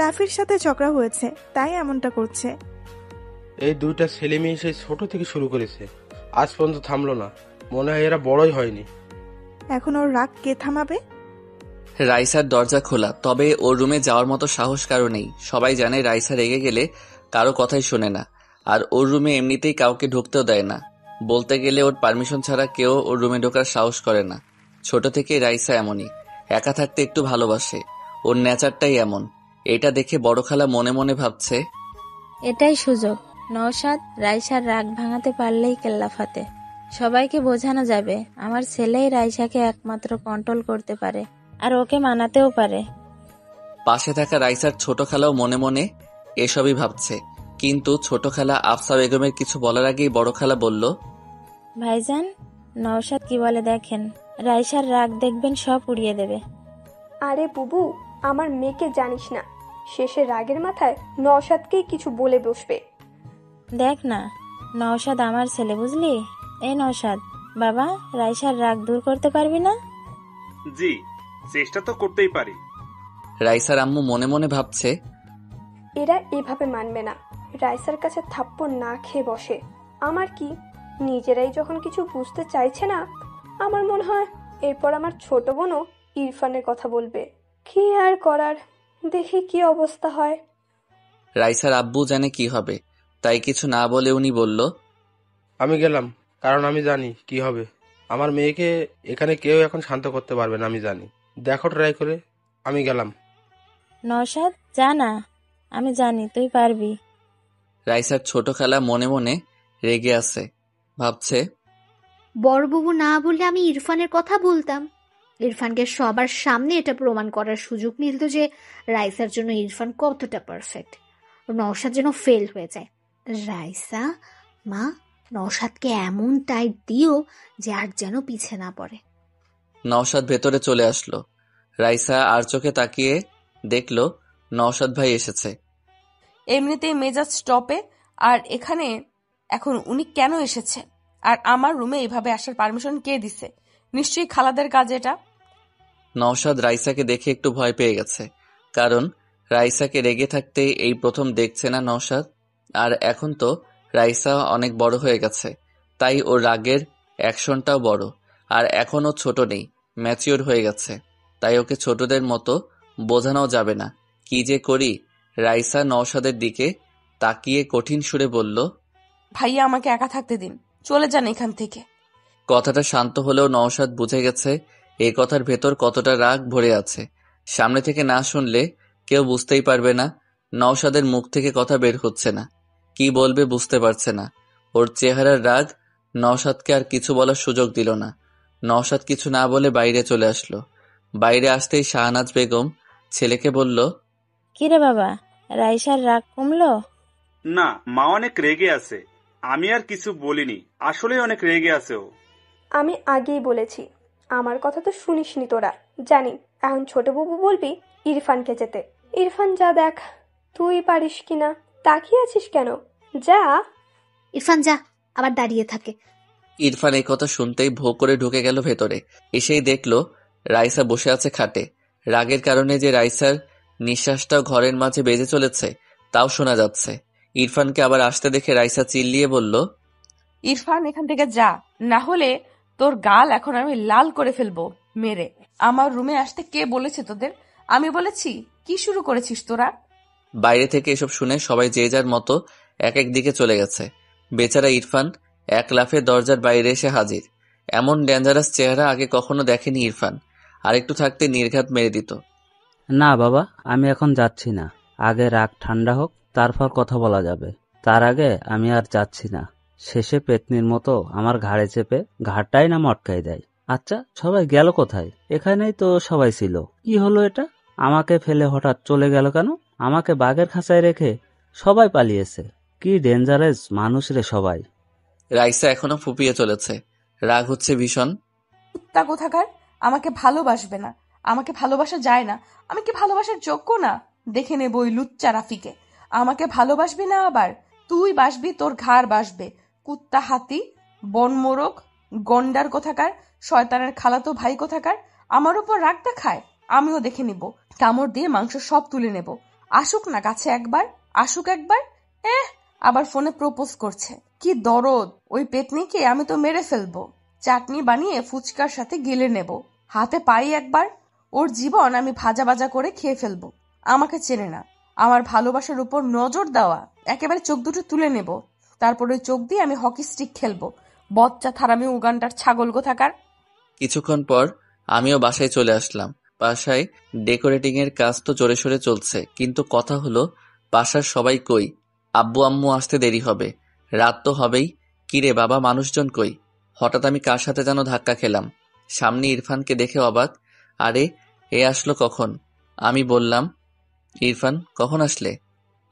রাফির সাথে ঝগড়া হয়েছে, তাই এমনটা করছে। এই দুইটা ছেলে মেয়ে সেই ছোট থেকে শুরু করেছে, আজ পর্যন্ত থামলো না। মনে হয় এরা বড়ই হয়নি। এখন ওর রাগ কে থামাবে? রাইসার দরজা খোলা, তবে ওর রুমে যাওয়ার মতো সাহস কারো নেই। সবাই জানে রাইসা রেগে গেলে কারো কথাই শোনে না, আর ওর রুমে এমনিতেই কাউকে ঢুকতেও দেয় না। বলতে গেলে ওর পারমিশন ছাড়া কেউ ওর রুমে ঢোকার সাহস করে না। ছোট থেকে রাইসা এমনই, একা থাকতে একটু ভালোবাসে। ওর নেচারটাই এমন। এটা দেখে বড় খালা মনে মনে ভাবছে, এটাই সুযোগ। নওশাদ, রাইসার রাগ ভাঙাতে পারলেই কেল্লা ফাতে। সবাইকে বোঝানো যাবে আমার ছেলেই রাইসাকে একমাত্র কন্ট্রোল করতে পারে, আর ওকে মানাতেও পারে। পাশে থাকা রাইসার ছোট খালাও মনে মনে এসবই ভাবছে। কিন্তু ছোট খালা আফসা বেগমের কিছু বলার আগেই বড় খালা বলল, ভাইজান, নওশাদ কি বলে দেখেন, রাইসার রাগ দেখবেন সব উড়িয়ে দেবে। আরে বুবু, আমার মেয়েকে জানিস না, শেষে রাগের মাথায় নওশাদকেই কিছু বলে বসবে। দেখ না, নওশাদ আমার ছেলে, বুঝলি? এই নওশাদ, বাবা, রাইসার রাগ দূর করতে পারবি না? জি, চেষ্টা তো করতেই পারি। রাইসার আম্মু মনে মনে ভাবছে, এরা এভাবে মানবে না, রাইসার কাছে থাপ্পড় না খেয়ে বসে। আমার কি, নিজেরাই যখন কিছু বুঝতে চাইছে না, আমার মনে হয় এরপর আমার ছোট বোনও ইরফানের কথা বলবে। কি আর করার, দেখি কি অবস্থা হয়। রাইসার আব্বু জানে কি হবে, তাই কিছু না বলে উনি বলল, আমি গেলাম, কারণ আমি জানি কি হবে। আমার মেয়েকে এখানে কেউ এখন শান্ত করতে পারবে না, আমি জানি। দেখো ট্রাই করে। আমি গেলাম। নওশাদ, যা না, আমি জানি তুই পারবি। রাইসার ছোট খালা মনে মনে রেগে আছে। ভাবছে, বড়বাবু না বললে আমি ইরফানের কথা বলতাম। ইরফানকে সবার সামনে এটা প্রমাণ করার সুযোগ মিলত যে রাইসার জন্য ইরফান কতটা পারফেক্ট। নওশাদ যেন ফেল হয়ে যায়। রাইসা, মা, নওশাদকে এমন টাইট দিও যে আর যেন পিছে না পড়ে। নওশাদ ভেতরে চলে আসলো। রাইসা আর চোখে তাকিয়ে দেখলো নওশাদ ভাই এসেছে। এমনিতেই মেজাজ স্টপে, আর এখানে এখন উনি কেন এসেছে? আর আমার রুমে এইভাবে আসার পারমিশন কে দিছে? নিশ্চয়ই খালাদের কাজ এটা। নওশাদ রাইসাকে দেখে একটু ভয় পেয়ে গেছে, কারণ রাইসাকে রেগে থাকতে এই প্রথম দেখছে না নওশাদ। আর এখন তো রাইসা অনেক বড় হয়ে গেছে, তাই ওর রাগের অ্যাকশনটাও বড়। আর এখনও ছোট নেই, ম্যাচিওর হয়ে গেছে, তাই ওকে ছোটদের মতো বোঝানো যাবে না। কি যে করি। রাইসা নওশাদের দিকে তাকিয়ে কঠিন সুরে বলল, ভাইয়া, আমাকে একা থাকতে দিন, চলে যান এখান থেকে। কথাটা শান্ত হলেও নওশাদ বুঝে গেছে এই কথার ভেতর কতটা রাগ ভরে আছে। সামনে থেকে না শুনলে কেউ বুঝতেই পারবে না। নওশাদের মুখ থেকে কথা বের হচ্ছে না, কি বলবে বুঝতে পারছে না। ওর চেহারার রাগ নওশাদকে আর কিছু বলার সুযোগ দিল না। নওশাদ কিছু না বলে বাইরে চলে আসলো। বাইরে আসতেই শাহনাজ বেগম ছেলেকে বলল, কিরে বাবা, রাইসার রাগ কমলো? না, মা অনেক রেগে আছে। আমি আর কিছু বলিনি, আসলে অনেক রেগে আছে ও। আমি আগেই বলেছি, আমার কথা তো শুনিসনি তোরা। জানি এখন ছোট বাবু বলবি ইরফানকে যেতে। ইরফান যা দেখ, তুই পারিস কিনা। তাকিয়ে আছিস কেন? যা। ইরফান যা, আবার দাঁড়িয়ে থাকে। ইরফান এই কথা শুনতেই ভো করে ঢুকে গেল ভেতরে। এসেই দেখলো রাইসা বসে আছে খাটে। রাগের কারণে যে রাইসার নিঃশ্বাসটাও ঘরের মাঝে বেজে চলেছে তাও শোনা যাচ্ছে। ইরফানকে আবার আসতে দেখে রাইসা চিল্লিয়ে বলল, ইরফান এখান থেকে যা, না হলে তোর গাল এখন আমি লাল করে ফেলবো মেরে। আমার রুমে আসতে কে বলেছে তোদের? আমি বলেছি? কি শুরু করেছিস তোরা? বাইরে থেকে এসব শুনে সবাই যে যার মতো এক এক দিকে চলে গেছে। বেচারা ইরফান এক লাফে দরজার বাইরে এসে হাজির। এমন ডেঞ্জারাস চেহারা আগে কখনো দেখেনি ইরফান। আর একটু থাকতে নির্ঘাত মেরে দিত। না বাবা, আমি এখন যাচ্ছি না। আগে রাগ ঠান্ডা হোক, তারপর কথা বলা যাবে। তার আগে আমি আর যাচ্ছি না। শেষে পেতনির মতো আমার ঘাড়ে চেপে ঘাড়টাই না মটকাই দেয়। আচ্ছা, সবাই গেল কোথায়? এখানেই তো সবাই ছিল। কি হলো এটা? আমাকে ফেলে হঠাৎ চলে গেল কেন? আমাকে বাঘের খাঁচায় রেখে সবাই পালিয়েছে। কি ডেঞ্জারাস মানুষ রে সবাই। রাইসা এখনো ফুপিয়ে চলেছে, রাগ হচ্ছে ভীষণ। কুত্তা কোথাকার! আমাকে ভালোবাসবে না, আমাকে ভালোবাসা যায় না, আমি কি ভালোবাসার যোগ্য না? দেখে নেব ওই লুচ্চা রাফিকে। আমাকে ভালোবাসবি না আবার? তুই বাসবি, তোর ঘাড় বাসবে। কুত্তা হাতি, বনমোরগ, গন্ডার কোথাকার, শয়তানের খালাতো ভাই কোথাকার। আমার উপর রাগ দেখায়, আমিও দেখে নিব। কামড় দিয়ে মাংস সব তুলে নেব। আসুক না কাছে একবার, আসুক একবার। আবার ফোনে প্রপোজ করছে। কি দরদ! ওই পেতনিকে আমি তো মেরে ফেলবো। চাটনি বানিয়ে ফুচকার সাথে গিলে নেব। হাতে পাই একবার, ওর জীবন আমি ভাজা ভাজা করে খেয়ে ফেলবো। আমাকে চেনে না। আমার ভালোবাসার উপর নজর দেওয়া, একেবারে চোখ দুটো তুলে নেব। তারপর ওই চোখ দিয়ে আমি হকি স্টিক খেলবো। বচ্চা থারামি উগান্ডার ছাগল কোথাকার। কিছুক্ষণ পর আমিও বাসায় চলে আসলাম। বাসায় ডেকোরেটিং এর কাজ তো জোরে সোরে চলছে, কিন্তু কথা হলো বাসার সবাই কই? আব্বু আম্মু আসতে দেরি হবে, রাত তো হবেই। কিরে বাবা, মানুষজন কই? হঠাৎ আমি কার সাথে যেন ধাক্কা খেলাম। সামনে ইরফানকে দেখে অবাক। আরে, এ আসলো কখন? আমি বললাম, ইরফান কখন আসলে?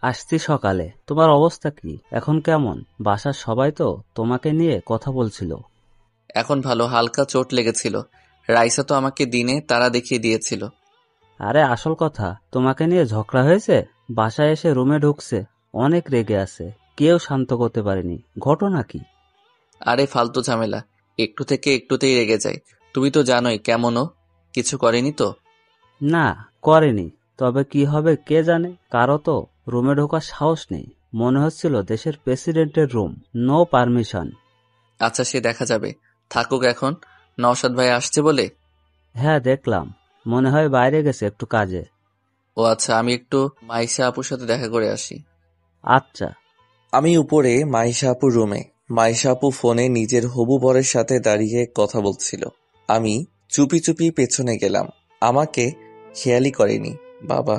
আসছি সকালে। তোমার অবস্থা কি এখন? কেমন? বাসার সবাই তো তোমাকে নিয়ে কথা বলছিল। এখন ভালো, হালকা চোট লেগেছিল। রাইসা তো আমাকে দিনে তারা দেখিয়ে দিয়েছিল। আরে আসল কথা, তোমাকে নিয়ে ঝগড়া হয়েছে। বাসায় এসে রুমে ঢুকছে, অনেক রেগে আছে, কেউ শান্ত করতে পারেনি। ঘটনা কি? আরে ফালতু ঝামেলা, একটু থেকে একটুতেই রেগে যায়। তুমি তো জানোই কেমনও। কিছু করেনি তো? না, করেনি। তবে কি হবে কে জানে। কারো তো রুমে ঢোকার সাহস নেই। মনে হচ্ছিল দেশের প্রেসিডেন্টের রুম, নো পারমিশন। আচ্ছা, সে দেখা যাবে, থাকুক এখন। নওশাদ ভাই আসছে বলে? হ্যাঁ দেখলাম, মনে হয় বাইরে গেছে একটু কাজে। ও আচ্ছা, আমি একটু মাইশা আপুর সাথে দেখা করে আসি। আচ্ছা। আমি উপরে মাইশা আপুর রুমে। মাইশা আপু ফোনে নিজের হবু বরের সাথে দাঁড়িয়ে কথা বলছিল। আমি চুপি চুপি পেছনে গেলাম। আমাকে খেয়ালই করেনি। বাবা,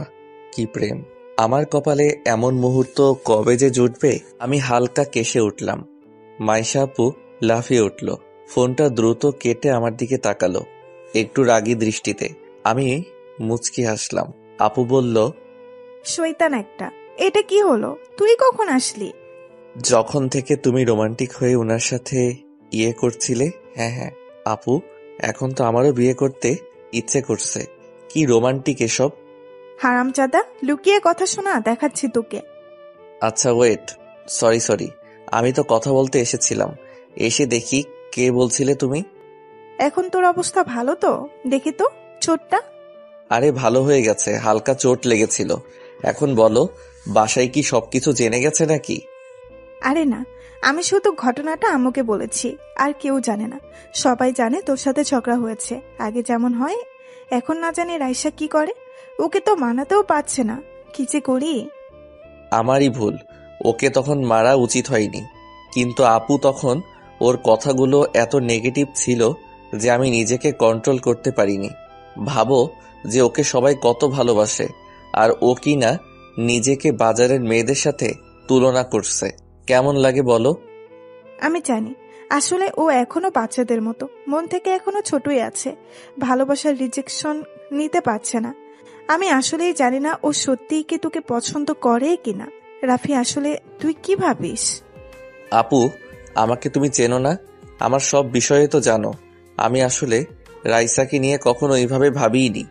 কি প্রেম! আমার কপালে এমন মুহূর্ত কবে যে জুটবে। আমি হালকা কেশে উঠলাম। মাইশা আপু লাফিয়ে উঠল, ফোনটা দ্রুত কেটে আমার দিকে তাকালো একটু রাগী দৃষ্টিতে। আমি মুচকি হাসলাম। আপু বলল, শয়তান একটা, এটা কি হলো? তুই কখন আসলি? যখন থেকে তুমি রোমান্টিক হয়ে ওনার সাথে ইয়ে করছিলে। হ্যাঁ আপু, এখন তো আমারও বিয়ে করতে ইচ্ছে করছে। কি রোমান্টিক এসব! হারামজাদা, লুকিয়ে কথা শোনা, দেখাচ্ছি তোকে। আচ্ছা ওয়েট, সরি, আমি তো কথা বলতে এসেছিলাম। এসে দেখি কে বলছিলে তুমি? এখন তোর অবস্থা ভালো তো? দেখি তো চোটটা। আরে ভালো হয়ে গেছে, হালকা চোট লেগেছিল। এখন বলো, বাসায় কি সবকিছু জেনে গেছে নাকি? আরে না, আমি শুধু ঘটনাটা আম্মুকে বলেছি, আর কেউ জানে না। সবাই জানে তোর সাথে ঝগড়া হয়েছে। আগে যেমন হয়, এখন না জানি রাইসা কি করে। ওকে তো মানাতেও পারছে না। কি যে করি। আমারই ভুল, ওকে তখন মারা উচিত হয়নি। কিন্তু আপু তখন ওর কথাগুলো এত নেগেটিভ ছিল যে আমি নিজেকে কন্ট্রোল করতে পারিনি। ভাবো যে ওকে সবাই কত ভালোবাসে, আর ও কি না নিজেকে বাজারের মেয়েদের সাথে তুলনা করছে। কেমন লাগে বলো? আমি জানি, আসলে ও এখনো বাচ্চাদের মতো, মন থেকে এখনো ছোটই আছে। ভালোবাসার রিজেকশন নিতে পারছে না। আমি আসলেই জানি না ও সত্যিই কি তোকে পছন্দ করে কিনা। রাফি, আসলে তুই কি ভাবিস? আপু, আমাকে তুমি চেনো না, আমার সব বিষয়ে তো জানো। আমি আসলে রাইসাকে নিয়ে কখনো এইভাবে ভাবিইনি।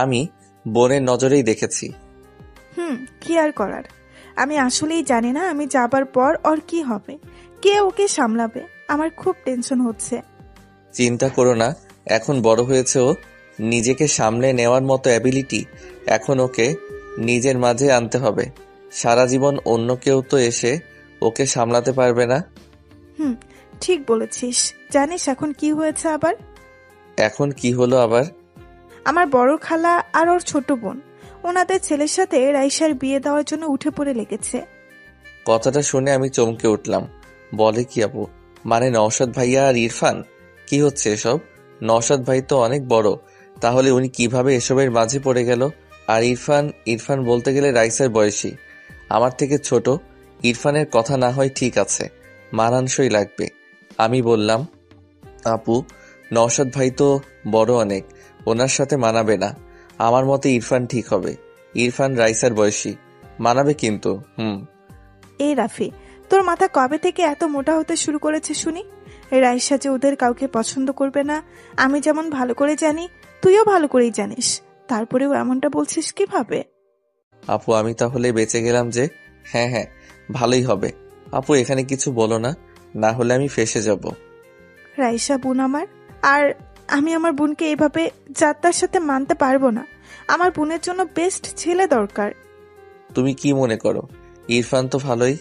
আমি বোনের নজরেই দেখেছি। কি আর করার। আমি আসলেই জানি না আমি যাবার পর ওর কি হবে, কে ওকে সামলাবে। আমার খুব টেনশন হচ্ছে। চিন্তা করো না, এখন বড় হয়েছে ও, নিজেকে সামলে নেওয়ার মতো অ্যাবিলিটি এখন ওকে নিজের মাঝে আনতে হবে। সারা জীবন অন্য কেউ তো এসে ওকে সামলাতে পারবে না। ঠিক বলেছিস। জানিস এখন কি হয়েছে আবার? এখন কি হলো আবার? আমার বড় খালা আর ওর ছোট বোন ওনাদের ছেলের সাথে রাইসার বিয়ে দেওয়ার জন্য উঠে পড়ে লেগেছে। কথাটা শুনে আমি চমকে উঠলাম। বলে কি আপু? মানে নওশাদ ভাইয়া আর ইরফান? কি হচ্ছে এসব? নওশাদ ভাই তো অনেক বড়, তাহলে উনি কিভাবে এসবের মাঝে পড়ে গেল? আর ইরফান বলতে গেলে রাইসার বয়সী, আমার থেকে ছোট। ইরফানের কথা না হয় ঠিক আছে, মানানসই লাগবে। আমি বললাম, আপু নওশাদ ভাই তো বড় অনেক, ওনার সাথে মানাবে না। আমার মতে ইরফান ঠিক হবে। ইরফান রাইসার বয়সী, মানাবে কিন্তু। এই রাফি, তোর মাথা কবে থেকে এত মোটা হতে শুরু করেছে শুনি? রাইসা যে ওদের কাউকে পছন্দ করবে না আমি যেমন ভালো করে জানি, তুইও ভালো করেই জানিস, তারপরেও এমনটা বলছিস কিভাবে? আপু আমি তাহলে বেঁচে গেলাম যে? হ্যাঁ, ভালোই হবে। আপু এখানে কিছু বলো না, না হলে আমি ফেঁসে যাব। রাইসা বোন আমার, আর আমি আমার বোনকে এভাবে যাত্রার সাথে মানতে পারবো না। আমার বোনের জন্য বেস্ট ছেলে দরকার। তুমি কি মনে করো? ইরফান তো ভালোই।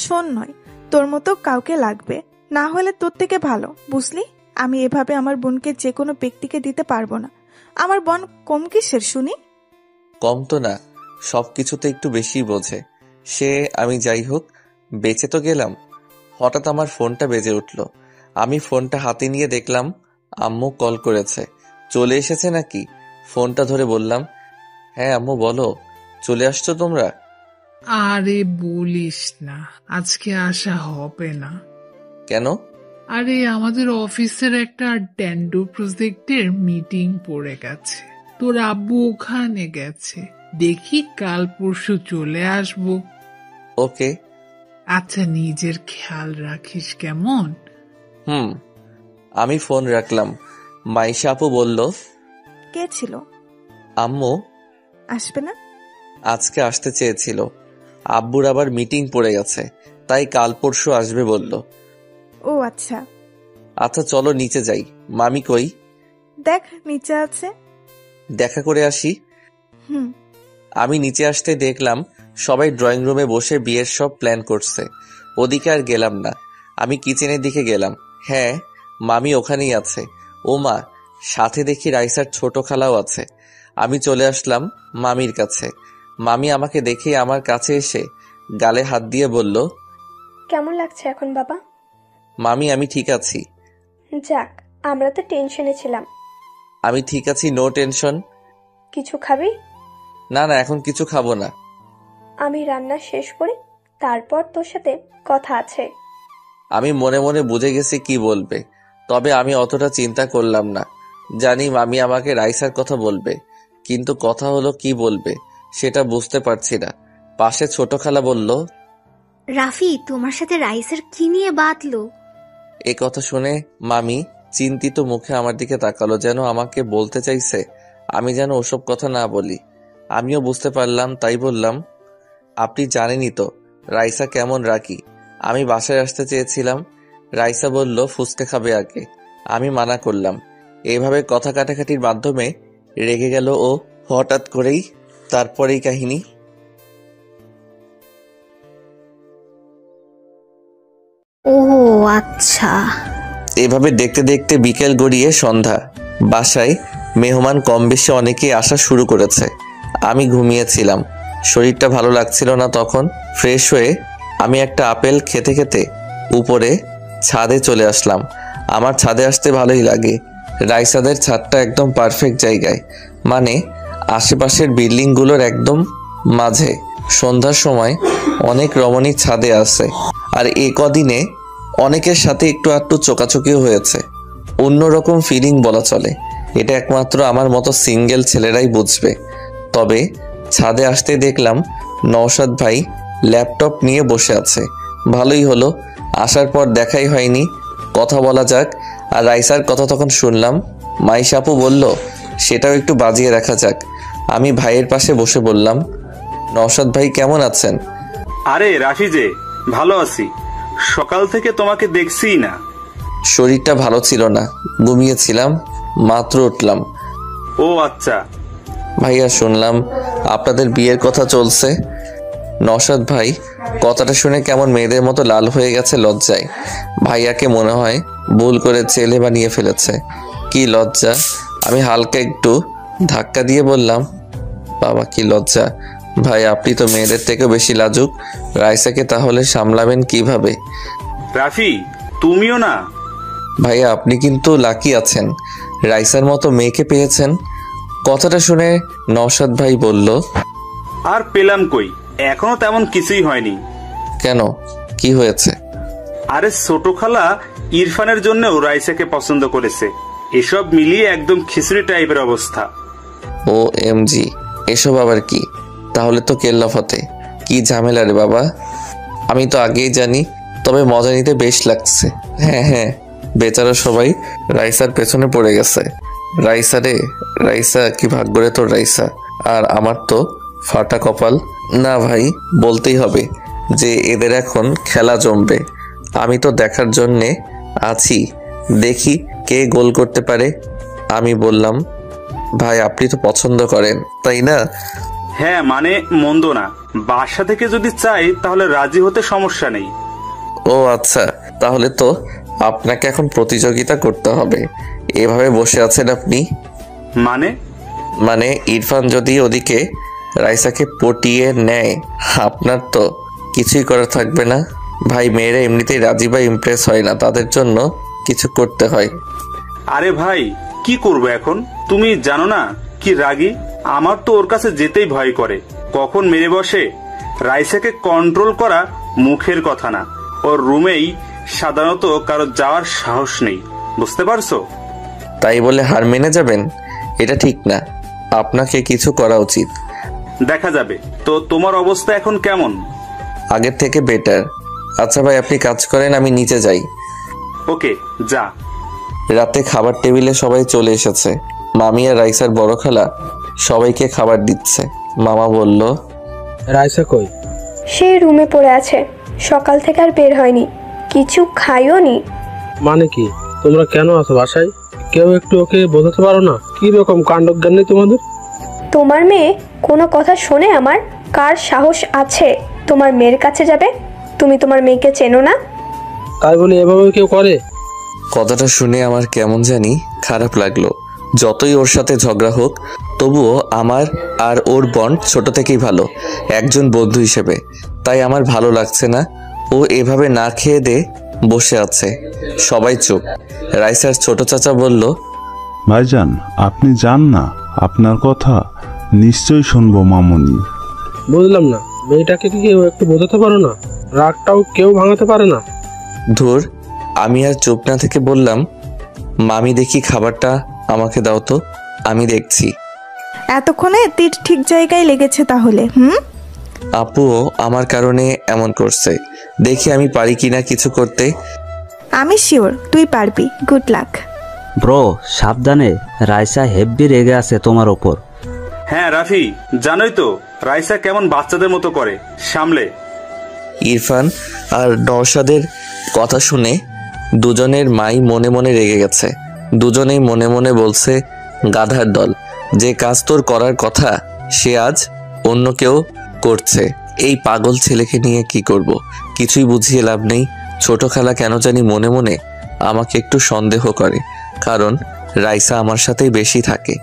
শোন, নয় তোর মতো কাউকে লাগবে, না হলে তোর থেকে ভালো, বুঝলি? আমি এভাবে আমার বোনকে যে কোনো ব্যক্তিকে দিতে পারবো না। আমার বোন কম কিসের শুনি? কম তো না, সবকিছুতে একটু বেশি বোঝে সে। আমি যাই হোক, বেঁচে তো গেলাম। হঠাৎ আমার ফোনটা বেজে উঠল। আমি ফোনটা হাতে নিয়ে দেখলাম আম্মু কল করেছে। চলে এসেছে নাকি? ফোনটা ধরে বললাম, হ্যাঁ আম্মু বলো, চলে আসছো তোমরা? আরে বলিস না, আজকে আসা হবে না। কেন? আরে আমাদের অফিসের একটা ড্যান্ডো প্রজেক্টের মিটিং পড়ে গেছে, তোর আব্বু ওখানে গেছে। দেখি কাল পরশু চলে আসবো। ওকে। আচ্ছা নিজের খেয়াল রাখিস কেমন? আমি ফোন রাখলাম। মাইশা আপু বলল, কে ছিল? আম্মু। আসবে না? আজকে আসতে চেয়েছিল, আব্বুর আবার মিটিং পড়ে গেছে, তাই কাল পরশু আসবে বলল। ও আচ্ছা। আচ্ছা চলো নিচে যাই। মামি কই? দেখ নিচে আছে। দেখা করে আসি। আমি নিচে আসতে দেখলাম সবাই ড্রয়িং রুমে বসে বিয়ের সব প্ল্যান করছে। ওদিকে আর গেলাম না, আমি কিচেনের দিকে গেলাম। হ্যাঁ, মামি ওখানেই আছে। ও মা, সাথে দেখি রাইসার ছোট খালাও আছে। আমি চলে আসলাম মামির কাছে। মামি আমাকে দেখে আমার কাছে এসে গালে হাত দিয়ে বলল, কেমন লাগছে এখন বাবা? মামি আমি ঠিক আছি। যাক, আমরা তো টেনশনে ছিলাম। আমি ঠিক আছি, নো টেনশন। কিছু খাবি? না এখন কিছু খাবো না। আমি রান্না শেষ করি, তারপর তোর সাথে কথা আছে। আমি মনে মনে বুঝে গেছি কি বলবে, তবে আমি অতটা চিন্তা করলাম না। জানি মামি আমাকে রাইসার কথা বলবে, কিন্তু কথা হলো কি বলবে সেটা বুঝতে পারছি না। পাশে ছোট খালা বলল, রাফি তোমার সাথে রাইসের কি নিয়ে বাতলো? এ কথা শুনে মামি চিন্তিত মুখে আমার দিকে তাকালো, যেন আমাকে বলতে চাইছে আমি যেন ওসব কথা না বলি। আমিও বুঝতে পারলাম, তাই বললাম, আপনি জানেনই তো রাইসা কেমন রাখি। আমি বাসায় আসতে চেয়েছিলাম, রাইসা বলল ফুচকা খাবে আগে। আমি মানা করলাম। এভাবে কথা কাটাকাটির মাধ্যমে রেগে গেল ও হঠাৎ করেই। তারপরেই কাহিনী। ও আচ্ছা। এভাবে দেখতে দেখতে বিকেল গড়িয়ে সন্ধ্যা। বাসায় মেহমান কম বেশি অনেকেই আসা শুরু করেছে। আমি ঘুমিয়েছিলাম, শরীরটা ভালো লাগছিল না। তখন ফ্রেশ হয়ে আমি একটা আপেল খেতে খেতে উপরে ছাদে চলে আসলাম। আমার ছাদে আসতে ভালোই লাগে। রাইসাদের ছাদটা একদম পারফেক্ট জায়গায়, মানে আশেপাশের বিল্ডিংগুলোর একদম মাঝে। সন্ধ্যার সময় অনেক রমণী ছাদে আসে, আর এ কদিনে অনেকের সাথে একটু আধটু চোকাচোকিও হয়েছে। অন্যরকম ফিলিং বলা চলে। এটা একমাত্র আমার মতো সিঙ্গেল ছেলেরাই বুঝবে। তবে ছাদে আসতে দেখলাম নওশাদ ভাই ল্যাপটপ নিয়ে বসে আছে। ভালোই হলো, আসার পর দেখাই হয়নি, কথা বলা যাক। আর রাইসার কথা তখন শুনলাম। মাইশা আপু বলল সেটাও একটু বাজিয়ে রাখা যাক। আমি ভাইয়ের পাশে বসে বললাম, নওশাদ ভাই কেমন আছেন? আরে রাফি যে, ভালো আছি, সকাল থেকে তোমাকে দেখছিই না। শরীরটা ভালো ছিল না, ঘুমিয়েছিলাম, মাত্র উঠলাম। ও আচ্ছা। ভাইয়া শুনলাম আপনাদের বিয়ের কথা চলছে। নওশাদ ভাই কথাটা শুনে কেমন মেয়েদের মতো লাল হয়ে গেছে লজ্জায়। ভাইয়াকে মনে হয় ভুল করে ছেলে বানিয়ে ফেলেছে। কি লজ্জা। আমি হালকা একটু ধাক্কা দিয়ে বললাম, বাবা কি লজ্জা। ভাই আপনি তো মেয়েদের থেকে বেশি লাজুক, রাইসাকে তাহলে সামলাবেন কিভাবে? রাফি তুমিও না। ভাইয়া আপনি কিন্তু লাকি আছেন, রাইসার মতো মেয়েকে পেয়েছেন। কথাটা শুনে নওশাদ ভাই বলল, আর পেলাম কই, এখনো তেমন কিছুই হয়নি। কেন, কি হয়েছে? আরে ছোট খালা ইরফানের জন্যও রাইসাকে পছন্দ করেছে। এসব মিলিয়ে একদম খিচুড়ি টাইপের অবস্থা। ও এমজি, এসব আবার কি? তাহলে তো কেল্লাফতে। কি ঝামেলা রে বাবা? আমি তো আগেই জানি, তবে মজা নিতে বেশ লাগছে। হ্যাঁ হ্যাঁ, বেচারা সবাই রাইসার পেছনে পড়ে গেছে। রাইসা রে, রাইসা কি ভাগ্য রে তোর রাইসা। আর আমার তো ফাটা কপাল। না ভাই, বলতেই হবে যে এদের এখন খেলা জমবে। আমি তো দেখার জন্যে আছি, দেখি কে গোল করতে পারে। আমি বললাম, ভাই আপনি তো পছন্দ করেন তাই না? হ্যাঁ মানে মন্দ না, বাসা থেকে যদি চাই তাহলে রাজি হতে সমস্যা নেই। ও আচ্ছা, তাহলে তো আপনাকে এখন প্রতিযোগিতা করতে হবে। এভাবে বসে আছেন আপনি? মানে ইরফান যদি ওদিকে রাইসাকে পটিয়ে নেয়, আপনার তো কিছুই করা থাকবে না। ভাই মেয়েরা এমনিতেই রাজি বা ইমপ্রেস হয় না, তাদের জন্য কিছু করতে হয়। আরে ভাই কি করবো এখন, তুমি জানো না কি রাগী। আমার তো ওর কাছে যেতেই ভয় করে, কখন মেরে বসে। রাইসাকে কন্ট্রোল করা মুখের কথা না, ওর রুমেই সাধারণত কারো যাওয়ার সাহস নেই, বুঝতে পারছো? তাই বলে হার মেনে যাবেন? এটা ঠিক না, আপনাকে কিছু করা উচিত। দেখা যাবে। তো তোমার অবস্থা এখন কেমন? আগের থেকে বেটার। আচ্ছা ভাই আপনি কাজ করেন, আমি নিচে যাই। ওকে যা। রাতে খাবার টেবিলে সবাই চলে এসেছে। মামি আর রাইসার বড় খালা সবাইকে খাবার দিচ্ছে। মামা বলল, রাইসা কই? সে রুমে পড়ে আছে, সকাল থেকে আর বের হয়নি, কিছু খাইও নি। মানে কি, তোমরা কেন আছো বাসায়? কেউ একটু ওকে বোঝাতে পারো না? কি রকম কাণ্ডজ্ঞান নেই তোমাদের? তোমার মেয়ে কোনো কথা শোনে আমার? কার সাহস আছে তোমার মেয়ের কাছে যাবে? তুমি তোমার মেয়েকে চেনো না? তাই বলে এভাবে কেউ করে? কথাটা শুনে আমার কেমন জানি খারাপ লাগলো। যতই ওর সাথে ঝগড়া হোক, তবুও আমার আর ওর বন্ড ছোট থেকেই ভালো, একজন বন্ধু হিসেবে। তাই আমার ভালো লাগছে না ও এভাবে না খেয়ে দে বসে আছে। সবাই চুপ। রাইসার ছোট চাচা বলল, ভাইজান আপনি যান না, আপনার কথা নিশ্চয়ই শুনবো মামুনি। বুঝলাম না, মেয়েটাকে কি কেউ একটু বোঝাতে পারো না? রাগটাও কেউ ভাঙাতে পারে না? ধুর। আমি আর চুপ না থেকে বললাম, মামি দেখি খাবারটা আমাকে দাও তো, আমি দেখছি। এতক্ষণে তীর ঠিক জায়গায় লেগেছে তাহলে। আপুও আমার কারণে এমন করছে, দেখি আমি পারি কিনা কিছু করতে। আমি শিওর তুই পারবি, গুড লাক। ব্রো সাবধানে, রাইসা হেব্বি রেগে আছে তোমার ওপর। হ্যাঁ রাফি, জানোই তো রাইসা কেমন বাচ্চাদের মতো করে, সামলে। ইরফান আর নওশাদের কথা শুনে দুজনের মাই মনে মনে রেগে গেছে। দুজনেই মনে মনে বলছে, গাধার দল, যে কাজ তোর করার কথা সে আজ অন্য কেউ করছে। এই পাগল ছেলেকে নিয়ে কি করব, কিছুই বুঝিয়ে লাভ নেই। ছোট খালা কেন জানি মনে মনে আমাকে একটু সন্দেহ করে, কারণ রাইসা আমার সাথেই বেশি থাকে।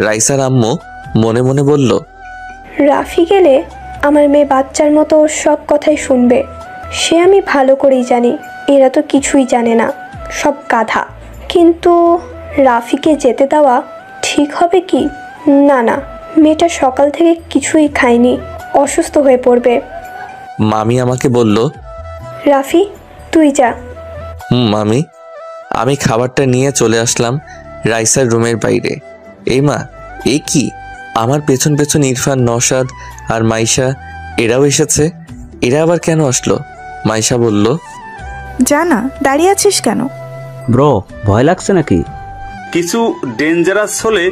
রাইসার আম্মু মনে মনে বলল, রাফি গেলে আমার মেয়ে বাচ্চার মতো ওর সব কথাই শুনবে। সে আমি ভালো করেই জানি, এরা তো কিছুই জানে না, সব গাধা। কিন্তু রাফিকে যেতে দেওয়া ঠিক হবে কি? না না, মেয়েটা সকাল থেকে কিছুই খায়নি, অসুস্থ হয়ে পড়বে। মামি আমাকে বলল, রাফি তুই যা। মামি। আমি খাবারটা নিয়ে চলে আসলাম রাইসার রুমের বাইরে। এই মা, এ কি? আমার পেছন পেছন ইরফান, নওশাদ আর মাইশা এরাও এসেছে। এরা আবার কেন আসলো? মাইশা বলল, জানা দাঁড়িয়ে আছিস কেন? ব্রো ভয় লাগছে নাকি? কিছু ডেঞ্জারাস হলে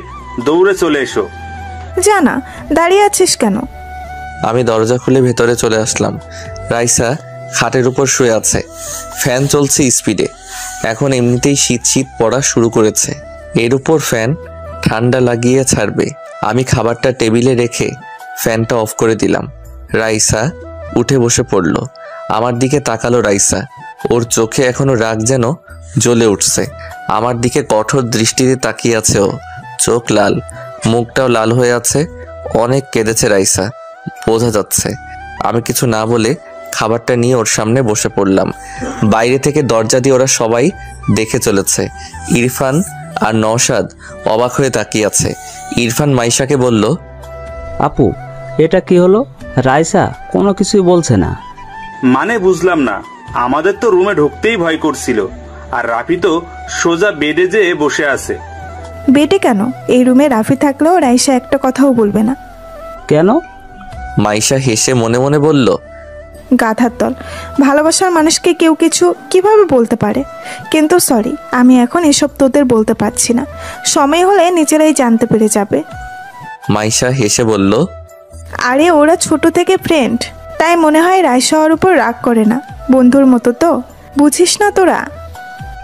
দৌড়ে চলে এসো। জানা দাঁড়িয়ে আছিস কেন? আমি দরজা খুলে ভেতরে চলে আসলাম। রাইসা খাটের উপর শুয়ে আছে, ফ্যান চলছে স্পিডে। এখন এমনিতেই শীত শীত পড়া শুরু করেছে, এর উপর ফ্যান ঠান্ডা লাগিয়ে ছাড়বে। আমি খাবারটা টেবিলে রেখে ফ্যানটা অফ করে দিলাম। রাইসা উঠে বসে পড়ল। আমার দিকে তাকালো রাইসা। ওর চোখে এখনো রাগ যেন জ্বলে উঠছে। আমার দিকে কঠোর দৃষ্টিতে তাকিয়ে আছে ও। চোখ লাল, মুখটাও লাল হয়ে আছে। অনেক কেঁদেছে রাইসা, বোঝা যাচ্ছে। আমি কিছু না বলে খাবারটা নিয়ে ওর সামনে বসে পড়লাম। বাইরে থেকে দরজা দিয়ে ওরা সবাই দেখে চলেছে। ইরফান আর নওশাদ অবাক হয়ে তাকিয়ে আছে। ইরফান মাইশাকে বলল, আপু এটা কি হলো? রাইসা কোনো কিছুই বলছে না। মানে বুঝলাম না, আমাদের তো রুমে ঢুকতেই ভয় করছিল, আর রাফি তো সোজা বেডে যেয়ে বসে আছে। বেটে কেন? এই রুমে রাফি থাকলেও রাইসা একটা কথাও বলবে না। কেন? মাইশা হেসে মনে মনে বলল, গাধার দল। ভালোবাসার মানুষকে কেউ কিছু কিভাবে বলতে পারে? কিন্তু সরি, আমি এখন এসব তোদের বলতে পারছি না। সময় হলে নিজেরাই জানতে পেরে যাবে। মাইশা হেসে বলল, আরে ওরা ছোট থেকে ফ্রেন্ড, তাই মনে হয় রাইসা ওর উপর রাগ করে না। বন্ধুর মতো তো, বুঝিস না তোরা?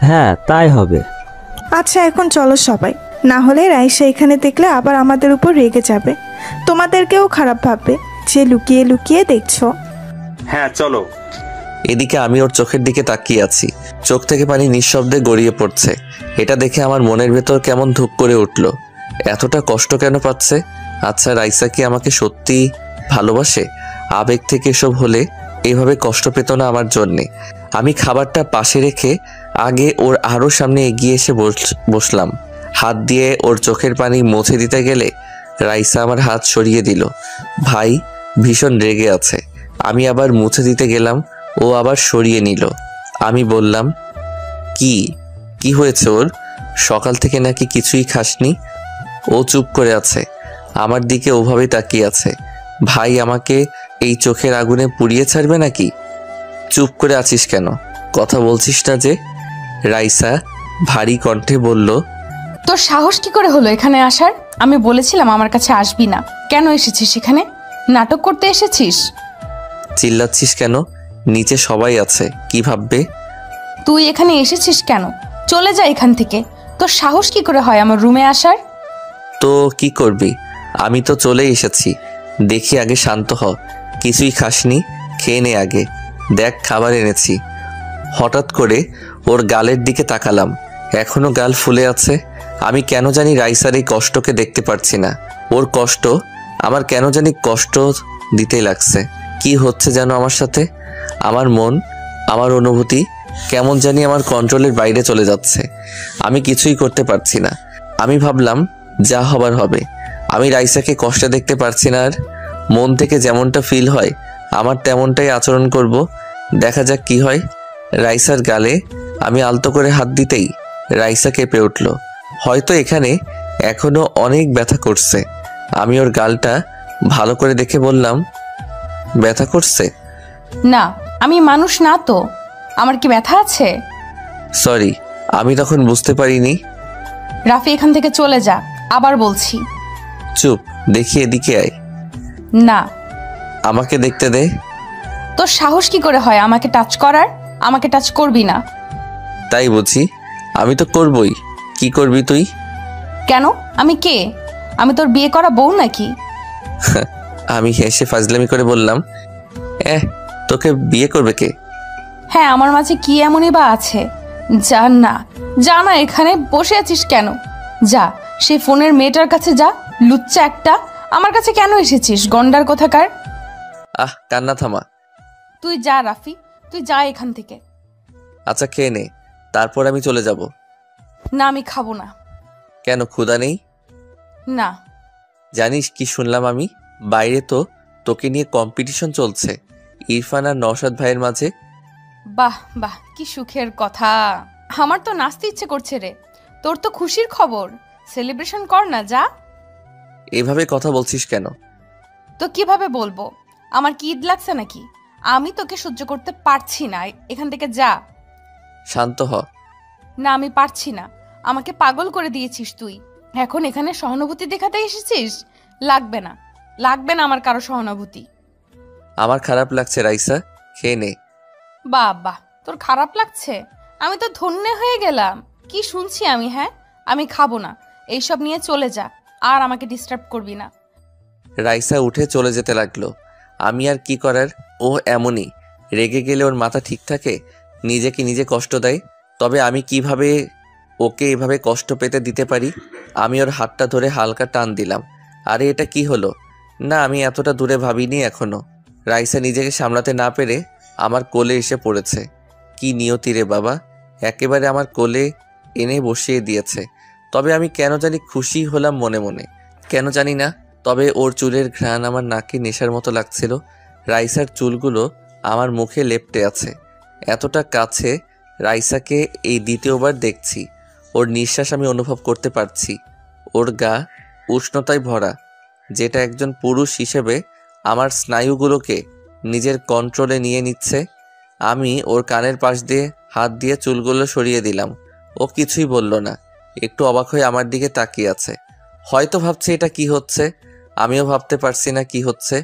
হ্যাঁ তাই হবে। আচ্ছা এখন চলো সবাই, না হলে রাইসা এখানে দেখলে আবার আমাদের উপর রেগে যাবে। তোমাদেরকেও খারাপ ভাববে যে লুকিয়ে লুকিয়ে দেখছো। হ্যাঁ চলো। এদিকে আমি ওর চোখের দিকে তাকিয়ে আছি। চোখ থেকে পানি নিঃশব্দে গড়িয়ে পড়ছে। এটা দেখে আমার মনের ভেতর কেমন ধুপ করে উঠল। এতটা কষ্ট কেন পাচ্ছে? আচ্ছা রাইসা কি আমাকে সত্যি ভালোবাসে? আবেগ থেকে এসব হলে এভাবে কষ্ট পেত না আমার জন্যে। আমি খাবারটা পাশে রেখে আগে ওর আরো সামনে এগিয়ে এসে বসলাম। হাত দিয়ে ওর চোখের পানি মুছে দিতে গেলে রাইসা আমার হাত সরিয়ে দিল। ভাই ভীষণ রেগে আছে। আমি আবার মুছে দিতে গেলাম, ও আবার সরিয়ে নিল। আমি বললাম, কি হয়েছে ওর? সকাল থেকে নাকি কিছুই খাসনি? ও চুপ করে আছে, আমার দিকে ওভাবে তাকিয়ে আছে। ভাই আমাকে এই চোখের আগুনে পুড়িয়ে ছাড়বে নাকি? চুপ করে আছিস কেন? কথা বলছিস না যে? রাইসা ভারী কণ্ঠে বলল, তোর সাহস কি করে হলো এখানে আসার? আমি বলেছিলাম আমার কাছে আসবি না। কেন এসেছিস এখানে? নাটক করতে এসেছিস? চিল্লাচ্ছিস কেন? নিচে সবাই আছে, কি ভাববে? তুই এখানে এসেছিস কেন? চলে যা এখান থেকে। তোর সাহস কি করে হয় আমার রুমে আসার? তো কি করবি? আমি তো চলে এসেছি। দেখি আগে শান্ত হ। কিছুই খাসনি, খেয়ে নে আগে। দেখ খাবার এনেছি। হঠাৎ করে ওর গালের দিকে তাকালাম, এখনো গাল ফুলে আছে। আমি কেন জানি রাইসার এই কষ্টকে দেখতে পারছি না। ওর কষ্ট আমার কেন জানি কষ্ট দিতেই লাগছে। কি হচ্ছে যেন আমার সাথে? আমার মন, আমার অনুভূতি কেমন জানি আমার কন্ট্রোলের বাইরে চলে যাচ্ছে। আমি কিছুই করতে পারছি না। আমি ভাবলাম যা হবার হবে। আমি রাইসাকে কষ্টে দেখতে পারছি না আর। মন থেকে যেমনটা ফিল হয় আমার তেমনটাই আচরণ করব। দেখা যাক কি হয়। রাইসার গালে আমি আলতো করে হাত দিতেই রাইসা কেঁপে উঠল। হয়তো এখানে এখনো অনেক ব্যথা করছে। আমি ওর গালটা ভালো করে দেখে বললাম, ব্যথা করছে? না, আমি মানুষ না তো, আমার কি ব্যথা আছে? সরি, আমি তখন বুঝতে পারিনি। রাফি এখান থেকে চলে যা, আবার বলছি। চুপ, দেখি এদিকে আয়। না। আমাকে দেখতে দে। তোর সাহস কি করে হয় আমাকে টাচ করার? আমাকে টাচ করবি না। তাই বুঝি? আমি তো করবই। কি করবি তুই? কেন? আমি কে? আমি তোর বিয়ে করা বউ নাকি? আমি হেসে ফাজলামি করে বললাম, তোকে বিয়ে করবে কে? হ্যাঁ, আমার মাঝে কি এমনই বা আছে? যা না, এখানে বসে আছিস কেন? যা সেই ফোনের মেয়েটার কাছে যা। লুচ্চা একটা, আমার কাছে কেন এসেছিস গন্ডার কোথাকার? কান্না থামা। তুই যা রাফি, তুই যা এখান থেকে। আচ্ছা খেয়ে নে, তারপর আমি চলে যাব। না, আমি খাবো না। কেন, ক্ষুধা নেই? না। জানিস কি শুনলাম আমি? বাইরে তো তোকে নিয়ে কম্পিটিশন চলছে ইরফান আর নওশাদ ভাইয়ের মাঝে। বাহ বাহ, কি সুখের কথা। আমার তো নাচতে ইচ্ছে করছে রে। তোর তো খুশির খবর, সেলিব্রেশন কর না, যা। এভাবে কথা বলছিস কেন? তো কিভাবে বলবো? আমার কি ঈদ লাগছে নাকি? আমি তোকে সহ্য করতে পারছি না, এখান থেকে যা। শান্ত হ। না, আমি পারছি না। আমাকে পাগল করে দিয়েছিস তুই। এখন এখানে সহানুভূতি দেখাতে এসেছিস? লাগবে না আমার কারো সহানুভূতি। আমার খারাপ লাগছে রাইসা, খেয়ে নে। বাহ, তোর খারাপ লাগছে? আমি তো ধন্য হয়ে গেলাম। কি শুনছি আমি? হ্যাঁ, আমি খাবো না। এইসব নিয়ে চলে যা, আর আমাকে ডিস্টার্ব করবি না। রাইসা উঠে চলে যেতে লাগলো। আমি আর কি করার, ও এমনই। রেগে গেলে ওর মাথা ঠিক থাকে, নিজেকে নিজে কষ্ট দেয়। তবে আমি কিভাবে ওকে এভাবে কষ্ট পেতে দিতে পারি? আমি ওর হাতটা ধরে হালকা টান দিলাম। আরে এটা কি হলো? না, আমি এতটা দূরে ভাবিনি এখনো। রাইসা নিজেকে সামলাতে না পেরে আমার কোলে এসে পড়েছে। কি নিয়তি রে বাবা, একেবারে আমার কোলে এনে বসিয়ে দিয়েছে। তবে আমি কেন জানি খুশি হলাম মনে মনে, কেন জানি না। তবে ওর চুলের ঘ্রাণ আমার নাকে নেশার মতো লাগছিল। রাইসার চুলগুলো আমার মুখে লেপ্টে আছে। এতটা কাছে রাইসাকে এই দ্বিতীয়বার দেখছি। ওর নিঃশ্বাস আমি অনুভব করতে পারছি। ওর গা উষ্ণতায় ভরা, যেটা একজন পুরুষ হিসেবে আমার স্নায়ুগুলোকে নিজের কন্ট্রোলে নিয়ে নিচ্ছে। আমি ওর কানের পাশ দিয়ে হাত দিয়ে চুলগুলো সরিয়ে দিলাম। ও কিছুই বলল না, একটু অবাক হয়ে আমার দিকে তাকিয়ে আছে। হয়তো ভাবছে এটা কি হচ্ছে, আমিও ভাবতে পারছি না কি হচ্ছে।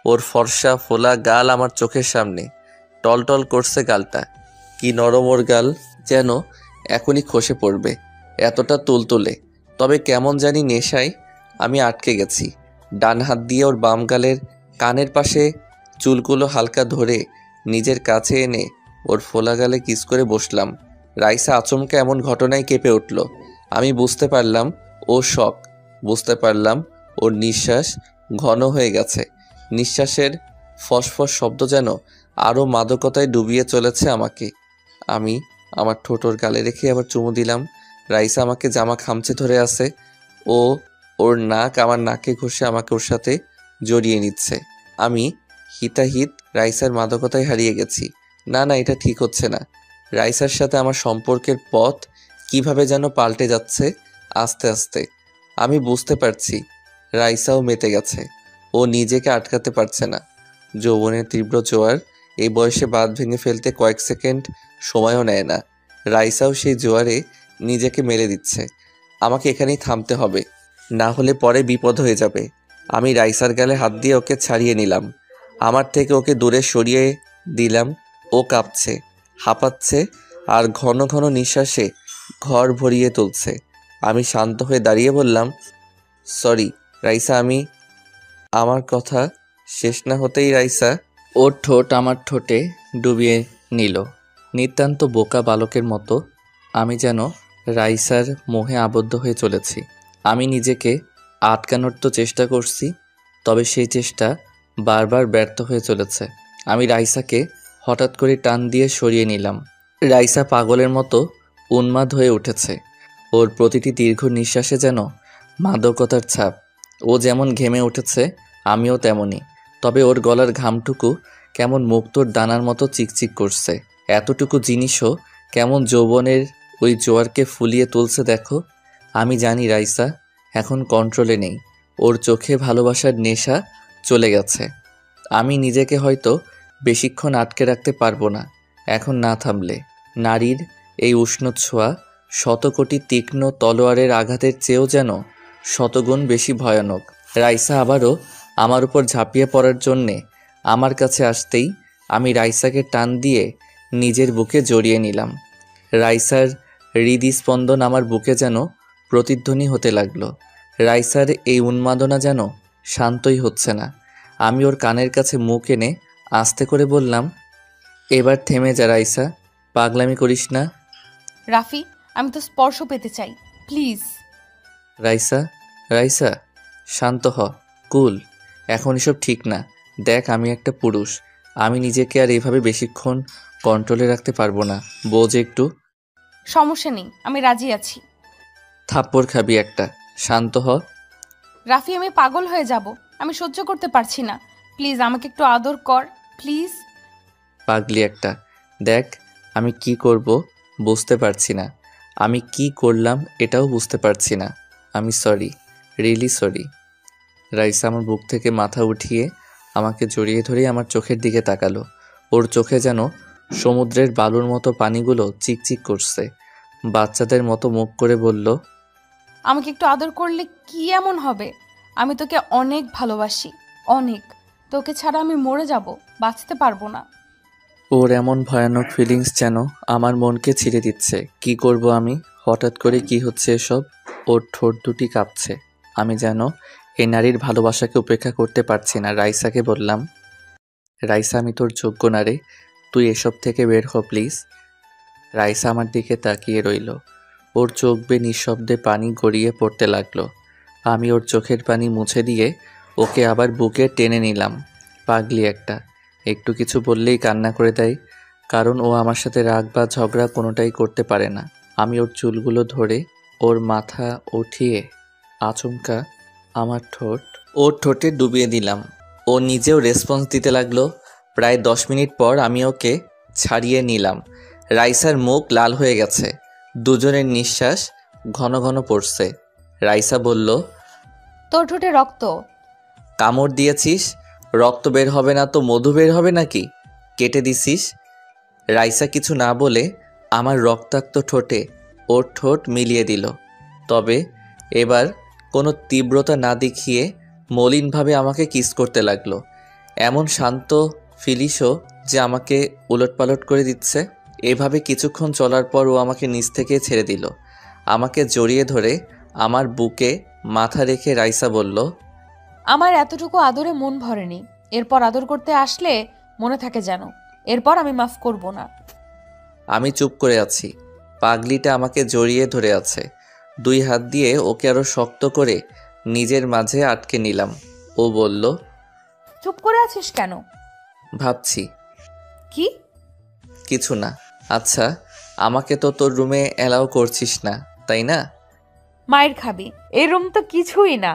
ওর ফর্সা ফোলা গাল আমার চোখের সামনে, টলটল করছে গালটা। কি নরম ওর গাল, যেন এখনই খসে পড়বে, এতটা তুলতুলে। তবে কেমন জানি নেশায় আমি আটকে গেছি। ডান হাত দিয়ে ওর বাম গালের কানের পাশে চুলগুলো হালকা ধরে নিজের কাছে এনে ওর ফোলা গালে কিস করে বসলাম। রাইসা আচমকা এমন ঘটনায় কেঁপে উঠল। আমি বুঝতে পারলাম ও শক, বুঝতে পারলাম ওর নিঃশ্বাস ঘন হয়ে গেছে। নিঃশ্বাসের ফসফস শব্দ যেন আরও মাদকতায় ডুবিয়ে চলেছে আমাকে। আমি আমার ঠোঁট ওর গালে রেখে আবার চুমু দিলাম। রাইসা আমাকে জামা খামচে ধরে আছে। ও ওর নাক আমার নাকে ঘষে আমাকে ওর সাথে জড়িয়ে নিচ্ছে। আমি হিতাহিত রাইসার মাদকতায় হারিয়ে গেছি। না না, এটা ঠিক হচ্ছে না। রাইসার সাথে আমার সম্পর্কের পথ কিভাবে যেন পাল্টে যাচ্ছে আস্তে আস্তে। আমি বুঝতে পারছি রাইসাও মেতে গেছে। ও নিজেকে আটকাতে পারছে না। যৌবনের তীব্র জোয়ার এই বয়সে বাঁধ ভেঙে ফেলতে কয়েক সেকেন্ড সময়ও নেয় না। রাইসাও সেই জোয়ারে নিজেকে মেলে দিচ্ছে। আমাকে এখানেই থামতে হবে, না হলে পরে বিপদ হয়ে যাবে। আমি রাইসার গালে হাত দিয়ে ওকে ছাড়িয়ে নিলাম, আমার থেকে ওকে দূরে সরিয়ে দিলাম। ও কাঁপছে, হাঁপাচ্ছে আর ঘন ঘন নিঃশ্বাসে ঘর ভরিয়ে তুলছে। আমি শান্ত হয়ে দাঁড়িয়ে বললাম, সরি রাইসা। আমার কথা শেষ না হতেই রাইসা ওর ঠোঁট আমার ঠোঁটে ডুবিয়ে নিল, নিতান্ত বোকা বালকের মতো। আমি যেন রাইসার মোহে আবদ্ধ হয়ে চলেছি। আমি নিজেকে আটকানোর তো চেষ্টা করছি, তবে সেই চেষ্টা বারবার ব্যর্থ হয়ে চলেছে। আমি রাইসাকে হঠাৎ করে টান দিয়ে সরিয়ে নিলাম। রাইসা পাগলের মতো উন্মাদ হয়ে উঠেছে। ওর প্রতিটি দীর্ঘ নিঃশ্বাসে যেন মাদকতার ছাপ। ও যেমন ঘেমে উঠেছে, আমিও তেমনই। তবে ওর গলার ঘামটুকু কেমন মুক্তোর দানার মতো চিকচিক করছে। এতটুকু জিনিসও কেমন যৌবনের ওই জোয়ারকে ফুলিয়ে তুলছে দেখো। আমি জানি রাইসা এখন কন্ট্রোলে নেই। ওর চোখে ভালোবাসার নেশা চলে গেছে। আমি নিজেকে হয়তো বেশিক্ষণ আটকে রাখতে পারবো না এখন না থামলে। নারীর এই উষ্ণ ছোঁয়া শতকোটি তীক্ষ্ণ তলোয়ারের আঘাতের চেয়েও যেন শতগুণ বেশি ভয়ানক। রাইসা আবারও আমার উপর ঝাঁপিয়ে পড়ার জন্যে আমার কাছে আসতেই আমি রাইসাকে টান দিয়ে নিজের বুকে জড়িয়ে নিলাম। রাইসার হৃদস্পন্দন আমার বুকে যেন প্রতিধ্বনি হতে লাগলো। রাইসার এই উন্মাদনা যেন শান্তই হচ্ছে না। আমি ওর কানের কাছে মুখ এনে আস্তে করে বললাম, এবার থেমে যা রাইসা, পাগলামি করিস না। রাফি, আমি তো স্পর্শ পেতে চাই, প্লিজ। রাইসা, রাইসা শান্ত হ, কুল। এখন এসব ঠিক না। দেখ আমি একটা পুরুষ, আমি নিজেকে আর এভাবে বেশিক্ষণ কন্ট্রোলে রাখতে পারবো না। বোঝ একটু। সমস্যা নেই, আমি রাজি আছি। থাপ্পড় খাবি একটা, শান্ত হ। রাফি, আমি পাগল হয়ে যাব, আমি সহ্য করতে পারছি না। প্লিজ আমাকে একটু আদর কর, প্লিজ। পাগলি একটা। দেখ আমি কি করব বুঝতে পারছি না। আমি কি করলাম এটাও বুঝতে পারছি না। আমি সরি, রিয়েলি সরি। রাইসা আমার বুক থেকে মাথা উঠিয়ে আমাকে জড়িয়ে ধরে আমার চোখের দিকে তাকালো। ওর চোখে যেন সমুদ্রের বালুর মতো পানিগুলো চিকচিক করছে। বাচ্চাদের মতো মুখ করে বলল, আমাকে একটু আদর করলে কি এমন হবে? আমি তোকে অনেক ভালোবাসি, অনেক। তোকে ছাড়া আমি মরে যাব, বাঁচতে পারবো না। ওর এমন ভয়ানক ফিলিংস যেন আমার মনকে ছিঁড়ে দিচ্ছে। কি করব আমি? হঠাৎ করে কি হচ্ছে এসব? ওর ঠোঁট দুটি কাঁপছে। আমি যেন এই নারীর ভালোবাসাকে উপেক্ষা করতে পারছি না। রাইসাকে বললাম, রাইসা আমি তোর যোগ্য না রে, তুই এসব থেকে বের হ প্লিজ। রাইসা আমার দিকে তাকিয়ে রইল। ওর চোখ বেয়ে নিঃশব্দে পানি গড়িয়ে পড়তে লাগলো। আমি ওর চোখের পানি মুছে দিয়ে ওকে আবার বুকে টেনে নিলাম। পাগলি একটা, একটু কিছু বললেই কান্না করে দেয়, কারণ ও আমার সাথে রাগ বা ঝগড়া কোনোটাই করতে পারে না। আমি ওর চুলগুলো ধরে ওর মাথা উঠিয়ে আচমকা আমার ওর ঠোঁটে ডুবিয়ে দিলাম। ও নিজেও রেসপন্স দিতে লাগলো। প্রায় 10 মিনিট পর আমি ওকে ছাড়িয়ে নিলাম। রাইসার মুখ লাল হয়ে গেছে, দুজনের নিঃশ্বাস ঘন ঘন পড়ছে। রাইসা বলল, তোর ঠোঁটে রক্ত। কামড় দিয়েছিস? রক্ত বের হবে না তো মধু বের হবে নাকি? কেটে দিছিস? রাইসা কিছু না বলে আমার রক্তাক্ত ঠোঁটে ওর ঠোঁট মিলিয়ে দিল, তবে এবার কোনো তীব্রতা না দেখিয়ে মলিনভাবে আমাকে কিস করতে লাগলো। এমন শান্ত ফিলিশও যে আমাকে উলটপালট করে দিচ্ছে। এভাবে কিছুক্ষণ চলার পর ও আমাকে নিচ থেকে ছেড়ে দিল। আমাকে জড়িয়ে ধরে আমার বুকে মাথা রেখে রাইসা বলল, আমার এতটুকু আদরে মন ভরেনি, এরপর আদর করতে আসলে মনে থাকে যেন, এরপর আমি মাফ করব না। আমি চুপ করে আছি। পাগলিটা আমাকে জড়িয়ে ধরে আছে। 2 হাত দিয়ে ওকে আরো শক্ত করে নিজের মাঝে আটকে নিলাম। ও বলল, চুপ করে আছিস কেন? ভাবছি। কি? কিছু না। আচ্ছা, আমাকে তো তোর রুমে অ্যালাউ করছিস না, তাই না? মায়ের খাবি, এই রুম তো কিছুই না।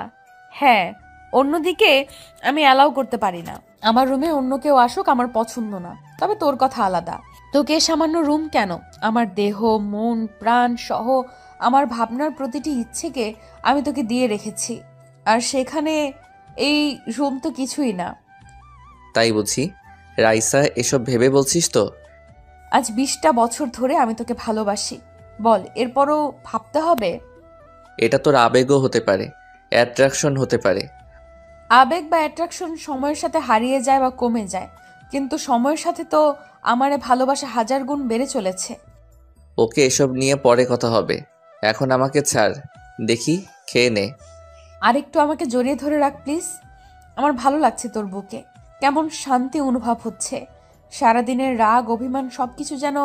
হ্যাঁ, অন্যদিকে আমি অ্যালাউ করতে পারি না। আমার রুমে অন্য কেউ আসুক আমার পছন্দ না, তবে তোর কথা আলাদা। তোকে সামান্য রুম কেন, আমার দেহ, মন, প্রাণ সহ আমার ভাবনার প্রতিটি ইচ্ছেকে আমি তোকে দিয়ে রেখেছি, আর সেখানে এই রুম তো কিছুই না। তাই বুঝি? রাইসা, এসব ভেবে বলছিস তো? আজ 20টা বছর ধরে আমি তোকে ভালোবাসি, বল এরপরও ভাবতে হবে? এটা তোর আবেগও হতে পারে, অ্যাট্রাকশন হতে পারে। আবেগ বা অ্যাট্রাকশন সময়ের সাথে হারিয়ে যায় বা কমে যায়, কিন্তু সময়ের সাথে তো আমারে ভালোবাসা 1000 গুণ বেড়ে চলেছে। ওকে, এসব নিয়ে পরে কথা হবে, এখন আমাকে ছাড়। দেখি, খেয়ে নে। আরেকটু আমাকে জড়িয়ে ধরে রাখ প্লিজ। আমার ভালো লাগছে তোর বুকে, কেমন শান্তি অনুভব হচ্ছে। সারাদিনের রাগ অভিমান সবকিছু যেন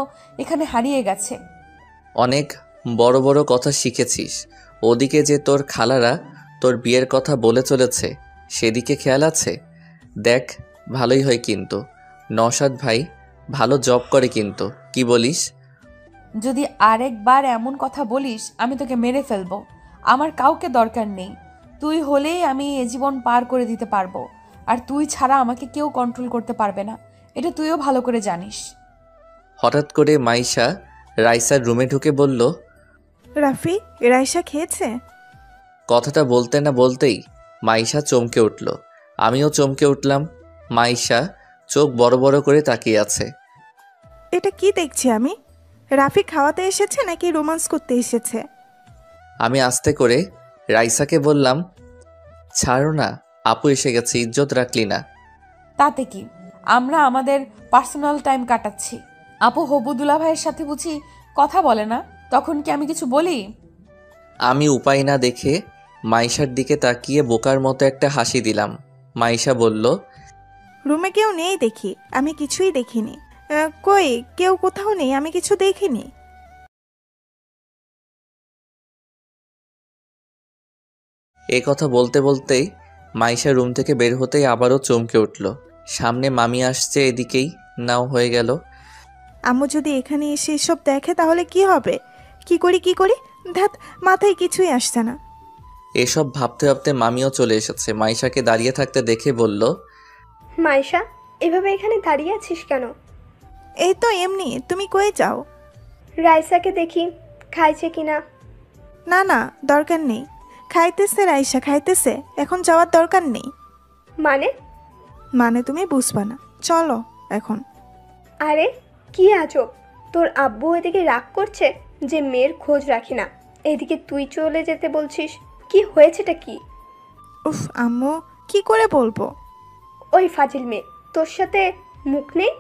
এখানে হারিয়ে গেছে। অনেক বড় বড় কথা শিখেছিস। ওদিকে যে তোর খালারা তোর বিয়ের কথা বলে চলেছে, সেদিকে খেয়াল আছে? দেখ, ভালোই হয় কিন্তু। নওশাদ ভাই ভালো জব করে কিন্তু, কি বলিস? যদি আরেকবার এমন কথা বলিস আমি তোকে মেরে ফেলবো। আমার কাউকে দরকার নেই, তুই হলেই আমি এ জীবন পার করে দিতে পারবো, আর তুই ছাড়া আমাকে কেউ কন্ট্রোল করতে পারবে না, এটা তুইও ভালো করে জানিস। হঠাৎ করে মাইশা রাইসার রুমে ঢুকে বলল, রাফি, রাইসা খেয়েছে? কথাটা বলতে না বলতেই মাইশা চমকে উঠল। আমিও চমকে উঠলাম। মাইশা চোখ বড় বড় করে তাকিয়ে আছে। এটা কি দেখছি আমি? রাফি খাওয়াতে এসেছে নাকি রোমান্স করতে এসেছে? আমি আস্তে করে রাইসাকে বললাম, ছাড়ো না, আপু এসে গেছে, ইজ্জত রাখলি না। তাতে কি, আমরা আমাদের পার্সোনাল টাইম কাটাচ্ছি। আপু হবু দুলা ভাইয়ের সাথে বুঝি কথা বলে না, তখন কি আমি কিছু বলি? আমি উপায় না দেখে মাইশার দিকে তাকিয়ে বোকার মতো একটা হাসি দিলাম। মাইশা বলল, রুমে কেউ নেই দেখি, আমি কিছুই দেখিনি। কই, কেউ কোথাও নেই, আমি কিছু দেখিনি। এ কথা বলতে বলতেই মাইশা রুম থেকে বের হতেই আবারও চমকে উঠল। সামনে মামি আসছে, এদিকেই নাও হয়ে গেল। আম্মু যদি এখানে এসে এসব দেখে তাহলে কি হবে? কি করি ধ্যাত, মাথায় কিছুই আসছে না। এসব ভাবতে ভাবতে মামিও চলে এসেছে। মাইশাকে দাঁড়িয়ে থাকতে দেখে বলল, মাইশা, এভাবে এখানে দাঁড়িয়ে আছিস কেন? এই তো এমনি, তুমি কই যাও? রাইসাকে দেখি খাইছে কিনা। না না, দরকার নেই। খাইতেছে রাইসা, খাইতেছে, এখন যাওয়ার দরকার নেই। মানে তুমি বুঝবা না, চলো এখন। আরে কি আজব, তোর আব্বু এদিকে রাগ করছে যে মেয়ের খোঁজ রাখি না, এদিকে তুই চলে যেতে বলছিস। কি হয়েছেটা কি? উফ আম্মু, কি করে বলবো? ওই ফাজিল মেয়ে, তোর সাথে মুখ নেই?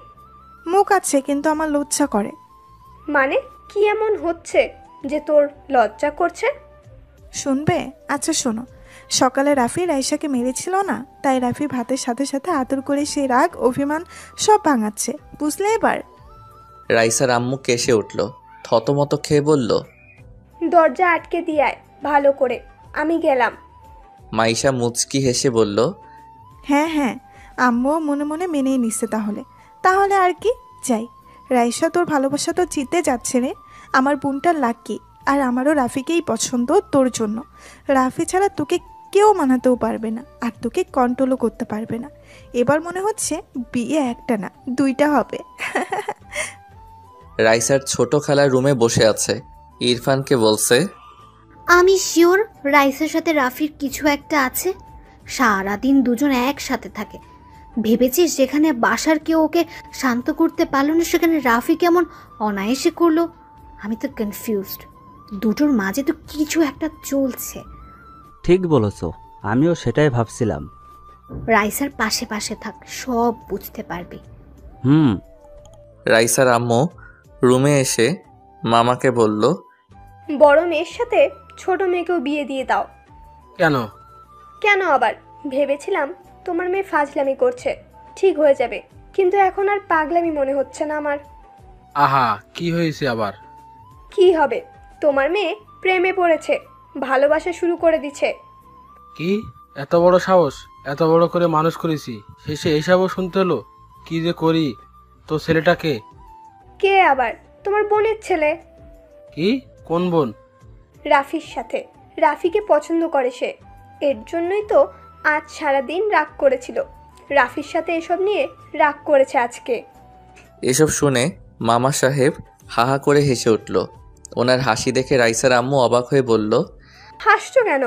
মুখ আছে, কিন্তু আমার লজ্জা করে। মানে কি এমন হচ্ছে যে তোর লজ্জা করছে? শুনবে? আচ্ছা শোনো, সকালে রাফি রাইসাকে মেরেছিল না, তাই রাফি ভাতের সাথে সাথে আদর করে সেই রাগ অভিমান সব ভাঙাচ্ছে, বুঝলে এবার? রাইসার আম্মু কেসে উঠল, থতমত খেয়ে বলল, দরজা আটকে দিয়ে আয় ভালো করে, আমি গেলাম। মাইশা মুচকি হেসে বলল, হ্যাঁ হ্যাঁ, আম্মুও মনে মনে মেনেই নিচ্ছে তাহলে আর কি, যাই। রাইসা, তোর ভালোবাসা তো জিতে যাচ্ছে রে। আমার বোনটা লাকি, আর আমারও রাফিকেই পছন্দ তোর জন্য। রাফি ছাড়া তোকে কেউ মানাতেও পারবে না, আর তোকে কন্ট্রোলও করতে পারবে না। এবার মনে হচ্ছে বিয়ে একটা না, দুইটা হবে। রাইসার ছোট খালা রুমে বসে আছে, ইরফানকে বলছে, আমি শিওর রাইসের সাথে রাফির কিছু একটা আছে। সারাদিন দুজন একসাথে থাকে। ভেবেছিস যেখানে বাসার কেউ ওকে শান্ত করতে পারলো না, সেখানে রাফি কেমন অনায়াসে করলো? আমি তো কনফিউজড। দুটোর মাঝে তো কিছু একটা চলছে। ঠিক বলেছো, আমিও সেটাই ভাবছিলাম। রাইসার পাশে পাশে থাক, সব বুঝতে পারবি। হুম। রাইসার আম্মু রুমে এসে মামাকে বলল, বড় মেয়ের সাথে ছোট মেয়েকেও বিয়ে দিয়ে দাও। কেন? কেন আবার? ভেবেছিলাম তোমার মেয়ে ফাজলামি করছে, ঠিক হয়ে যাবে, কিন্তু এখন আর পাগলামি মনে হচ্ছে না আমার। আহা, কি হয়েছে আবার? কি হবে? তোমার মেয়ে প্রেমে পড়েছে, ভালোবাসা শুরু করে দিচ্ছে। কি এত বড় সাহস? এত বড় করে মানুষ করেছি, শেষে এইসবও শুনতে হলো? কি যে করি? তো ছেলেটাকে? কে আবার? তোমার বোনের ছেলে। কি? কোন বোন? রাফির সাথে। রাফিকে পছন্দ করে সে, এর জন্যই তো আজ সারাদিন রাগ করেছিল। রাফির সাথে এসব নিয়ে রাগ করেছে আজকে। এসব শুনে মামা সাহেব হাহা করে হেসে উঠল। ওনার হাসি দেখে রাইসার আম্মু অবাক হয়ে বলল, হাসছো কেন?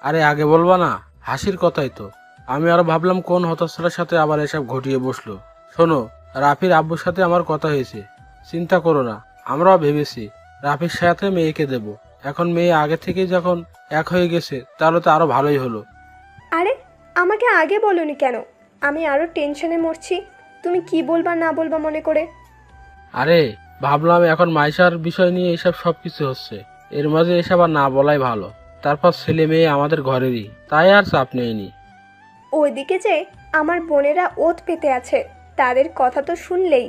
আরে আগে বলবা না, হাসির কথাই তো। আমি আরো ভাবলাম কোন হতচ্ছাড়ার সাথে আবার এসব ঘটিয়ে বসলো। শোনো, রাফির আব্বুর সাথে আমার কথা হয়েছে, চিন্তা করো না। আমরাও ভেবেছি রাফির সাথে মেয়েকে দেব। এখন মেয়ে আগে থেকেই যখন এক হয়ে গেছে, তাহলে তো আরো ভালোই হলো। আরে আমাকে আগে বলোনি কেন? আমি আরো টেনশনে মরছি, তুমি কি বলবা না বলবা মনে করে। আরে ভাবলাম এখন মাইশার বিষয় নিয়ে এসব সবকিছু হচ্ছে, এর মাঝে এসব আর না বলাই ভালো। তারপর ছেলে মেয়ে আমাদের ঘরেরই, তাই আর চাপ নেইনি। ওইদিকে যে আমার বোনেরা ওত পেতে আছে, তাদের কথা তো শুনলেই।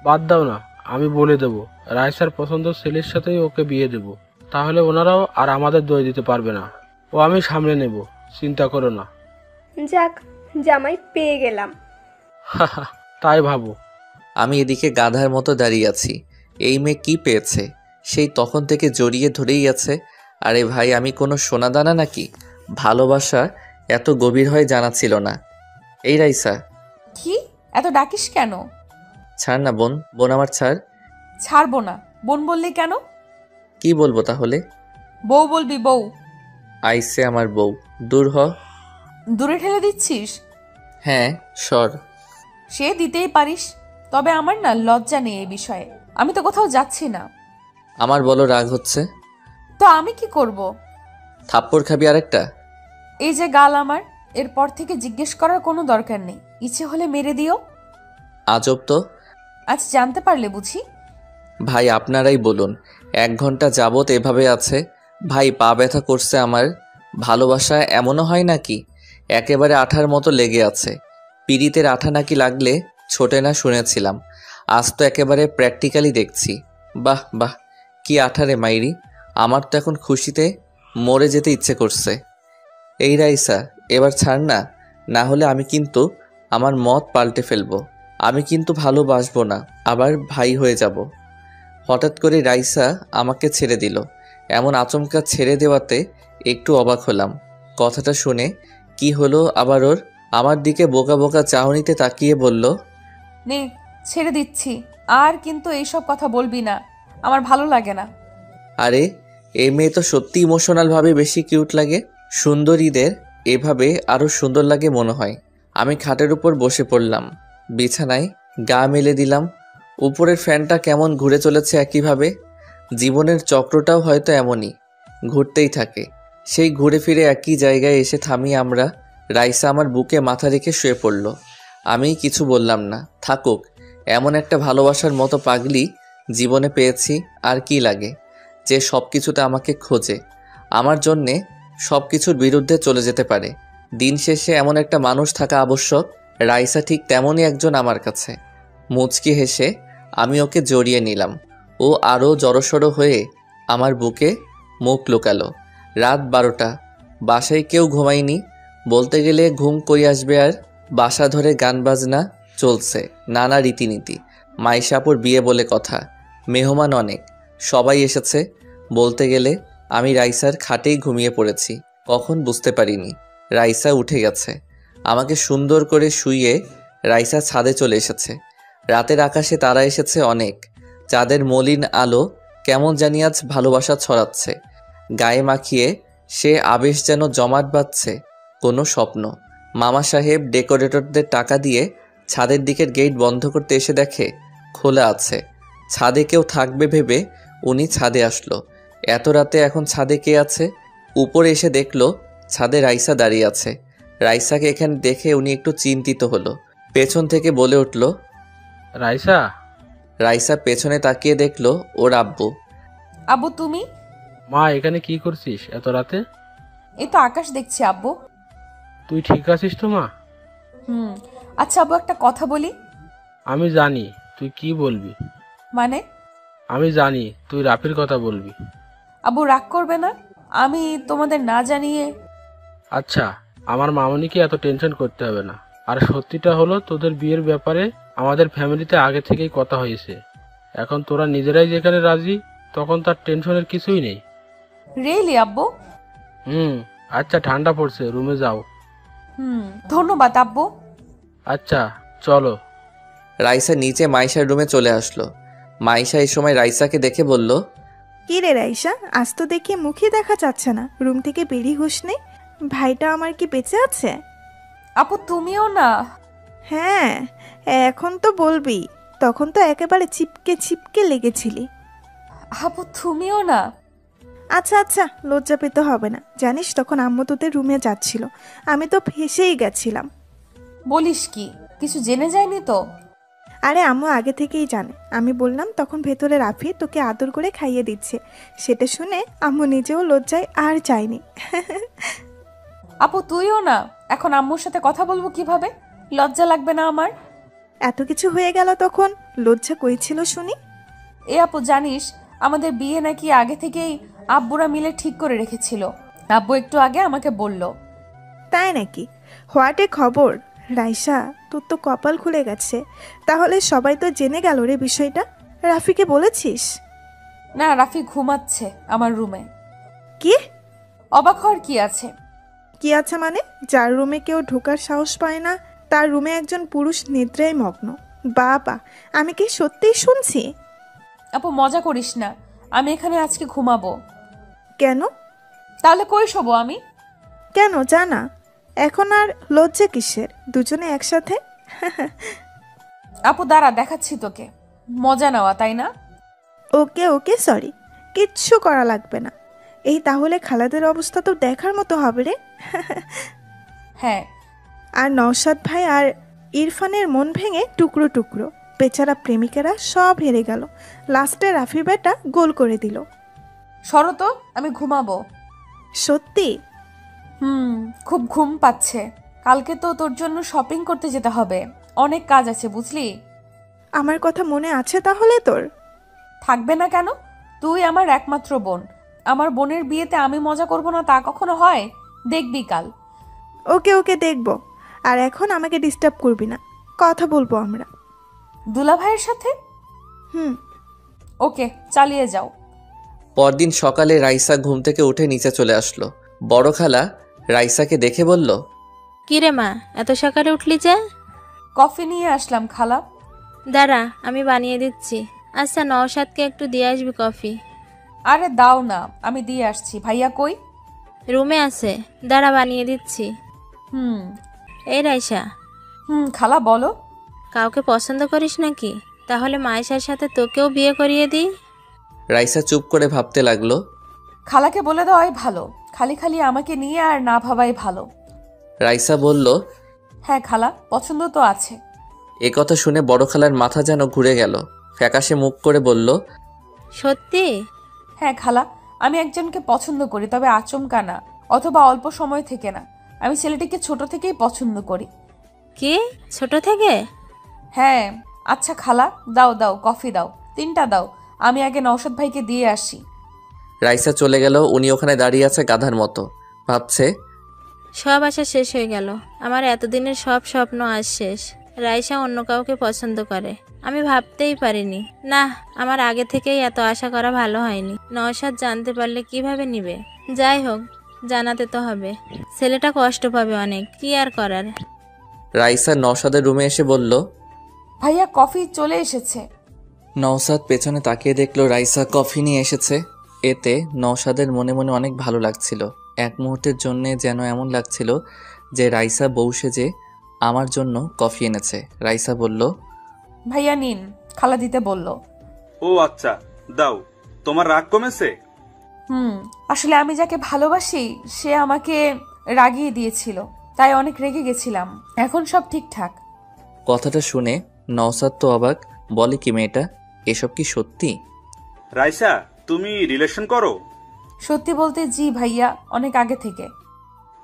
বাদ দাও না, আমি বলে দেব রাইসার পছন্দ ছেলের সাথেই ওকে বিয়ে দেব। তাহলে ওনারাও আর আমাদের দই দিতে পারবে না। ও আমি সামলে নেব, চিন্তা করো না। যাক, জামাই পেয়ে গেলাম। তাই ভাবো। আমি এদিকে গাধার মতো দাঁড়িয়ে আছি। এই মেয়ে কি পেয়েছে? সেই তখন থেকে জড়িয়ে ধরেই আছে। আরে ভাই, আমি কোনো সোনাদানা নাকি? ভালোবাসা এত গভীর হয় জানা ছিল না। এই রাইসা, কি এত ডাকিস কেন? ছাড় না বোন, বোন আমার ছাড়। ছাড়বো না। বোন বললি কেন? কি বলবো তাহলে? বউ বলবি, বউ। আইসে আমার বউ, দূর হ। দূরে ঠেলে দিচ্ছিস? হ্যাঁ, সর। সে দিতেই পারিস, তবে আমার না লজ্জা নেই এই বিষয়ে। আমি তো কোথাও যাচ্ছি না। আমার বলো রাগ হচ্ছে? তো আমি কি করব? থাপ্পড় খাবি আরেকটা? এই যে গাল আমার, এরপর থেকে জিজ্ঞেস করার কোনো দরকার নেই, ইচ্ছে হলে মেরে দিও। আজব তো। আজ জানতে পারলে বুঝি? ভাই আপনারাই বলুন, 1 ঘন্টা যাবত এভাবে আছে। ভাই পা ব্যথা করছে আমার। ভালোবাসা এমনও হয় নাকি? একেবারে আঠার মতো লেগে আছে। পিরিতের আঠা নাকি লাগলে ছোটে না শুনেছিলাম, আজ তো একেবারে প্র্যাকটিক্যালি দেখছি। বাহ বাহ, কি আঠারে মাইরি! আমার তো এখন খুশিতে মরে যেতে ইচ্ছে করছে। এই রাইসা, এবার ছাড় না, না হলে আমি কিন্তু আমার মত পাল্টে ফেলবো। আমি কিন্তু ভালোবাসবো না, আবার ভাই হয়ে যাব। হঠাৎ করে রাইসা আমাকে ছেড়ে দিল। এমন আচমকা ছেড়ে দেওয়াতে একটু অবাক হলাম। কথাটা শুনে কি হলো আবার ওর? আমার দিকে বোকা বোকা চাহনিতে তাকিয়ে বলল, নে, ছেড়ে দিচ্ছি, আর কিন্তু এইসব কথা বলবি না, আমার ভালো লাগে না। আরে এই মেয়ে তো সত্যি ইমোশনাল ভাবে বেশি কিউট লাগে। সুন্দরীদের এভাবে আরো সুন্দর লাগে মনে হয়। আমি খাটের উপর বসে পড়লাম, বিছানায় গা মেলে দিলাম। উপরের ফ্যানটা কেমন ঘুরে চলেছে একইভাবে। জীবনের চক্রটাও হয়তো এমনই, ঘুরতেই থাকে। সেই ঘুরে ফিরে একই জায়গায় এসে থামি আমরা। রাইসা আমার বুকে মাথা রেখে শুয়ে পড়ল। আমি কিছু বললাম না। থাকুক, এমন একটা ভালোবাসার মতো পাগলি জীবনে পেয়েছি, আর কি লাগে? যে সব কিছুতে আমাকে খোঁজে, আমার জন্যে সবকিছুর বিরুদ্ধে চলে যেতে পারে। দিন শেষে এমন একটা মানুষ থাকা আবশ্যক। রাইসা ঠিক তেমনই একজন আমার কাছে। মুচকি হেসে আমি ওকে জড়িয়ে নিলাম। ও আরও জড়সড় হয়ে আমার বুকে মুখ লুকালো। রাত 12টা, বাসায় কেউ ঘুমায়নি। বলতে গেলে ঘুম কই আসবে আর। বাসা ধরে গান বাজনা চলছে, নানা রীতিনীতি। মাইশাপুর বিয়ে বলে কথা, মেহমান অনেক, সবাই এসেছে। বলতে গেলে আমি রাইসার খাটেই ঘুমিয়ে পড়েছি। কখন বুঝতে পারিনি রাইসা উঠে গেছে। আমাকে সুন্দর করে শুইয়ে রাইসা ছাদে চলে এসেছে। রাতের আকাশে তারা এসেছে অনেক। চাঁদের মলিন আলো কেমন জানি আজ ভালোবাসা ছড়াচ্ছে। গায়ে মাখিয়ে সে আবেশ যেন জমাট বাঁধছে কোনো স্বপ্ন। মামা সাহেব ডেকোরেটরদের টাকা দিয়ে ছাদের দিকের গেট বন্ধ করতে এসে দেখে খোলা আছে। ছাদে কেউ থাকবে ভেবে উনি ছাদে আসলো। এত রাতে এখন ছাদে কে আছে? উপরে এসে দেখলো ছাদে রাইসা দাঁড়িয়ে আছে। রাইসাকে এখানে দেখে উনি একটু চিন্তিত হলো। পেছন থেকে বলে উঠল, রাইসা। রাইসা পেছনে তাকিয়ে দেখলো ওর আব্বু। আব্বু তুমি? মা, এখানে কি করছিস এত রাতে? এই তো আকাশ দেখছি আব্বু। তুই ঠিক আছিস তো মা? আচ্ছা আব্বু, একটা কথা বলি। আমি জানি তুই কি বলবি। মানে? আমি জানি তুই রাফির কথা বলবি। আব্বু রাগ করবে না? আমি তোমাদের না জানিয়ে। আচ্ছা, আমার মামনিকে এত টেনশন করতে হবে না। আর সত্যিটা হলো, তোদের বিয়ের ব্যাপারে আমাদের ফ্যামিলিতে আগে থেকেই কথা হয়েছে। এখন তোরা নিজেরাই যেখানে রাজি, তখন তার টেনশনের কিছুই নেই। রিয়েলি আব্বু? আচ্ছা, ঠান্ডা পড়ছে, রুমে যাও। ধন্যবাদ আব্বু। আচ্ছা চলো। রাইসা নিচে মাইশার রুমে চলে আসলো। মাইশা এই সময় রাইসাকে দেখে বলল, কি রে রাইসা, আজ তো দেখি মুখই দেখা যাচ্ছে না, রুম থেকে বেরিয়ে হুঁশ নেই। ভাইটা আমার কি বেঁচে আছে? আপু তুমিও না? হ্যাঁ, এখন তো বলবি, তখন তো একেবারে চিপকে চিপকে লেগেছিলি। আপু তুমিও না? আচ্ছা আচ্ছা, লজ্জা পেতে হবে না। জানিস তখন আম্মু তোদের রুমে যাচ্ছিল, আমি তো ফেসেই গেছিলাম। বলিস কি? কিছু জেনে যায়নি তো? আরে আম্মু আগে থেকেই জানে। আমি বললাম তখন ভেতরে রাফি তোকে আদর করে খাইয়ে দিচ্ছে। সেটা শুনে আম্মু নিজেও লজ্জায় আর চায়নি। আপু তুইও না? এখন আম্মুর সাথে কথা বলবো কিভাবে? লজ্জা লাগবে না আমার? এত কিছু হয়ে গেল তখন লজ্জা কই ছিল শুনি? এ আপু জানিস, আমাদের বিয়ে নাকি আগে থেকেই আব্বুরা মিলে ঠিক করে রেখেছিল। আব্বু একটু আগে আমাকে বলল। তাই নাকি? হোয়াটে খবর রাইসা, তোর তো কপাল খুলে গেছে। তাহলে সবাই তো জেনে গেল রে বিষয়টা। রাফিকে বলেছিস? না, রাফি ঘুমাচ্ছে আমার রুমে। কি? অবাক হওয়ার কি আছে? কি আছে মানে? যার রুমে কেউ ঢোকার সাহস পায় না, তার রুমে একজন পুরুষ নিদ্রায় মগ্ন। বাবা, আমি কি সত্যিই শুনছি? আপু মজা করিস না, আমি এখানে আজকে ঘুমাবো। কেন? তাহলে কই শোবো আমি? কেন জানা? এখন আর লজ্জা কিসের? দুজনে একসাথে। আপু দাঁড়া, দেখাচ্ছি তোকে। মজা নেওয়া তাই না? ওকে ওকে, সরি, কিচ্ছু করা লাগবে না। এই তাহলে খালাদের অবস্থা তো দেখার মতো হবে রে। হ্যাঁ। আর নওশাদ ভাই আর ইরফানের মন ভেঙে টুকরো টুকরো। বেচারা প্রেমিকেরা সব হেরে গেল। লাস্টে রাফি বেটা গোল করে দিল। সরো তো, আমি ঘুমাবো। সত্যি? খুব ঘুম পাচ্ছে। কালকে তো তোর জন্য শপিং করতে যেতে হবে, অনেক কাজ আছে বুঝলি। আমার কথা মনে আছে তাহলে তোর? থাকবে না কেন? তুই আমার একমাত্র বোন। আমার বোনের বিয়েতে আমি মজা করব না তা কখনো হয়? দেখবি কাল। ওকে ওকে, দেখবো। আর এখন আমাকে ডিস্টার্ব করবি না, কথা বলবো আমরা। দুলা ভাইয়ের সাথে? ওকে, চালিয়ে যাও। পরদিন সকালে রাইসা ঘুম থেকে উঠে নিচে চলে আসলো। বড় খালা রাইসাকে দেখে বলল, কি রে মা, এত সকালে উঠলি যে? কফি নিয়ে আসলাম খালা। দাঁড়া, আমি বানিয়ে দিচ্ছি। আচ্ছা, নওশাদকে একটু দিয়ে আসবি কফি। আরে দাও না, আমি দিয়ে আসছি। ভাইয়া কই? রুমে আছে, দাঁড়া বানিয়ে দিচ্ছি। এই রাইসা। খালা বলো। কাউকে পছন্দ করিস নাকি? তাহলে মাইশার সাথে তোকেও বিয়ে করিয়ে দিই। রাইসা চুপ করে ভাবতে লাগলো। খালাকে বলে দেওয়াই ভালো, খালি খালি আমাকে নিয়ে আর না ভাবাই ভালো। রাইসা বলল, হ্যাঁ খালা, পছন্দ তো আছে। এ কথা শুনে বড় খালার মাথা যেন ঘুরে গেল। ফ্যাকাশে মুখ করে বলল, সত্যি? হ্যাঁ খালা, আমি একজনকে পছন্দ করি, তবে আচমকা না। অথবা অল্প সময় থেকে না। আমি ছেলেটিকে ছোট থেকেই পছন্দ করি। কি ছোট থেকে? হ্যাঁ। আচ্ছা খালা, দাও দাও কফি দাও, 3টা দাও। আমি আগে নওশাদ ভাইকে দিয়ে আসি। রাইসা চলে গেল। উনি ওখানে দাঁড়িয়ে আছে গাধার মতো, ভাবছে সব আশা শেষ হয়ে গেল। আমার এতদিনের সব স্বপ্ন আজ শেষ। রাইসা অন্য কাউকে পছন্দ করে, আমি ভাবতেই পারিনি। না, আমার আগে থেকেই এত আশা করা ভালো হয়নি। নওশাদ জানতে পারলে কিভাবে নিবে? যাই হোক, জানাতে তো হবে। ছেলেটা কষ্ট পাবে অনেক, কি আর করার। রাইসা নওশাদের রুমে এসে বলল, ভাইয়া কফি চলে এসেছে। নওশাদ পেছনে তাকিয়ে দেখলো রাইসা কফি নিয়ে এসেছে। এতে নওশাদের মনে মনে অনেক ভালো লাগছিল। এক মুহূর্তের জন্য যেন এমন লাগছিল যে রাইসা বউ সেজে আমার জন্য কফি এনেছে। রাইসা বলল, ভাইয়া নিন, খালা দিতে বলল। ও আচ্ছা, দাও। তোমার রাগ কমেছে? আসলে আমি যাকে ভালোবাসি সে আমাকে রাগিয়ে দিয়েছিল, তাই অনেক রেগে গেছিলাম। এখন সব ঠিকঠাক। কথাটা শুনে নওশাদ তো অবাক, বলে কি মেয়েটা, এসব কি সত্যি? রাইসা, তুমি রিলেশন করো? সত্যি বলতে জি ভাইয়া, অনেক আগে থেকে।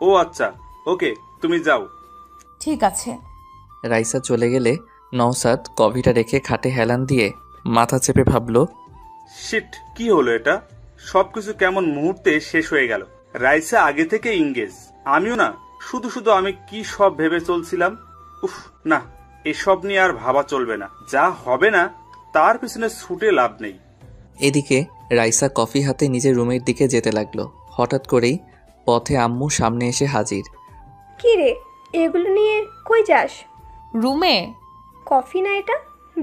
ও আচ্ছা, ওকে, তুমি যাও। ঠিক আছে। রাইসা চলে গেলে নওশাদ কফিটা রেখে খাটে হেলান দিয়ে মাথা চেপে ভাবল, শিট, কি হলো এটা? সবকিছু কেমন মুহূর্তে শেষ হয়ে গেল। রাইসা আগে থেকে ইংগেজ, আমিও না। শুধু শুধু আমি কি সব ভেবে চলছিলাম। উফ, না, এসব নিয়ে আর ভাবা চলবে না। যা হবে না তার পিছনে ছুটে লাভ নেই। এদিকে রাইসা কফি হাতে নিজের রুমের দিকে যেতে লাগলো। হঠাৎ করেই পথে আম্মু সামনে এসে হাজির। কি রে, এগুলো নিয়ে কই যাস? রুমে। কফি না এটা,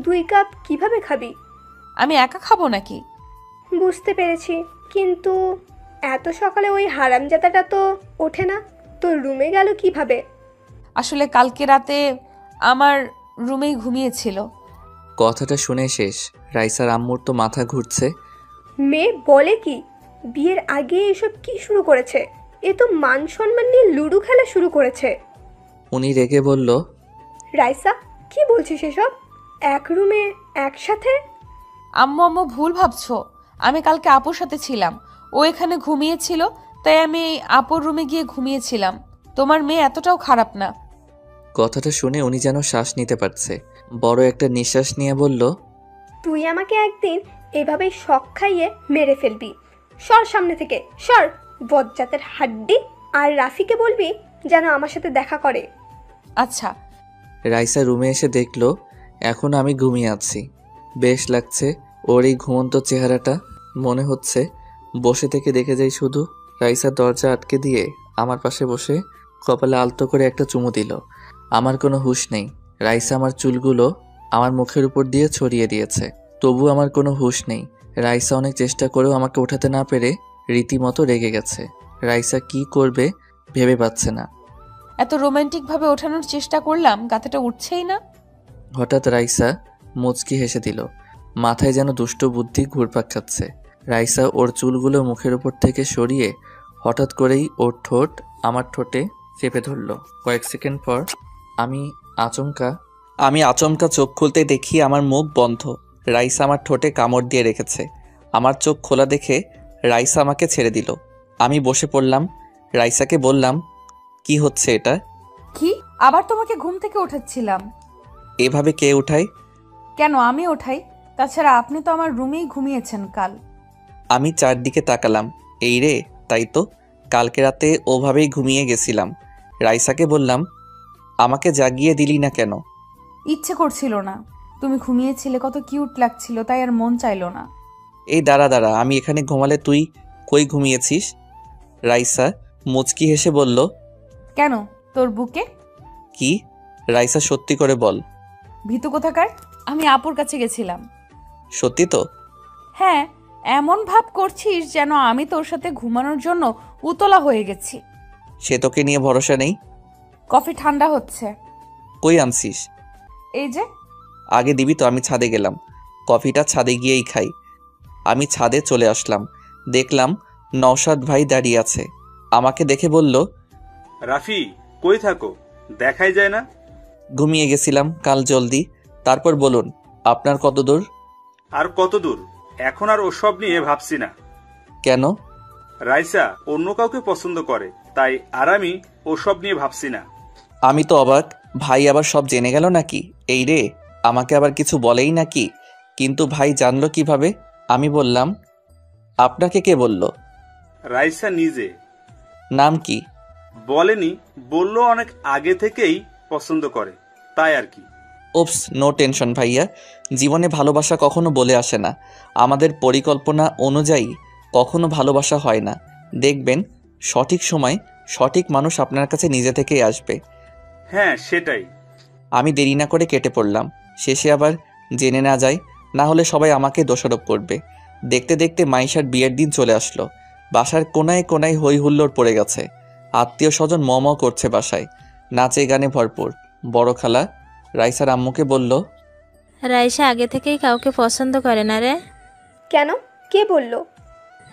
2 কাপ কিভাবে খাবি? আমি একা খাবো নাকি? বুঝতে পেরেছি, কিন্তু এত সকালে ওই হারামজাদাটা তো ওঠে না। তোর রুমে গেল কিভাবে? আসলে কালকে রাতে আমার রুমেই ঘুমিয়েছিল। কথাটা শুনে শেষ। রাইসার আম্মুর তো মাথা ঘুরছে। মেয়ে বলে কি? বিয়ের আগে এসব কি শুরু করেছে? এ তো মান সম্মান নিয়ে লুডো খেলা শুরু করেছে। উনি রেগে বলল, রাইসা, কি বলছিস এসব? এক রুমে একসাথে? আম্মু ভুল ভাবছো। আমি কালকে আপুর সাথে ছিলাম, ও এখানে ঘুমিয়েছিল, তাই আমি আপুর রুমে গিয়ে ঘুমিয়েছিলাম। তোমার মেয়ে এতটাও খারাপ না। কথাটা শুনে উনি যেন শ্বাস নিতে পারছে। বড় একটা নিঃশ্বাস নিয়ে বলল, তুই আমাকে একদিন এভাবেই শক খাইয়ে মেরে ফেলবি। সর সামনে থেকে, সর বজ্জাতের হাড্ডি। আর রাফিকে বলবি যেন আমার সাথে দেখা করে। আচ্ছা। রাইসা রুমে এসে দেখলো এখন আমি ঘুমিয়ে আছি। বেশ লাগছে ওর এই ঘুমন্ত চেহারাটা। মনে হচ্ছে বসে থেকে দেখে যাই শুধু। রাইসা দরজা আটকে দিয়ে আমার পাশে বসে কপালে আলতো করে একটা চুমু দিল। আমার কোনো হুঁশ নেই। রাইসা আমার চুলগুলো আমার মুখের উপর দিয়ে ছড়িয়ে দিয়েছে, তবু আমার কোনো হুঁশ নেই। রাইসা অনেক চেষ্টা করেও আমাকে ওঠাতে না পেরে রীতিমতো রেগে গেছে। রাইসা কি করবে ভেবে পাচ্ছে না। এত রোমান্টিক ভাবে ওঠানোর চেষ্টা করলাম, গাথাটা উঠছেই না। হঠাৎ রাইসা মুচকি হেসে দিল। মাথায় যেন দুষ্ট বুদ্ধি ঘুরপাক খাচ্ছে। রাইসা ওর চুলগুলো মুখের উপর থেকে সরিয়ে হঠাৎ করেই ওর ঠোঁট আমার ঠোঁটে চেপে ধরল। কয়েক সেকেন্ড পর আমি আচমকা চোখ খুলতে দেখি আমার মুখ বন্ধ। রাইসা আমার ঠোঁটে কামড় দিয়ে রেখেছে। আমার চোখ খোলা দেখে রাইসা আমাকে ছেড়ে দিল। আমি বসে পড়লাম। রাইসাকে বললাম, কি হচ্ছে এটা? কি? আবার তোমাকে ঘুম থেকে উঠাচ্ছিলাম। এভাবে কে উঠায়? কেন আমি ওঠাই? তাছাড়া আপনি তো আমার রুমেই ঘুমিয়েছেন কাল। আমি চারদিকে তাকালাম। এই রে, তাই তো, কালকে রাতে ওভাবেই ঘুমিয়ে গেছিলাম। রাইসাকে বললাম, আমাকে জাগিয়ে দিলি না কেন? ইচ্ছে করছিল না। তুমি ঘুমিয়েছিলে, কত কিউট লাগছিল, তাই আর মন চাইলো না। এই দাঁড়া, আমি এখানে ঘুমালে তুই কই ঘুমিয়েছিস? রাইসা মুচকি হেসে বলল, কেন, তোর বুকে? কি? রাইসা সত্যি করে বল। ভীতু কোথাকার, আমি আপুর কাছে গেছিলাম। সত্যি তো? হ্যাঁ, এমন ভাব করছিস যেন আমি তোর সাথে ঘুমানোর জন্য উতলা হয়ে গেছি। সে তোকে নিয়ে ভরসা নেই। কফি ঠান্ডা হচ্ছে। কই আনছিস? এই যে। আগে দিবি তো, আমি ছাদে গেলাম। কফিটা ছাদে গিয়েই খাই। আমি ছাদে চলে আসলাম। দেখলাম নওশাদ ভাই দাঁড়িয়ে আছে। আমাকে দেখে বলল, রাফি, কই থাকো? দেখাই যায় না। ঘুমিয়ে গেছিলাম কাল জলদি। তারপর বলুন, আপনার কত দূর? আর কত দূর? এখন আর ওসব নিয়ে ভাবছি না। কেন? রাইসা অন্য কাউকে পছন্দ করে, তাই আর আমি ওসব নিয়ে ভাবছি না। আমি তো অবাক, ভাই আবার সব জেনে গেল নাকি? এই রে, আমাকে আবার কিছু বলেই নাকি? কিন্তু ভাই জানলো কিভাবে? আমি বললাম, আপনাকে কে বলল? রাইসা নিজে। নাম কি? বলেনি, বলল অনেক আগে থেকেই পছন্দ করে, তাই আর কি। ওপস, নো টেনশন ভাইয়া, জীবনে ভালোবাসা কখনো বলে আসে না। আমাদের পরিকল্পনা অনুযায়ী কখনো ভালোবাসা হয় না। দেখবেন সঠিক সময় সঠিক মানুষ আপনার কাছে নিজে থেকেই আসবে। হ্যাঁ, সেটাই। আমি দেরি না করে কেটে পড়লাম। শেষে আবার জেনে না যায়, না হলে সবাই আমাকে দোষারোপ করবে। দেখতে দেখতে মাইশার বিয়ের দিন চলে আসলো। বাসার কোনায় কোনায় হই হুল্লোড় পড়ে গেছে। আত্মীয় স্বজন ম করছে বাসায়, নাচে গানে ভরপুর। বড় খালা রাইসার আম্মুকে বলল, রাইসা আগে থেকেই কাউকে পছন্দ করে না রে। কেন? কে বলল?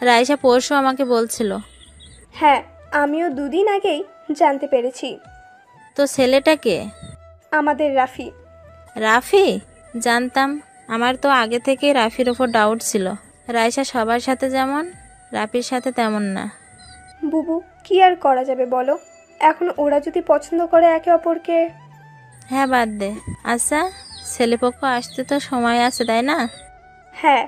রাইসা পরশু আমাকে বলছিল। হ্যাঁ, আমিও 2 দিন আগেই জানতে পেরেছি। তো ছেলেটা কে? আমাদের রাফি। রাফি? জানতাম। আমার তো আগে থেকেই রাফির ওপর ডাউট ছিল। রাইসা সবার সাথে যেমন, রাফির সাথে তেমন না। বুবু, কি আর করা যাবে বলো? এখন ওরা যদি পছন্দ করে একে অপরকে। হ্যাঁ, বাদ দে। আচ্ছা, ছেলেপক্ষ আসতে তো সময় আছে, তাই না? হ্যাঁ।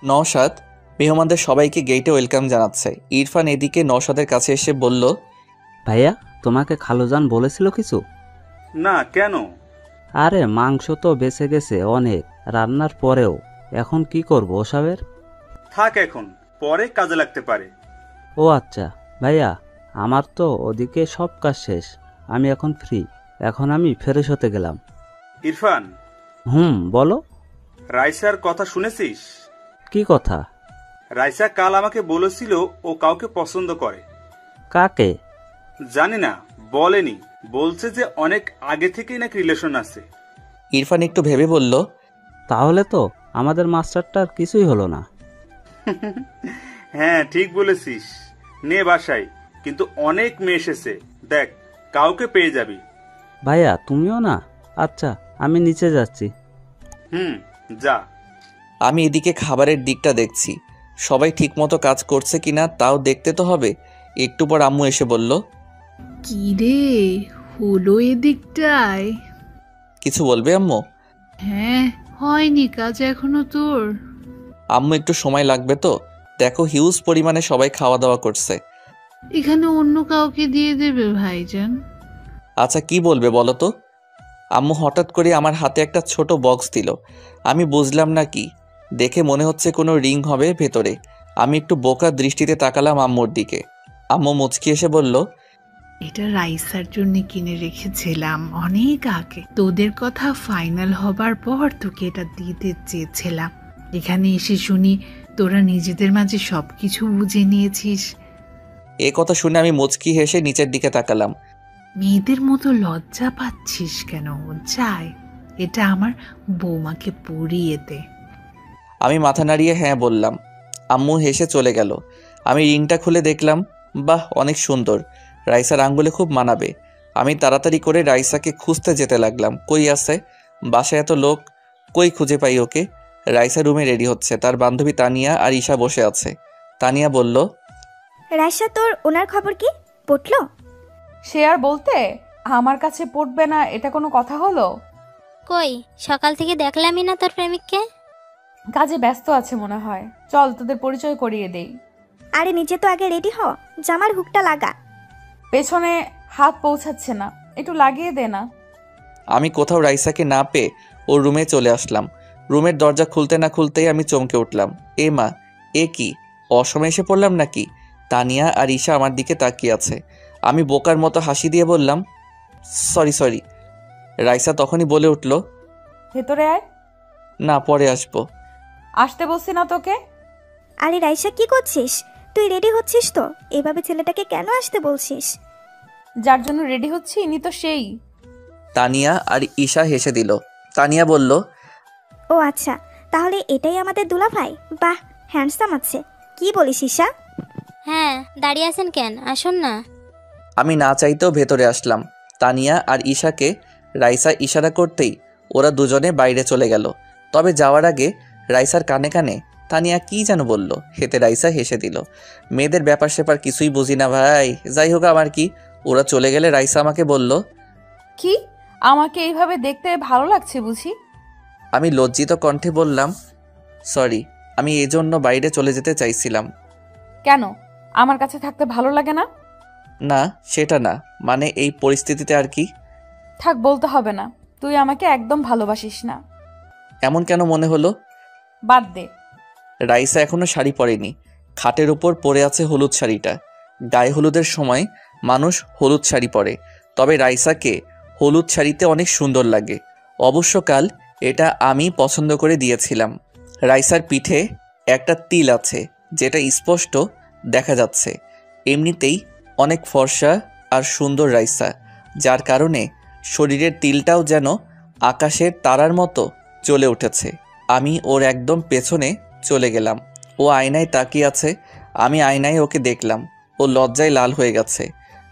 নওশাদ মেহমানদের সবাইকে গেটে ওয়েলকাম জানাচ্ছে। ইরফান এদিকে নওশাদের কাছে এসে বলল, ভাইয়া, তোমাকে খালুজান বলেছিল কিছু? না, কেন? আরে মাংস তো বেঁচে গেছে অনেক রান্নার পরেও, এখন কি করব ওসবের? থাক, এখন পরে কাজে লাগতে পারে। ও আচ্ছা ভাইয়া, আমার তো ওদিকে সব কাজ শেষ, আমি এখন ফ্রি। এখন আমি ফ্রেশ হতে গেলাম। ইরফান, বলো। রাইসার কথা শুনেছিস? কি কথা? রাইসা কাল আমাকে বলেছিল ও কাউকে পছন্দ করে। কাকে? জানি না, বলেনি। বলছে যে অনেক আগে থেকেই নাকি রিলেশন আছে। ইরফান একটু ভেবে বলল, তাহলে তো আমাদের মাস্টারটার কিছুই হলো না। হ্যাঁ, ঠিক বলেছিস। নে বাসায়, কিন্তু অনেক মেয়ে এসেছে, দেখ কাউকে পেয়ে যাবি। ভাইয়া তুমিও না? আচ্ছা, আমি নিচে যাচ্ছি। যা। আমি এদিকে খাবারের দিকটা দেখছি, সবাই ঠিকমতো কাজ করছে কিনা তাও দেখতে তো হবে। একটু পর আম্মু এসে বলল, কি রে হলো এদিকটায়? কিছু বলবে আম্মু? হ্যাঁ, হয়নি কাজ এখনো তোর? আম্মু একটু সময় লাগবে তো, দেখো হিউজ পরিমাণে সবাই খাওয়া দাওয়া করছে। এখানে অন্য কাউকে দিয়ে দেবে ভাইজান। আচ্ছা, কি বলবে বলো তো? আম্মু হঠাৎ করে আমার হাতে একটা ছোট বক্স দিল। আমি বুঝলাম না কি, দেখে মনে হচ্ছে কোনো রিং হবে ভেতরে। আমি একটু বোকা দৃষ্টিতে তাকালাম আম্মুর দিকে। আম্মু মুচকি এসে বলল, এটা রাইসার জন্য কিনে রেখেছিলাম অনেক আগে। তোদের কথা ফাইনাল হবার পর তোকে এটা দিতে চেয়েছিলাম। এখানে এসে শুনি তোরা নিজেদের মাঝে সবকিছু বুঝে নিয়েছিস। এ কথা শুনে আমি মুচকি হেসে নিচের দিকে তাকালাম। মেয়েদের মতো লজ্জা পাচ্ছিস কেন? যাই, এটা আমার বৌমাকে পরিয়ে দে। আমি মাথা নাড়িয়ে হ্যাঁ বললাম। আম্মু হেসে চলে গেল। আমি রিংটা খুলে দেখলাম, বাহ, অনেক সুন্দর। রাইসার আঙ্গুলে খুব মানাবে। আমি তাড়াতাড়ি করে রাইসাকে খুঁজতে যেতে লাগলাম। কই আছে? বাসায় এত লোক, কই খুঁজে পাই ওকে? রাইসা রুমে রেডি হচ্ছে, তার বান্ধবী তানিয়া আর ঈশা বসে আছে। তানিয়া বলল, রাইসা, তোর ওনার খবর কি? পড়লো? সে আর বলতে, আমার কাছে পড়বে না এটা কোনো কথা হলো? কই, সকাল থেকে দেখলামই না তোর প্রেমিককে। কাজে ব্যস্ত আছে মনে হয়। চল তোদের পরিচয় করিয়ে দেই। আরে নিজে তো আগে রেডি হ, জামার হুকটা লাগা। পেছনে হাত পৌঁছাচ্ছে না, একটু লাগিয়ে দে না। আমি কোথাও রাইসাকে না পেয়ে ওর রুমে চলে আসলাম। রুমের দরজা খুলতে না খুলতেই আমি চমকে উঠলাম। এ মা, এ কি অসময়ে এসে পড়লাম নাকি? তানিয়া আর ঈশা আমার দিকে তাকিয়ে আছে। আমি বোকার মতো হাসি দিয়ে বললাম, সরি। রাইসা তখনই বলে উঠল, ভেতরে আয়। না, পরে আসবো। আসতে বলছি না তোকে? আরে রাইসা, কি করছিস? তুই রেডি হচ্ছিস তো? এভাবে ছেলেটাকে কেন আসতে বলছিস? যার জন্য রেডি হচ্ছি ইনি তো সেই। তানিয়া আর ঈশা হেসে দিল। তানিয়া বলল, ও আচ্ছা, তাহলে এটাই আমাদের দুলাভাই। বাহ, হ্যান্ডসাম আছে। কি বলিস ঈশা? হ্যাঁ, দাঁড়িয়ে আছেন কেন? আসুন না। আমি না চাইতেও ভেতরে আসলাম। তানিয়া আর ঈশাকে রাইসা ইশারা করতেই ওরা দুজনে বাইরে চলে গেল। তবে যাওয়ার আগে রাইসার কানে কানে তানিয়া কি যেন বলল, হেতে রাইসা হেসে দিল। মেয়েদের ব্যাপার স্যাপার কিছুই বুঝি না ভাই। যাই হোক, আমার কি, ওরা চলে গেলে রাইসা আমাকে বলল, কি আমাকে এইভাবে দেখতে ভালো লাগছে বুঝি? আমি লজ্জিত কণ্ঠে বললাম, সরি, আমি এজন্য বাইরে চলে যেতে চাইছিলাম। কেন, আমার কাছে থাকতে ভালো লাগে না? না, সেটা না, মানে এই পরিস্থিতিতে আর কি। থাক, বলতে হবে না। তুই আমাকে একদম ভালোবাসিস না। এমন কেন মনে হলো? বাদ দে। রাইসা এখনো শাড়ি পরেনি, খাটের উপর পরে আছে হলুদ শাড়িটা। গায়ে হলুদের সময় মানুষ হলুদ শাড়ি পরে, তবে রাইসাকে হলুদ শাড়িতে অনেক সুন্দর লাগে। অবশ্য কাল এটা আমি পছন্দ করে দিয়েছিলাম। রাইসার পিঠে একটা তিল আছে, যেটা স্পষ্ট দেখা যাচ্ছে। এমনিতেই অনেক ফর্সা আর সুন্দর রাইসা, যার কারণে শরীরের তিলটাও যেন আকাশের তারার মতো জ্বলে উঠেছে। আমি ওর একদম পেছনে চলে গেলাম। ও আয়নায় তাকিয়ে আছে, আমি আয়নায় ওকে দেখলাম। ও লজ্জায় লাল হয়ে গেছে।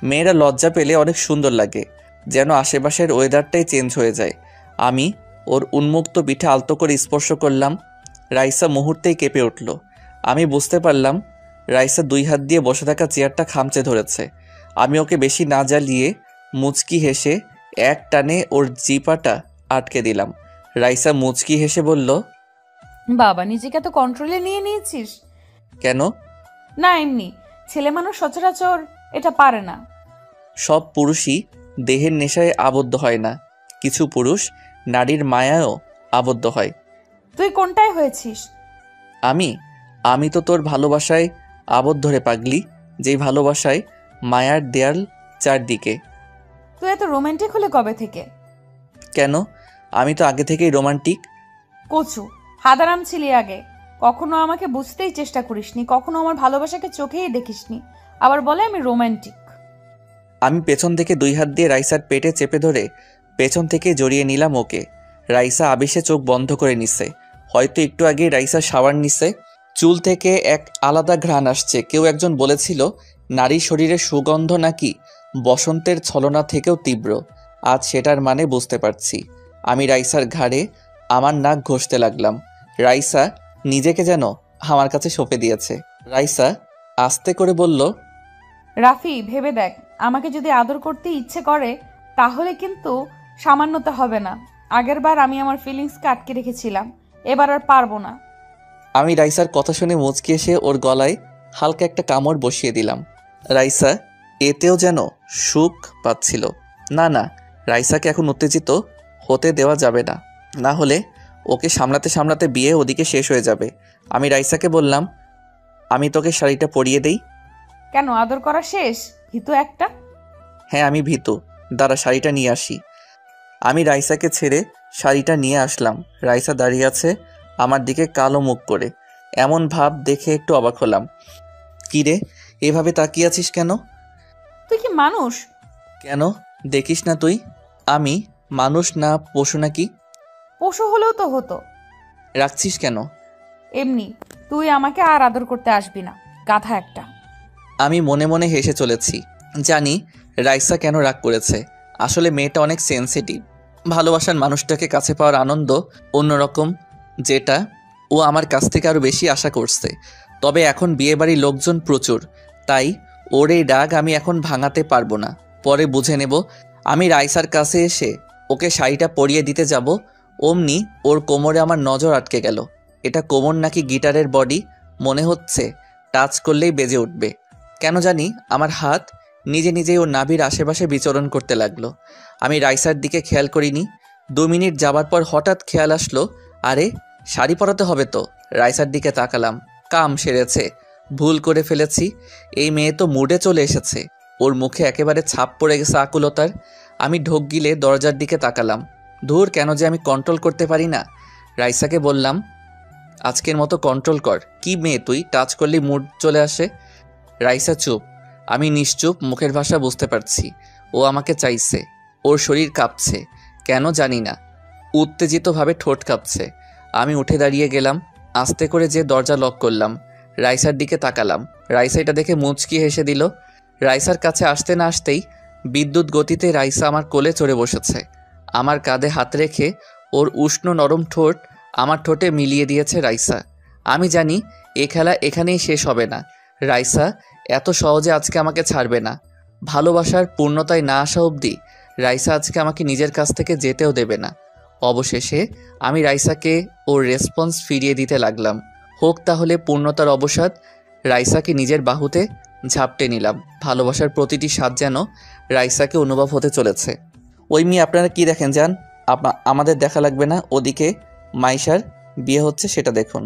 মেয়েরা লজ্জা পেলে অনেক সুন্দর লাগে, যেন আশেপাশের ওয়েদারটাই চেঞ্জ হয়ে যায়। আমি ওর উন্মুক্ত পিঠে আলতো করে স্পর্শ করলাম। রাইসা মুহূর্তেই কেঁপে উঠল। আমি বুঝতে পারলাম রাইসা 2 হাত দিয়ে বসে থাকা চেয়ারটা খামচে ধরেছে। আমি ওকে বেশি না জ্বালিয়ে মুচকি হেসে এক টানে ওর জিপাটা আটকে দিলাম। রাইসা মুচকি হেসে বলল, বাবা, নিজেকে তো কন্ট্রোলে নিয়ে নিয়েছিস। কেন? না, এমনি। ছেলে মানুষ সচরাচর এটা পারে না। সব পুরুষই দেহের নেশায় আবদ্ধ হয় না, কিছু পুরুষ নারীর মায়ায়ও আবদ্ধ হয়। তুই কোনটায় হয়েছিস? আমি তো তোর ভালোবাসায় আবদ্ধ রে পাগলি, যেই ভালোবাসায় মায়ার দেয়াল চারদিকে। তুই এত রোমান্টিক হলে কবে থেকে? কেন, আমি তো আগে থেকেই রোমান্টিক। কচু হাদারাম ছিলি আগে। কখনো আমাকে বুঝতেই চেষ্টা করিসনি, কখনো আমার ভালোবাসাকে চোখেই দেখিসনি, আবার বলে আমি রোমান্টিক। আমি পেছন থেকে 2 হাত দিয়ে রাইসার পেটে চেপে ধরে পেছন থেকে জড়িয়ে নিলাম ওকে। রাইসা আবেশে চোখ বন্ধ করে নিছে। হয়তো একটু আগে রাইসা শাওয়ার নিছে। চুল থেকে এক আলাদা ঘ্রাণ আসছে। কেউ একজন বলেছিল নারীর শরীরের সুগন্ধ নাকি বসন্তের ছলনা থেকেও তীব্র। আজ সেটার মানে বুঝতে পারছি। আমি রাইসার ঘাড়ে আমার নাক ঘষতে লাগলাম। রাইসা নিজেকে যেন আমার কাছে সঁপে দিয়েছে। রাইসা আস্তে করে বলল, রাফি, ভেবে দেখ, আমাকে যদি আদর করতে ইচ্ছে করে তাহলে কিন্তু সামান্যতা হবে না। আগেরবার আমি আমার ফিলিংসকে আটকে রেখেছিলাম, এবার আর পারবো না। আমি রাইসার কথা শুনে মুচকি এসে ওর গলায় হালকা একটা কামড় বসিয়ে দিলাম। রাইসা এতেও যেন সুখ পাচ্ছিল। না, রাইসাকে এখন উত্তেজিত হতে দেওয়া যাবে না, না হলে ওকে সামলাতে সামলাতে বিয়ে ওদিকে শেষ হয়ে যাবে। আমি রাইসাকে বললাম, আমি তোকে শাড়িটা পরিয়ে দেই। কেন, আদর করা শেষ? ভীতু একটা। হ্যাঁ, আমি ভীতু, দাঁড়া শাড়িটা নিয়ে আসি। আমি রাইসাকে ছেড়ে শাড়িটা নিয়ে আসলাম। রাইসা দাঁড়িয়ে আছে আমার দিকে কালো মুখ করে। এমন ভাব দেখে একটু অবাক হলাম। কি রে, এভাবে তাকিয়ে আছিস কেন? তুই কি মানুষ? কেন, দেখিস না তুই আমি মানুষ না পশু নাকি? পশু হলেও তো হতো। রাখছিস কেন? এমনি। তুই আমাকে আর আদর করতে আসবি না, গাধা একটা। আমি মনে মনে হেসে চলেছি। জানি রাইসা কেন রাগ করেছে। আসলে মেয়েটা অনেক সেনসিটিভ। ভালোবাসার মানুষটাকে কাছে পাওয়ার আনন্দ অন্যরকম, যেটা ও আমার কাছ থেকে আরও বেশি আশা করছে। তবে এখন বিয়েবাড়ির লোকজন প্রচুর, তাই ওর এই রাগ আমি এখন ভাঙাতে পারবো না, পরে বুঝে নেব। আমি রাইসার কাছে এসে ওকে শাড়িটা পরিয়ে দিতে যাব, অমনি ওর কোমরে আমার নজর আটকে গেল। এটা কোমর নাকি গিটারের বডি, মনে হচ্ছে টাচ করলেই বেজে উঠবে। কেন জানি আমার হাত নিজে নিজেই ওর নাভির আশেপাশে বিচরণ করতে লাগলো। আমি রাইসার দিকে খেয়াল করিনি। 2 মিনিট যাবার পর হঠাৎ খেয়াল আসলো, আরে শাড়ি পরাতে হবে তো। রাইসার দিকে তাকালাম, কাম সেরেছে, ভুল করে ফেলেছি। এই মেয়ে তো মুডে চলে এসেছে। ওর মুখে একেবারে ছাপ পড়ে গেছে আকুলতার। আমি ঢোক গিলে দরজার দিকে তাকালাম। ধুর, কেন যে আমি কন্ট্রোল করতে পারি না। রাইসাকে বললাম, আজকের মতো কন্ট্রোল কর। কি মেয়ে তুই, টাচ করলেই মুড চলে আসে। রাইসা চুপ। আমি নিশ্চুপ, মুখের ভাষা বুঝতে পারছি ও আমাকে চাইছে। ওর শরীর কাঁপছে, কেন জানি না, উত্তেজিতভাবে ঠোঁট কাঁপছে। আমি উঠে দাঁড়িয়ে গেলাম, আস্তে করে যে দরজা লক করলাম। রাইসার দিকে তাকালাম। রাইসা এটা দেখে মুচকি হেসে দিল। রাইসার কাছে আসতে না আসতেই বিদ্যুৎ গতিতে রাইসা আমার কোলে চড়ে বসেছে। আমার কাঁধে হাত রেখে ওর উষ্ণ নরম ঠোঁট আমার ঠোঁটে মিলিয়ে দিয়েছে রাইসা। আমি জানি এ খেলা এখানেই শেষ হবে না। রাইসা এত সহজে আজকে আমাকে ছাড়বে না। ভালোবাসার পূর্ণতায় না আসা অবধি রাইসা আজকে আমাকে নিজের কাছ থেকে যেতেও দেবে না। অবশেষে আমি রাইসাকে ওর রেসপন্স ফিরিয়ে দিতে লাগলাম। হোক তাহলে পূর্ণতার অবসাদ। রাইসাকে নিজের বাহুতে ঝাপটে নিলাম। ভালোবাসার প্রতিটি স্বাদ যেন রাইসাকে অনুভব হতে চলেছে। ওই মেয়ে আপনারা কি দেখেন যান, আমাদের দেখা লাগবে না। ওদিকে মাইশার বিয়ে হচ্ছে সেটা দেখুন।